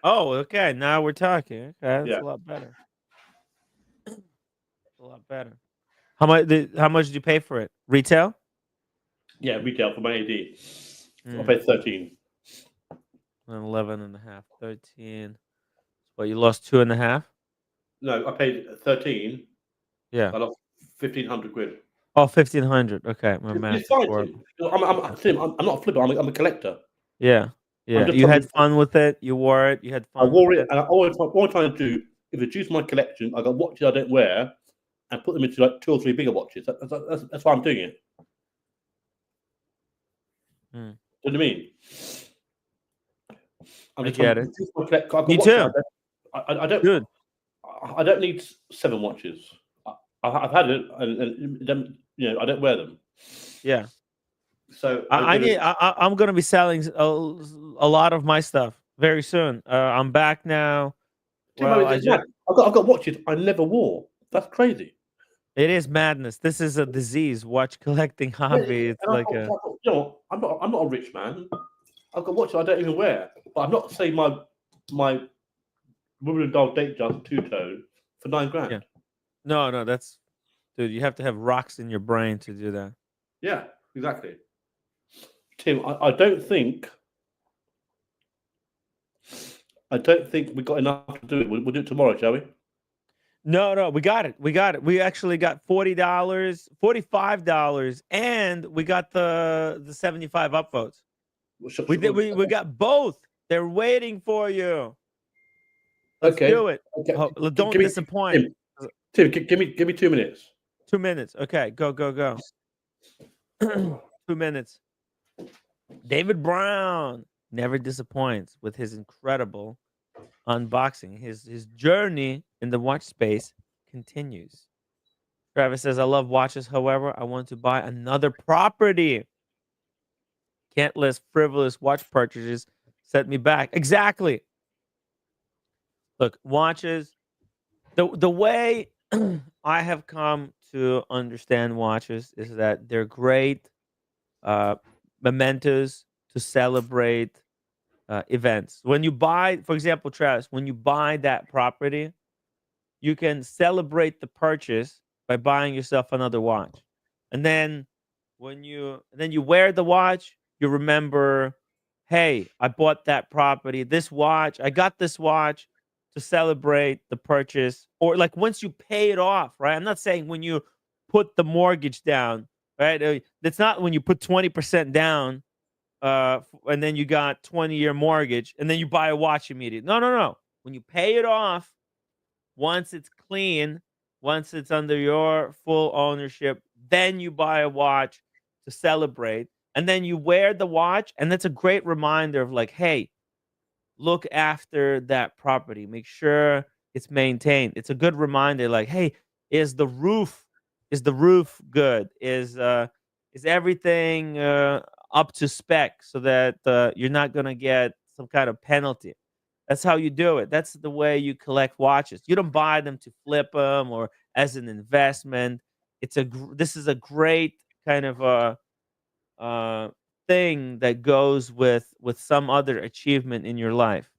Oh, okay. Now we're talking. Okay, that's Yeah. a lot better. A lot better. How much? How much did you pay for it? Retail? Yeah, retail for my AD. I paid 13. 11 and a half, 13. Well, you lost 2.5. No, I paid 13. Yeah. I lost 1,500 quid. Oh, 1,500. Okay, my math It's is fine, horrible. Tim. I'm not a flipper. I'm a collector. Yeah, I'm yeah. just You trying had to. fun with it. You wore it. You had I fun with wore it, it. and all I'm trying to do is reduce my collection. I got watches I don't wear, and put them into like 2 or 3 bigger watches. That's why I'm doing it. Mm, Do you know what I mean? I'm I just trying get to it. reduce my collection. I've got Me watches. too. I don't. Dude. I don't need 7 watches. I've had it, and I don't wear them. Yeah. So I need. I'm gonna be selling a lot of my stuff very soon. I'm back now. Well, I it's just. mad. I've got watches I never wore. That's crazy. It is madness. This is a disease. Watch collecting Yeah, hobby. It's and like a. you know, I'm not a rich man. I've got watches I don't even wear. But I'm not saying my woman and dog date just two tone for 9 Yeah. grand. No, no. That's dude. You have to have rocks in your brain to do that. Yeah, exactly. Tim, I don't think we got enough to do it. We'll do it tomorrow, shall we? No, no, we got it. We got it. We actually got $40, $45, and we got the 75 upvotes. We did. We got both. They're waiting for you. Let's Okay. do it. Okay. Oh, don't Give me, disappoint. Tim, give me 2 minutes. 2 minutes. Okay, go, go, go. 2 minutes. David Brown never disappoints with his incredible unboxing. His journey in the watch space continues. Travis says, I love watches. However, I want to buy another property. Can't list frivolous watch purchases set me back. Exactly. Look, watches, the way I have come to understand watches is that they're great uh, mementos to celebrate events. When you buy, for example, Travis, when you buy that property, you can celebrate the purchase by buying yourself another watch. And then you wear the watch, you remember, hey, I bought that property, this watch, I got this watch to celebrate the purchase. Or like once you pay it off, right? I'm not saying when you put the mortgage down, right? It's not when you put 20% down and then you got 20-year mortgage and then you buy a watch immediately. No, no, no. When you pay it off, once it's clean, once it's under your full ownership, then you buy a watch to celebrate. And then you wear the watch. And that's a great reminder of like, hey, look after that property. Make sure it's maintained. It's a good reminder, like, hey, is the roof good? Is everything up to spec so that you're not gonna get some kind of penalty? That's how you do it. That's the way you collect watches. You don't buy them to flip them or as an investment. This is a great kind of uh, thing that goes with some other achievement in your life.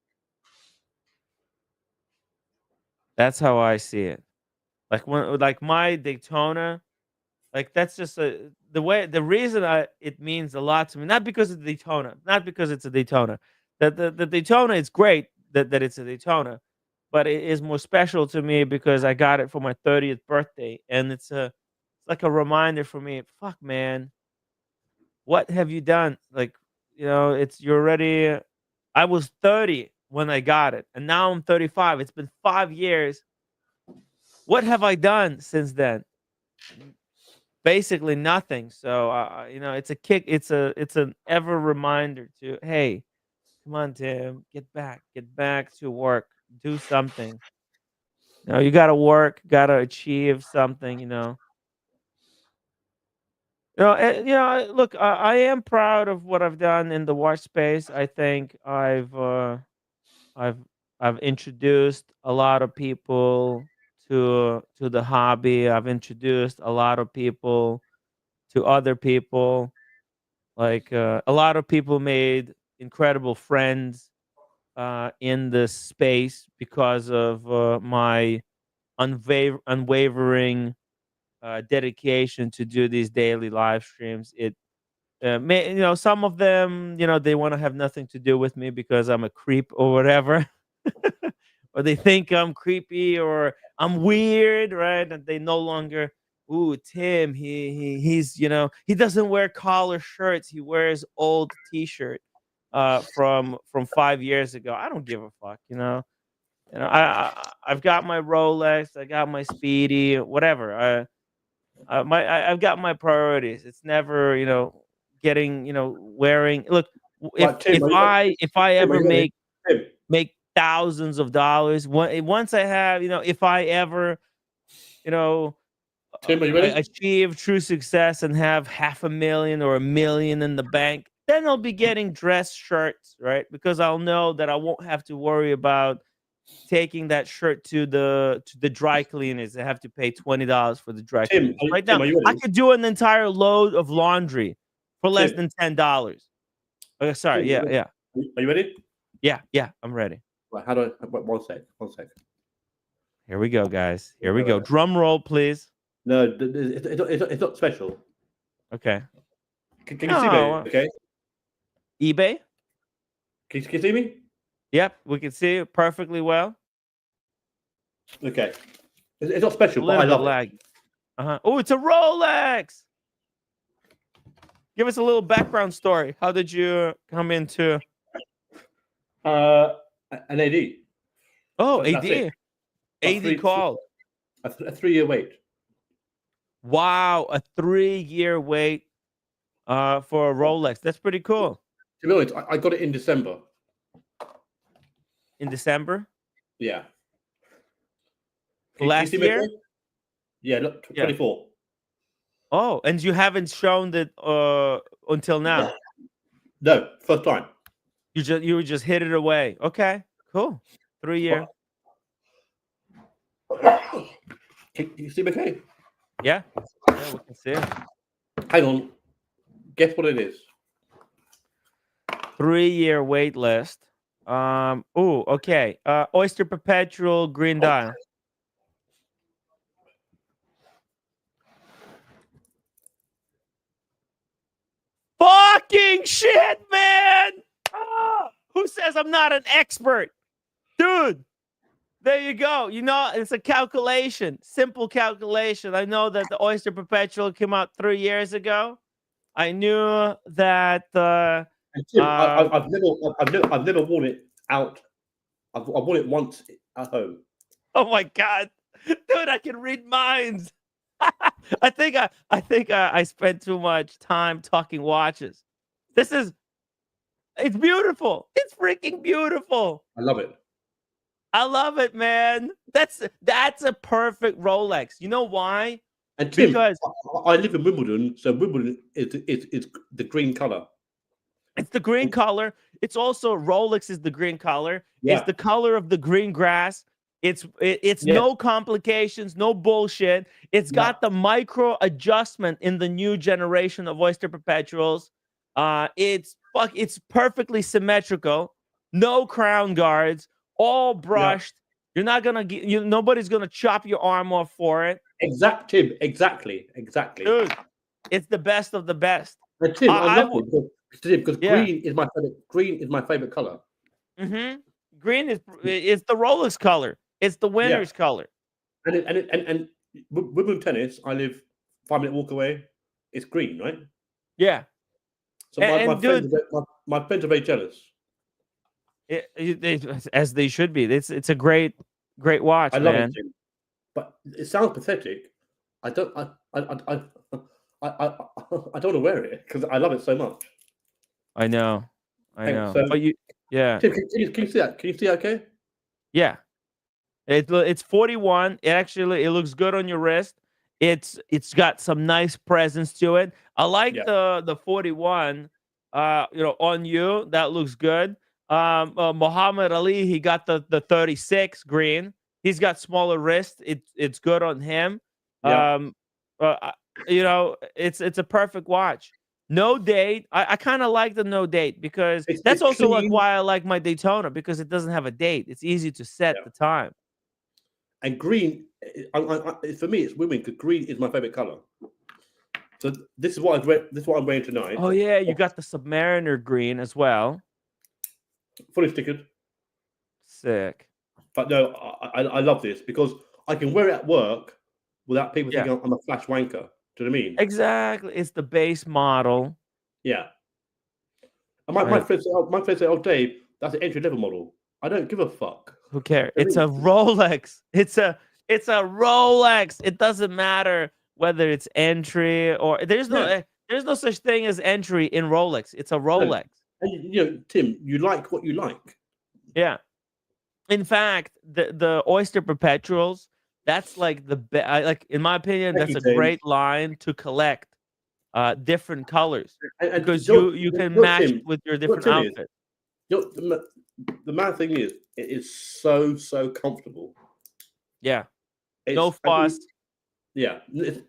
That's how I see it. Like when like my Daytona, like that's just the reason it means a lot to me. Not because it's Daytona, not because it's a Daytona. The Daytona is great that it's a Daytona, but it is more special to me because I got it for my 30th birthday, and it's like a reminder for me. Fuck, man, what have you done? Like, it's you're already. I was 30 when I got it, and now I'm 35. It's been 5 years. What have I done since then? Basically nothing. So it's a kick. It's an ever reminder to, hey, come on, Tim, get back to work, do something. You got to work, got to achieve something. Look, I am proud of what I've done in the watch space. I think I've I've introduced a lot of people to the hobby. I've introduced a lot of people to other people. Like a lot of people made incredible friends in this space because of my unwavering dedication to do these daily live streams. Some of them, they want to have nothing to do with me because I'm a creep or whatever, or they think I'm creepy or I'm weird, right? And they no longer, ooh, Tim, he doesn't wear collar shirts. He wears old T-shirt, from 5 years ago. I don't give a fuck, I've got my Rolex, I got my Speedy, whatever. I've got my priorities. It's never, getting, wearing. Look, if Right, Tim, if are you ready? I if I Tim, are ever you ready? Tim, make thousands of dollars, once I have, if I ever, you know, Tim, are you I ready? achieve true success and have 500,000 or 1 million in the bank, then I'll be getting dress shirts, right? Because I'll know that I won't have to worry about taking that shirt to the dry cleaners. I have to pay $20 for the dry Tim, cleaners. Right Tim, now, are you I ready? could do an entire load of laundry for less Tim, than $10. Okay, sorry. Tim, Yeah, yeah, are you ready? yeah. I'm ready. Right, how do I? Wait, one sec. Here we go, guys. Here we Wait, go. wait. Drum roll, please. No, it's not special. Okay. Can you see me? No, Okay. eBay. Can you see me? Yep, we can see it perfectly well. Okay. It's not A special, but I little bit love it. laggy. Oh, it's a Rolex. Give us a little background story. How did you come into? An AD. Oh, That's it. AD. A AD call. a 3-year wait. Wow, a 3-year wait for a Rolex. That's pretty cool. To be honest, I got it in December. In December Yeah. Can you last see me? year. Okay? Yeah, look, Yeah. 24. Oh, and you haven't shown it until now. No, first time. You just hit it away. Okay, cool. 3-year. Can you see me? Okay. Yeah, we can see it. Hang on. Guess what it is? 3-year wait list. Okay. Oyster Perpetual green dial. Fucking shit, man! Who says I'm not an expert? Dude, there you go. It's a calculation, simple calculation. I know that the Oyster Perpetual came out 3 years ago. I knew that And Tim, I've never worn it out. I've worn it once at home. oh my god. Dude, I can read minds. I think I spent too much time talking watches. It's beautiful. It's freaking beautiful. I love it. I love it, man. That's a perfect Rolex. You know why? And Tim, Because I live in Wimbledon, so Wimbledon is the green color. it's the green color. It's also Rolex is the green color. Yeah. It's the color of the green grass. It's Yes. no complications, no bullshit. It's got the micro adjustment in the new generation of Oyster Perpetuals. It's perfectly symmetrical. No crown guards, all brushed. You're not gonna get nobody's gonna chop your arm off for it. Tim, exactly. Dude, it's the best of the best. And Tim, I love would- it because Yeah. green is my favorite. Green is my favorite color. Green is the Rolex color. It's the winner's color. And Wimbledon tennis, I live 5-minute walk away. It's green, right? Yeah. So my friends are very jealous. As they should be. It's a great watch, I love man. it, Tim. But it sounds pathetic. I don't want to wear it because I love it so much. I know. So, But yeah. Tim, can you see that? Can you see that? Okay. Yeah. It's 41. It looks good on your wrist. It's got some nice presence to it. I like the 41 on you. That looks good. Muhammad Ali, he got the 36 green. He's got smaller wrist. It's good on him. It's a perfect watch. No date. I kind of like the no date because that's also like why I like my Daytona, because it doesn't have a date. It's easy to set the time. And green, for me, it's women because green is my favorite color. So this is what I'm wearing tonight. Oh yeah, you got the Submariner green as well. Fully stickered. Sick. But no, I love this because I can wear it at work without people Yeah. thinking I'm a flash wanker. Do you know what I mean? Exactly. It's the base model. Yeah. And my Right. friends say, "Oh, Dave, that's an entry level model." I don't give a fuck. Who cares? Do you It's know a Rolex. It's a Rolex. It doesn't matter whether it's entry or there's what I mean? Yeah. there's no such thing as entry in Rolex. It's a No. Rolex. And you know, Tim, you like what you like. Yeah. In fact, the Oyster Perpetuals, that's like the like in my opinion, Thank that's you, a James. great line to collect different colors And because you know- you can you know, match Tim, it with your you know what different Tim is? outfits. You know, the mad thing is, it is so comfortable. Yeah. It's, No I mean, fuss. yeah,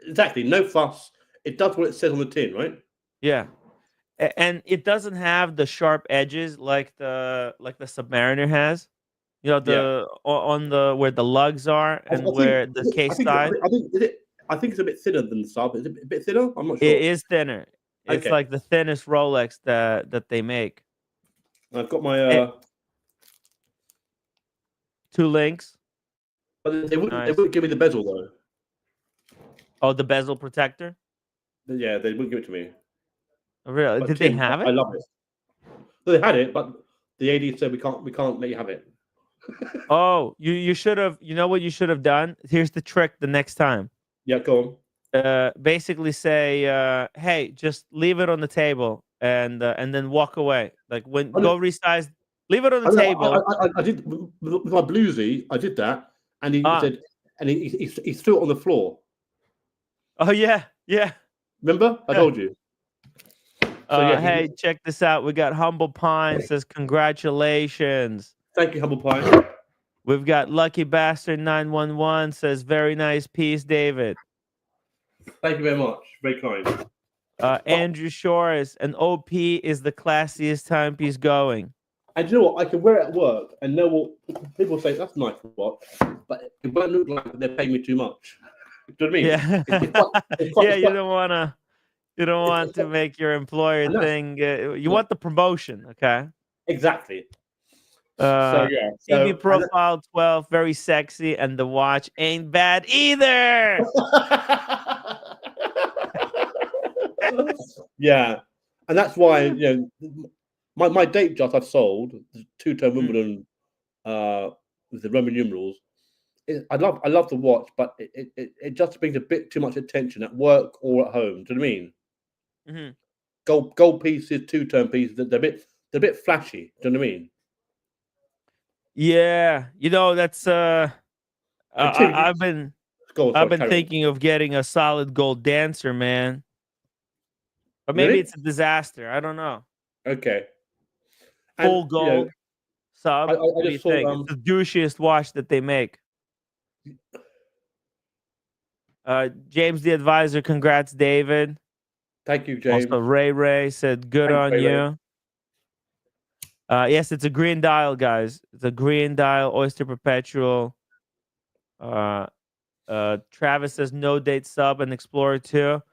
exactly. No fuss. It does what it says on the tin, right? Yeah. And it doesn't have the sharp edges like the Submariner has. You know, Yeah. on the where the lugs are I and think where the case side. I think it's a bit thinner than the sub. Is it a bit thinner? I'm not It sure. is thinner. It's Okay. like the thinnest Rolex that they make. I've got my 2 links. but they Nice. wouldn't give me the bezel though. Oh, the bezel protector? Yeah, they wouldn't give it to me. Oh, really? But Did they Tim, have I it? love it. So they had it, but the AD said we can't let you have it. Oh, you should have. You know what you should have done? Here's the trick the next time. Yeah, go on. Basically say, hey, just leave it on the table and then walk away. Like when I know- go resize, leave it on the I know, table. I did with my bluesy. I did that, and he Ah. said, and he threw it on the floor. Oh yeah, yeah. Remember, I told you. So yeah, Hey, check this out. We got Humble Pine says congratulations. thank you, Humble Pie. We've got Lucky Bastard 911 says very nice piece, David. Thank you very much. Very kind. Andrew Shores, an OP is the classiest timepiece going. And you know what? I can wear it at work, and know what people say. That's nice to watch, but it won't look like they're paying me too much. Do you know what I mean? Yeah, It's quite- yeah. You don't want to make your employer thing. You want the promotion, okay? Exactly. So yeah. TV profile 12, very sexy, and the watch ain't bad either. Yeah, and that's why my date just I've sold the two-tone Wimbledon with the Roman numerals. I love the watch, but it just brings a bit too much attention at work or at home. Do you know what I mean? Mm-hmm. Gold pieces, two-tone pieces. They're a bit flashy. Do you know what I mean? Yeah, that's Tim, I've been carry on. thinking of getting a solid gold dancer, man. But maybe Really? it's a disaster. I don't know. Okay. Full And, gold sub. I What do you just saw, think? It's the douchiest watch that they make. James the Advisor, congrats, David. Thank you, James. Also, Ray said, good Thanks, on Ray. you. Yes, it's a green dial, guys. It's a green dial Oyster Perpetual. Travis says no date sub and Explorer 2.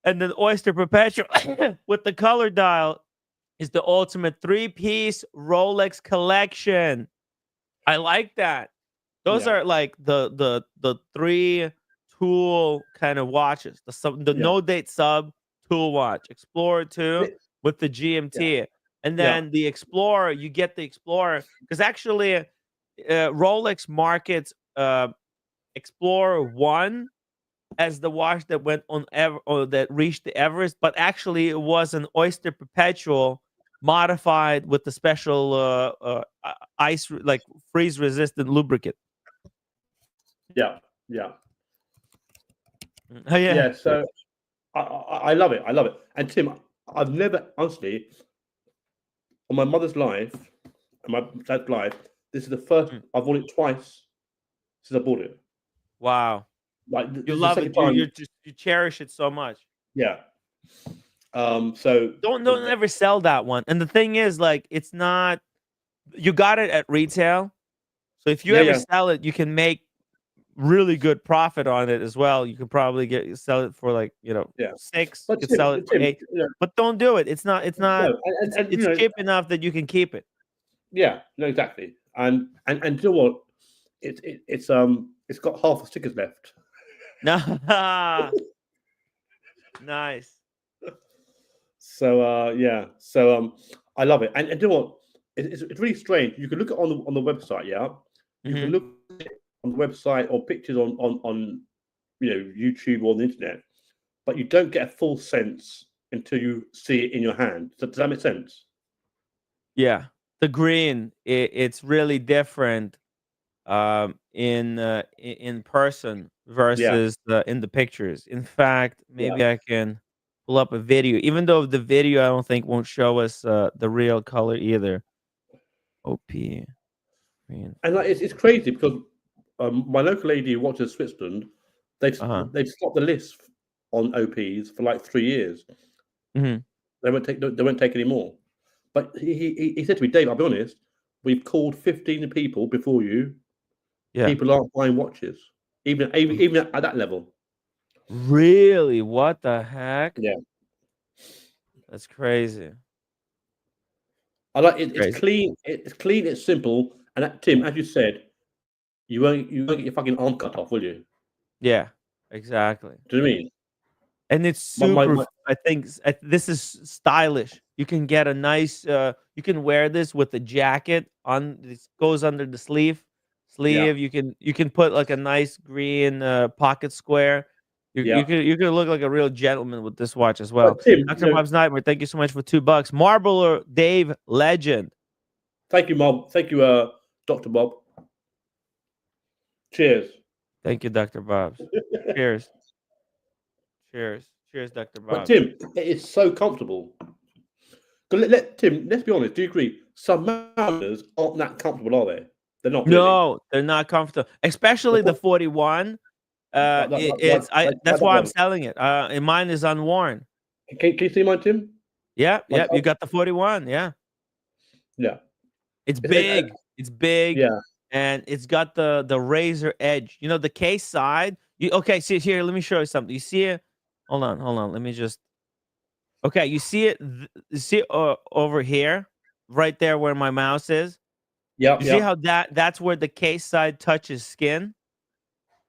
And then Oyster Perpetual with the color dial is the ultimate 3-piece Rolex collection. I like that. Those are like the 3 tool kind of watches. The no date sub tool watch. Explorer 2 with the GMT. Yeah. And then the Explorer, you get the Explorer because actually Rolex markets Explorer 1 as the watch that went on or that reached the Everest, but actually it was an Oyster Perpetual modified with the special ice like freeze resistant lubricant. Yeah. Oh, yeah. So I love it. And Tim, I've never honestly on my mother's life and my dad's life. This is the first I've worn it twice since I bought it. Wow. Like You love it. You cherish it so much. Yeah. So don't ever sell that one. And the thing is, like, it's not. You got it at retail, so if you ever sell it, you can make really good profit on it as well. You could probably sell it for like, Yeah. 6. You But could Tim, sell it for Tim, 8. But don't do it. It's not. It's not. no, and It's cheap enough that you can keep it. yeah, no, exactly. And do you know what? It's got half the stickers left. No. Nice. So yeah, so I love it. And do you know what? It's really strange. You can look at on the website, yeah. You can Mhm. look at it on the website or pictures on YouTube or the internet, but you don't get a full sense until you see it in your hand. Does that make sense? Yeah. The green, it's really different in person Yeah. versus in the pictures. In fact, Yeah. maybe I can pull up a video, even though the video I don't think won't show us the real color either. OP green. And like, it's crazy because my local lady who watches Switzerland, Uh-huh. they've stopped the list on OPs for like 3 years. Mhm. They won't take any more. But he said to me, Dave, I'll be honest, we've called 15 people before you. Yeah. People aren't buying watches, even at that level. Really? What the heck? Yeah, That's crazy. I like it. It's Crazy. clean. It's clean. It's simple. And Tim, as you said, you won't get your fucking arm cut off, will you? Yeah. Exactly. Do you know what I mean? And it's super I think this is stylish. You can get a nice you can wear this with a jacket on this goes under the Yeah, sleeve. You can put like a nice green pocket square. You yeah. you could look like a real gentleman with this watch as But well. Tim, Dr. Bob's Nightmare, thank you so much for $2. Marbler Dave Legend. thank you, Mob. Thank you, Dr. Bob. Cheers. Thank you, Dr. Bob's. Cheers. Cheers. Cheers, Dr. But Bob's. Tim, it is so comfortable. Tim, let's be honest. Do you agree? Some mountains aren't that comfortable, are they? They're not really. No, they're not comfortable, especially the 41. That's That why I'm one. selling it. And mine is unworn. Can you see mine, Tim? Yeah, Like, you got the 41. Yeah, yeah. it's Is it- big. It's big, yeah. and it's got the razor edge. You know the case side. Okay? See it here. Let me show you something. You see it? Hold on. Let me just. Okay, you see it? You see it over here, right there where my mouse is. Yeah. You see Yeah. how that's where the case side touches skin.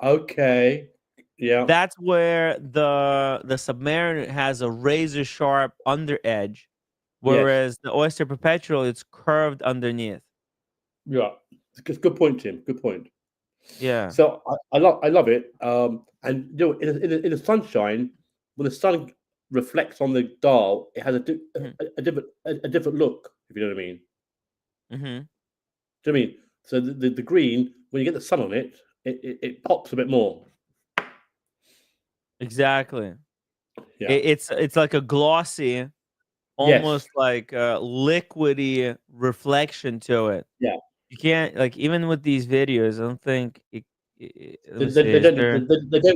Okay. Yeah. That's where the Submariner has a razor sharp under edge, Yes. whereas the Oyster Perpetual it's curved underneath. Yeah. It's a good point, Tim. Good point. Yeah. So I love it. And in the sunshine, when the sun reflects on the dial, it has a different look. If you know what I mean. Mm-hmm. Do you know what I mean? So the green, when you get the sun on it, it pops a bit more. Exactly. Yeah. It's like a glossy, almost like a liquidy reflection to it. Yeah. You can't like even with these videos. I don't think. Let me They, see. they, Is don't, there...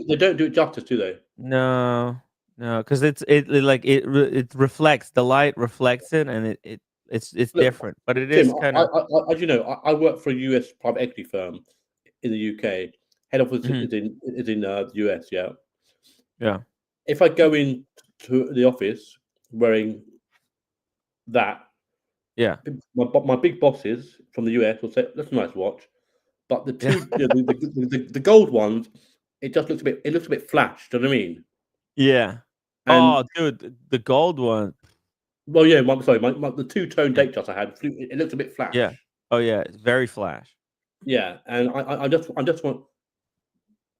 they don't do it justice, do they? No, because it reflects the light reflects it, and it's Look, different, but it Tim, is kind of. as you know, I work for a US private equity firm in the UK. Head office Mhm. is in the US. Yeah. Yeah. If I go in to the office wearing that, Yeah. my big bosses from the US will say, "That's a nice watch," but the two, the gold ones, it just looks a bit flash. Do you know what I mean? Yeah. And Oh, dude, the gold one. well, yeah, sorry, the two-tone Yeah. Datejust I had, it looks a bit flash. Yeah. Oh, yeah, it's very flash. Yeah, and I just want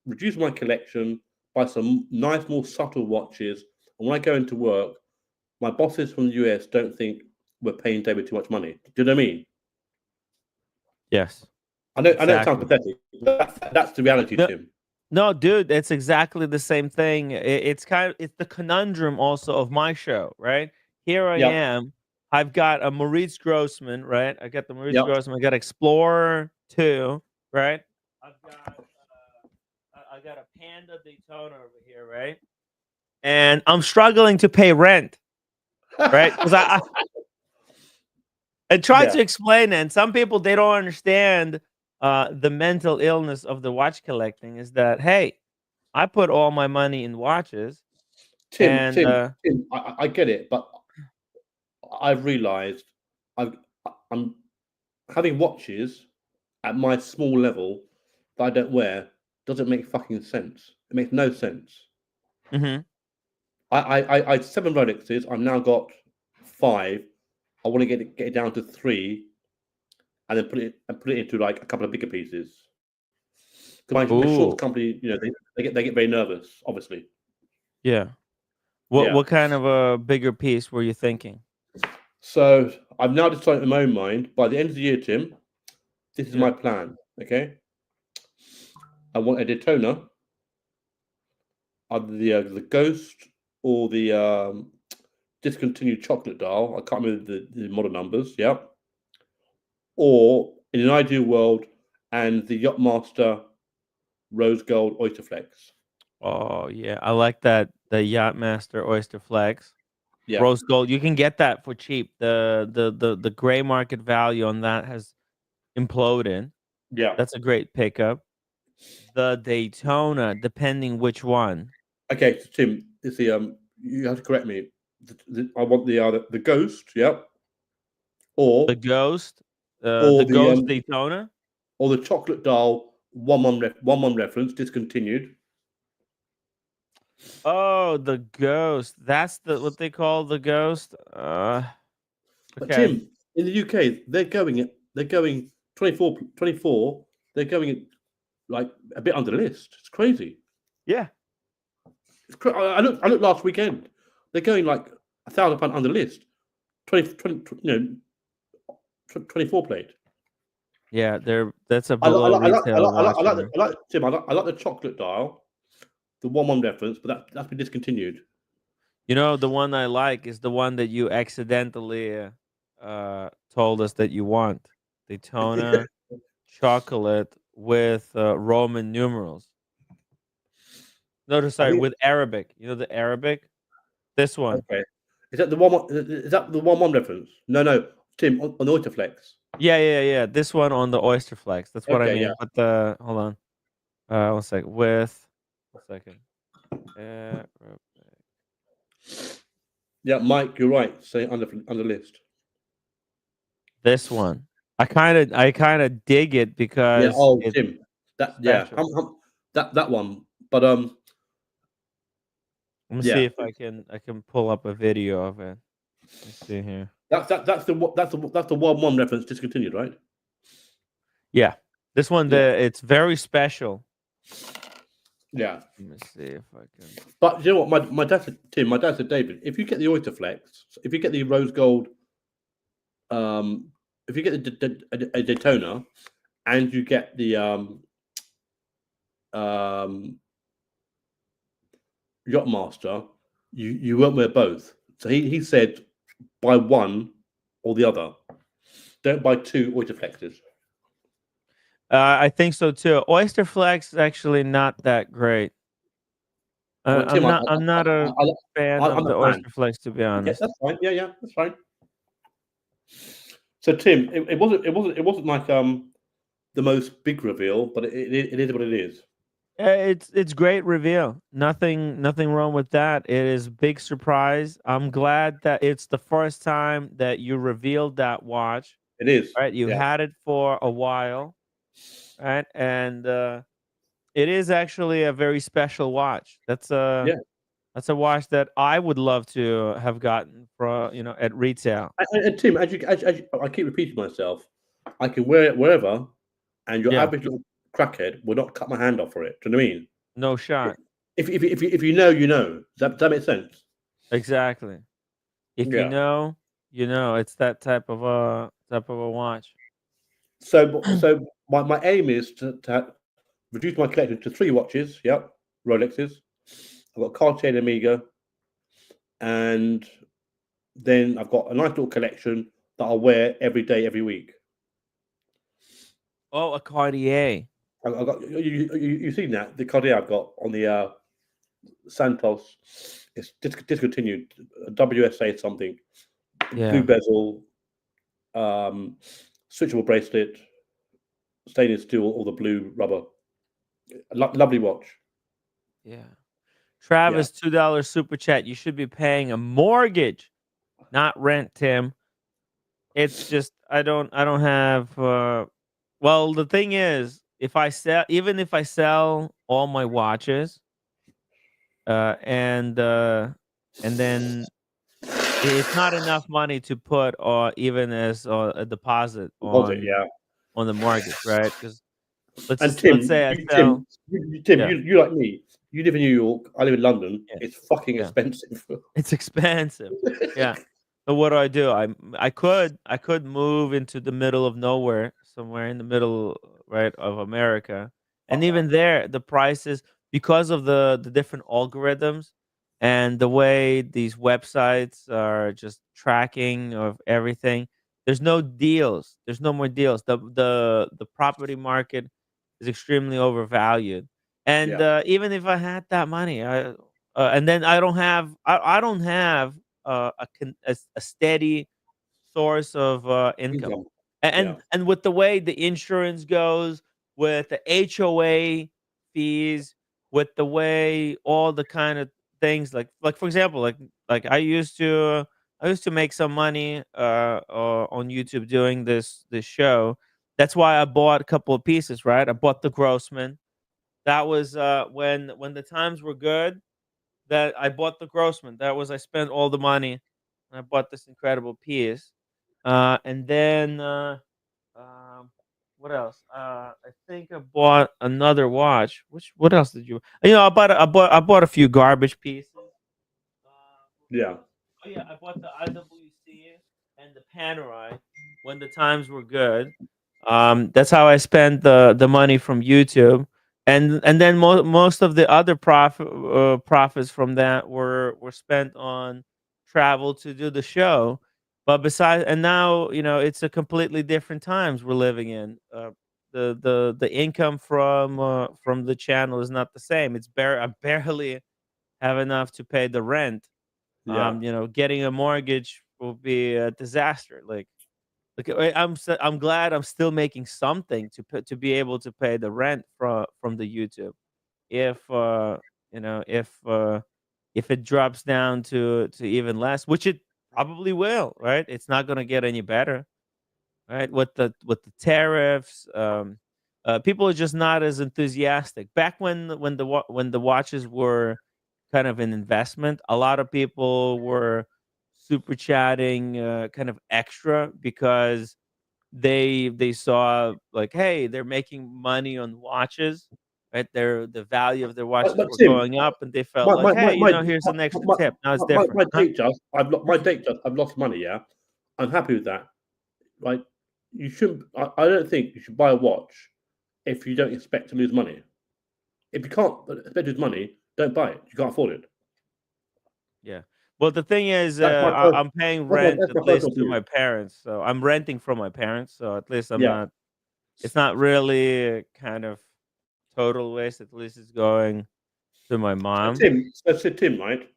reduce my collection, buy some nice, more subtle watches, and when I go into work, my bosses from the US don't think we're paying David too much money. Do you know what I mean? Yes. I know it sounds Exactly. pathetic. That's the reality, No, Tim. no, dude, it's exactly the same thing. It's the conundrum also of my show, right? Here I Yeah, am. I've got a Maurice Grossman, right? I got the Maurice yeah. Grossman. I got Explorer 2, right? I got a Panda Daytona over here, right? And I'm struggling to pay rent, right? Because I tried Yeah. to explain it, and some people they don't understand the mental illness of the watch collecting is that, hey, I put all my money in watches, Tim, and Tim, Tim, I get it, but I've realised I'm having watches at my small level that I don't wear doesn't make fucking sense. It makes no sense. mhm. I had 7 Rolexes. I've now got 5. I want to get it down to 3, and then put it into like a couple of bigger pieces. Because my shorts Ooh, company, they get very nervous. Obviously, yeah. What yeah. what kind of a bigger piece were you thinking? So I've now decided in my own mind by the end of the year, Tim, this is my Yeah. plan. Okay, I want a Daytona, either the Ghost or the discontinued chocolate dial. I can't remember the model numbers. Yeah, or in an ideal world, and the Yachtmaster Rose Gold Oyster Flex. Oh, yeah. I like that, the Yachtmaster Oyster Flex. Yeah, Rose gold, you can get that for cheap. The gray market value on that has imploded. yeah. That's a great pickup. The Daytona, depending which one. Okay, so Tim, it's the you have to correct me. I want the Ghost. Yeah, The or Ghost, or the the Ghost Daytona? or the chocolate dial 1-1 reference discontinued. Oh, the Ghost. That's what they call the Ghost? But Okay. Tim, in the UK, they're going 24. They're going like a bit under the list. It's crazy. Yeah. I looked last weekend. They're going like £1,000 under the list. 24 plate. Yeah, that's a below retail watch there. Tim. I like the chocolate dial, the 1-1 reference, but that's been discontinued. You know, the one I like is the one that you accidentally told us that you want. Daytona chocolate with Roman numerals. No, I sorry, think with Arabic. You know the Arabic? This one. okay. Is that the one? Is that the 1-1 reference? No, Tim on Autoflex. Yeah. This one on the Oyster Flex. That's what I Okay, yeah, mean. But the hold on. One second. With 1 second. Arabic. yeah. Mike, you're right. Say under list. This one. I kinda dig it Yeah. because Oh, it's Tim. special. That one. But Let me see yeah. if I can pull up a video of it. Let's see here. That's the 1-1 reference discontinued, right? Yeah. This one, Yeah, it's very special. yeah. Let me see if I can. But you know what? My dad said, Tim. My dad said, David, if you get the Autoflex, if you get the rose gold, um, if you get a Daytona, and you get the um Yachtmaster, you won't wear both. So he said, buy one or the other. Don't buy 2 Autoflexes. I think so too. Oyster Flex is actually not that great. Well, Tim, I'm not a fan I'm of a the fan. Oyster Flex, to be Okay, honest. that's fine. Yeah, that's fine. So Tim, it wasn't like the most big reveal, but it is what it is. It's great reveal. Nothing wrong with that. It is big surprise. I'm glad that it's the first time that you revealed that watch. It is. Right, you Yeah, had it for a while, right, and it is actually a very special watch. yeah. That's a watch that I would love to have gotten for at retail. And Tim, as you, I keep repeating myself, I can wear it wherever, and your Yeah, average little crackhead will not cut my hand off for it. Do you know what I mean? no shot. If you know, you know. Does that make sense? Exactly. If you Yeah. know, you know. It's that type of a watch. So my aim is to reduce my collection to 3 watches. Yep, Rolexes. I've got Cartier and Omega, and then I've got a nice little collection that I'll wear every day, every week. Oh, a Cartier. I've got you've seen that the Cartier I've got on the Santos. It's discontinued. WSA something. Blue Yeah. bezel, switchable bracelet, stainless steel or the blue rubber. Lovely watch. Yeah. Yeah. Travis, $2 super chat. You should be paying a mortgage, not rent, Tim. It's just I don't have well, the thing is, if I sell even if I sell all my watches, uh and uh and then it's not enough money to put or even as a deposit Deposit, yeah. on the mortgage, right? Because And let's Tim, say I sell. Yeah, you like me. You live in New York. I live in London. yeah, It's fucking yeah. expensive. It's expensive. Yeah. So what do? I could move into the middle of nowhere, somewhere in the middle, right, of America. And Fuck that. even there, the prices, because of the different algorithms and the way these websites are just tracking of everything, there's no deals. There's no more deals. The property market is extremely overvalued. And Yeah. even if I had that money, and then I don't have a steady source of income. Income. And, Yeah. with the way the insurance goes, with the HOA fees, with the way all the kind of things, like for example, like I used to make some money on YouTube doing this show. That's why I bought a couple of pieces, right? I bought the Grossman. That was when the times were good, that I bought the Grossman. That was I spent all the money, and I bought this incredible piece. And then um, what else? I think I bought another watch. What else did you? I bought a few garbage pieces. Yeah. Oh yeah, I bought the IWC and the Panerai when the times were good. That's how I spent the money from YouTube, and then most of the other profits from that were spent on travel to do the show. But besides, and now it's a completely different times we're living in. The income from the channel is not the same. I barely have enough to pay the rent. Yeah. Getting a mortgage will be a disaster. I'm glad I'm still making something to be able to pay the rent from the YouTube. If if it drops down to even less, which it probably will, right? It's not going to get any better, right? With the tariffs, people are just not as enthusiastic. Back when the watches were kind of an investment, a lot of people were super chatting kind of extra because they saw like, hey, they're making money on watches, right? The value of their watches But were Tim, going up, and they felt my like, my my hey, my here's my, an extra my, tip. Now it's my, different, my huh? date just my date just I've lost money. Yeah. I'm happy with that. Right. You shouldn't. I don't think you should buy a watch if you don't expect to lose money. If you can't expect to lose money, don't buy it. You can't afford it. Yeah. Well, the thing is, That's my first. I'm paying rent That's at my personal least to opinion. my parents, so I'm renting from my parents. So at least I'm Yeah. not. It's not really a kind of total waste. At least it's going to my mom. So Tim, right?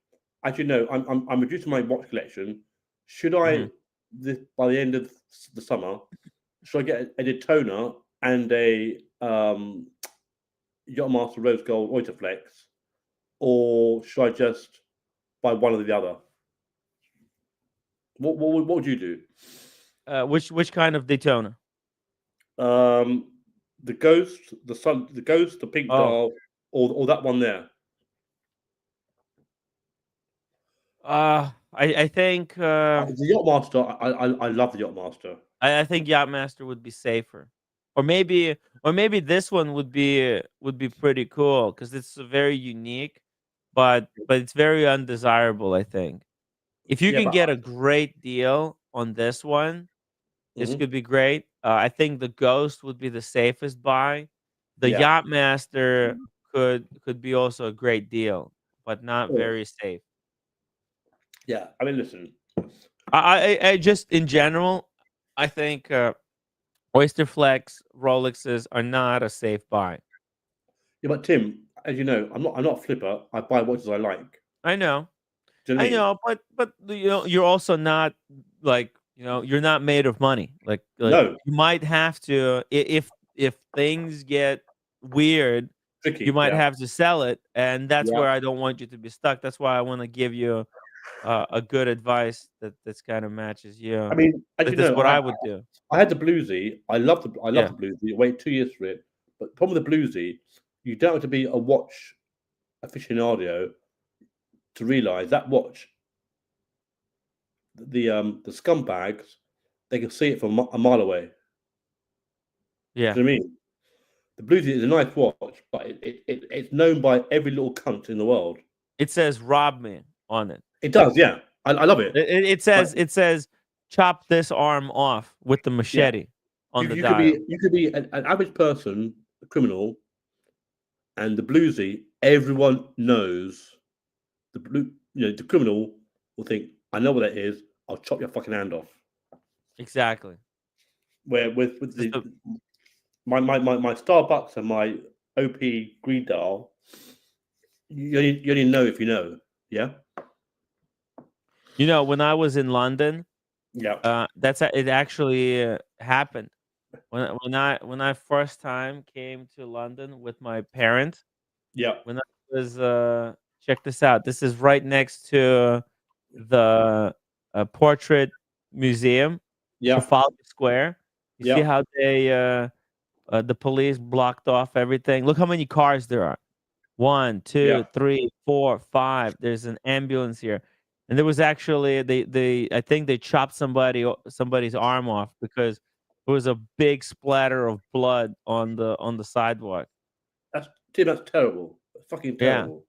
As you know, I'm reducing my watch collection. Should Hmm. I, by the end of the summer, should I get a Daytona and a Yachtmaster Rose Gold Oyster Flex, or should I just buy one or the other? What would you do? Which kind of Daytona? Um, the Ghost, the Ghost, the Pink Oh, Dial, or that one there. I think The Yachtmaster, I love the Yachtmaster. I think Yachtmaster would be safer, or maybe this one would be pretty cool because it's very unique, but it's very undesirable. I think if you Yeah, can but get a great deal on this one, this mhm, could be great. I think the Ghost would be the safest buy. The yeah, Yachtmaster could be also a great deal, but not sure. very safe. Yeah. I mean, listen. I just in general, I think Oyster Flex Rolexes are not a safe buy. Yeah, but Tim, as you know, I'm not a flipper. I buy watches I like. I know, Do you know what I I mean? know, but you're also not like you're not made of money. Like No. you might have to if if things get weird, Tricky. you might Yeah. have to sell it, and that's Yeah. where I don't want you to be stuck. That's why I want to give you a good advice that's kind of matches I you. mean, as Like you this is know, what I would do. I had the bluesy. I love Yeah, the bluesy. I waited 2 years for it. But the problem with the bluesy, you don't have to be a watch aficionado to realize that watch, the scumbags, they can see it from a mile away. yeah. Do you know what I mean? The bluesy is a nice watch, but it's known by every little cunt in the world. It says "rob me" on it. It does, yeah. I love it. It But says chop this arm off with the yeah, machete on the you dial. could be an average person, a criminal, and the bluesy. Everyone knows the criminal will think, I know what that is. I'll chop your fucking hand off. Exactly. Where with Just the a, my Starbucks and my OP green dial, you only know if you know. Yeah, when I was in London, yeah, it actually happened when I first time came to London with my parents. yeah, When I was check this out. This is right next to the portrait museum, yeah, Trafalgar Square. You see yeah, how the police blocked off everything. Look how many cars there are. One, yeah. two, three, four, five. There's an ambulance here, and there was actually they I think they chopped somebody's arm off because there was a big splatter of blood on the sidewalk. That's terrible. That's fucking Yeah, terrible.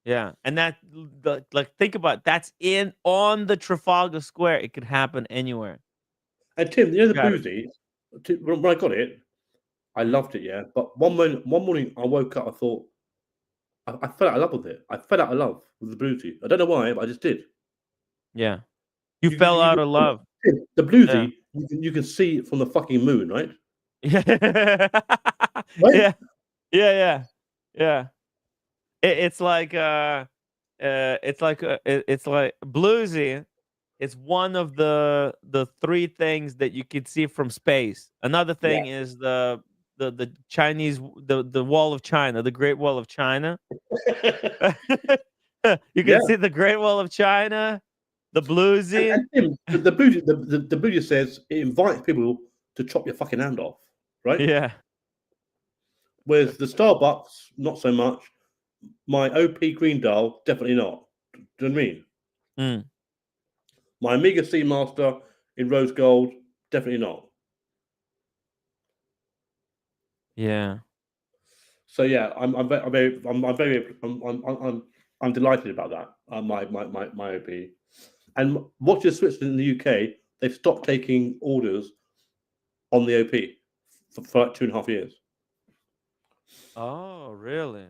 yeah, and like think about that's in on the Trafalgar Square. It could happen anywhere. And Tim, you know the Got it. bluesy. When I got it, I loved it. Yeah, but one morning, I woke up. I thought I fell out of love with it. I fell out of love with the bluesy. I don't know why, but I just did. Yeah, you fell out of love. The Yeah. bluesy, you can see it from the fucking moon, right? Yeah. Right? Yeah. Yeah, yeah. Yeah. It's like it's like bluesy. It's one of the three things that you could see from space. Another Yeah. thing is the Chinese the Wall of China, the Great Wall of China. You Yeah. can see the Great Wall of China, the bluesy. And Tim, the bluesy says it invites people to chop your fucking hand off, right? Yeah. Whereas the Starbucks, not so much. My OP Green Dial, definitely not. Do you know what I mean? Mm, My Amiga Seamaster in rose gold, definitely not. yeah. So yeah, I'm delighted about that. My OP, and Watches Switzerland in the UK, they've stopped taking orders on the OP for like 2.5 years. Oh, really?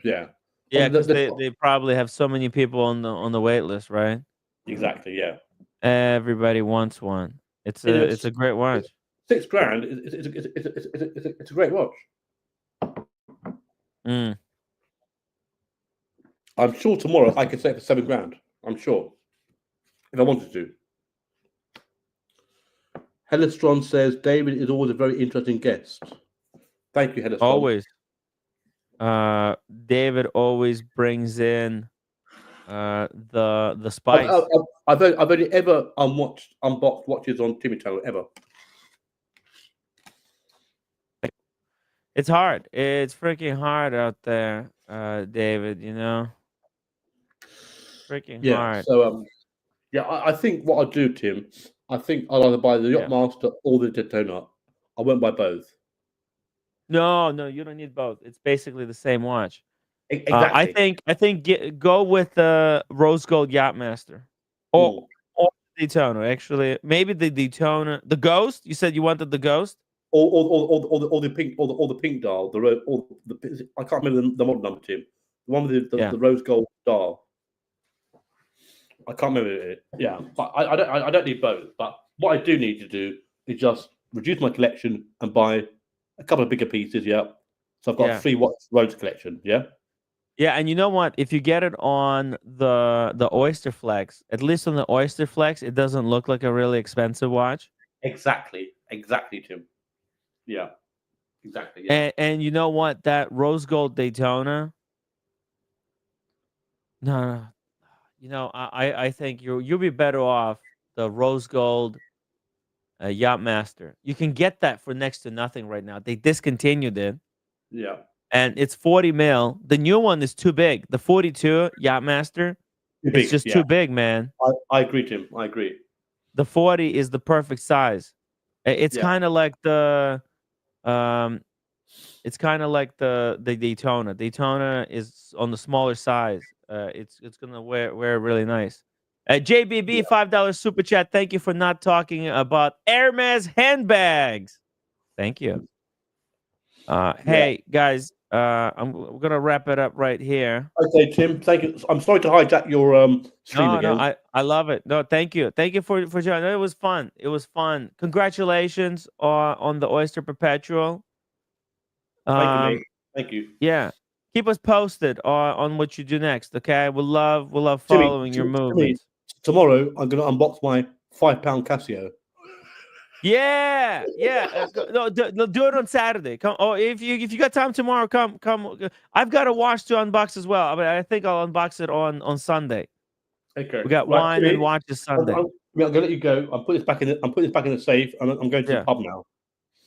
Yeah, Yeah, because the they probably have so many people on the wait list, right? exactly, yeah. Everybody wants one. It's You know, a great watch. 6 grand. It's a great watch. Mm. I'm sure tomorrow I could sell it for 7 grand. I'm sure if I wanted to. Hellestron says David is always a very interesting guest. Thank you, Hellestron. Always. David always brings in the spice. I've only ever unboxed watches on Timmy Channel ever. It's hard. It's freaking hard out there, David. Freaking Yeah. hard. So yeah, I think what I'll do, Tim, I think I'll either buy the Yeah. Yachtmaster or the Daytona. I won't buy both. No, you don't need both. It's basically the same watch. Exactly. I think go with the rose gold Yachtmaster or or Daytona. Actually, maybe the Daytona, the Ghost. You said you wanted the Ghost. Or the pink or the pink dial, I can't remember the model number, Tim. The one with Yeah. the rose gold dial. I can't remember it. Yeah, but I don't need both. But what I do need to do is just reduce my collection and buy a couple of bigger pieces. Yeah, so I've got Yeah. 3 watch Rhodes collection. Yeah, Yeah, and you know what? If you get it on the Oyster Flex, at least on the Oyster Flex, it doesn't look like a really expensive watch. exactly, Tim. Yeah, Exactly. Yeah. And you know what? That rose gold Daytona. No. You know, I think you'll be better off the rose gold Yachtmaster. You can get that for next to nothing right now. They discontinued it, Yeah. and it's 40 mil. The new one is too big. The 42 Yachtmaster, Too it's big. just Yeah. too big, man. I agree, Tim. I agree. The 40 is the perfect size. It's Yeah. kind of like the um it's kind of like the Daytona. Daytona is on the smaller size. It's gonna wear really nice. JBB Yeah. $5 super chat. Thank you for not talking about Hermes handbags. Thank you. Yeah. Hey guys, we're gonna wrap it up right here. Okay, Tim. Thank you. I'm sorry to hijack your stream No, again. I love it. No, thank you for joining. It was fun. It was fun. Congratulations on the Oyster Perpetual. Thank you, mate. Um, Thank you, yeah. Keep us posted on what you do next. Okay, we'll love Timmy. following your Timmy, movements. tomorrow I'm going to unbox my £5 Casio. Yeah, yeah. No, do it on Saturday. Come. Oh, if you got time tomorrow, come. I've got a watch to unbox as well. I think I'll unbox it on Sunday. Okay, We got right, wine and Timmy. watches I'm, Sunday. I'm, I'm going to let you go. I'm putting this back in the safe, and I'm going to the Yeah, pub now.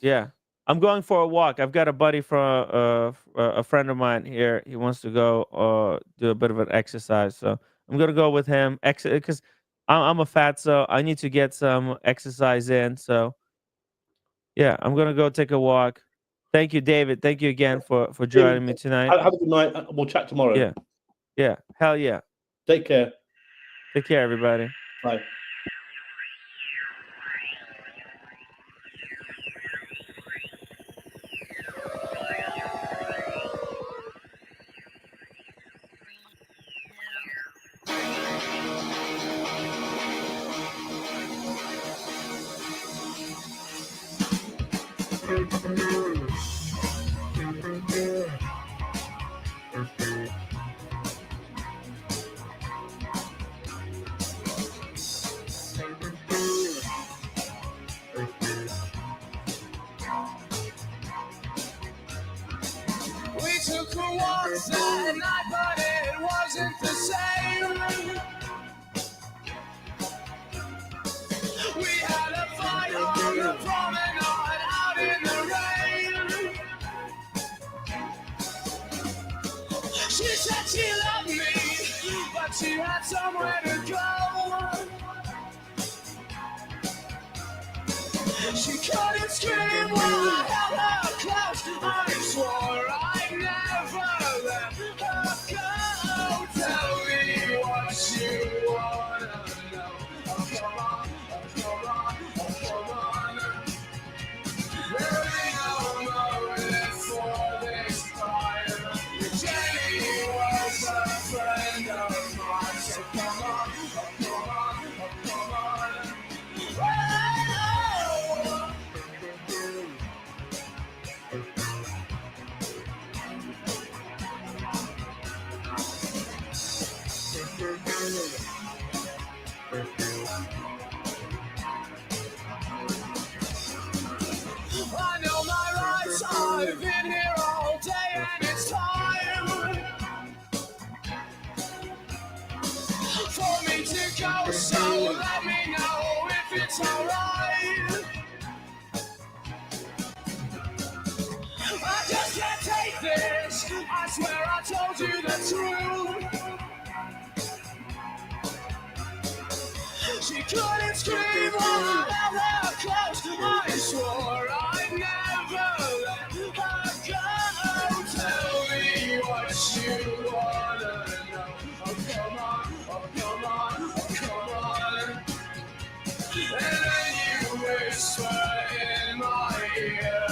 yeah. I'm going for a walk. I've got a buddy from a friend of mine here. He wants to go do a bit of an exercise, so I'm gonna go with him. Because I'm a fatso. I need to get some exercise in. So yeah, I'm gonna go take a walk. Thank you, David. Thank you again for Tim, joining me tonight. have a good night. We'll chat tomorrow. Yeah, yeah. Hell yeah. Take care. Take care, everybody. Bye. We took a walk that night, but it wasn't the same. We had a fight on the promenade out in the rain. She said she loved me, but she had somewhere to go. She couldn't scream while I held her close. I swore I'd never let her go. Tell me what you wanna know. Oh, come on, oh, come on, oh, come on. There ain't no motive for this crime. Jenny was a friend of mine. So come on, oh, come on, oh, come on. Oh, I know my rights. I've been here all day, and it's time for me to go. So let me know if it's alright. I just can't take this. I swear I told you the truth. She couldn't scream while I held her close. I swore I'd never let her go. Tell me what you wanna know. Oh, come on, oh, come on, oh, come on. And then you whisper in my ear,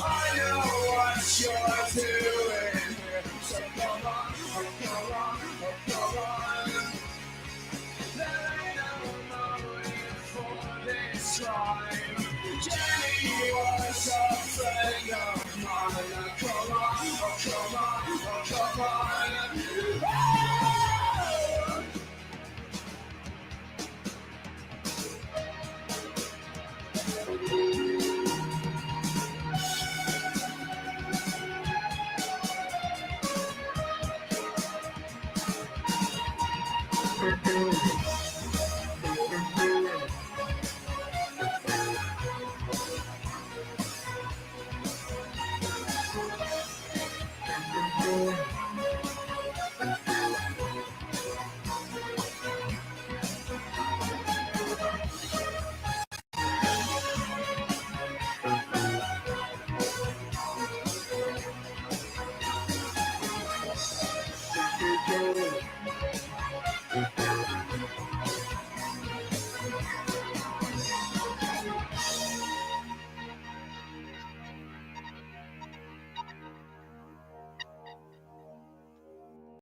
I know what you're doing here. So come on, oh, come on, oh, come on. There ain't no motive for this crime. Jenny was a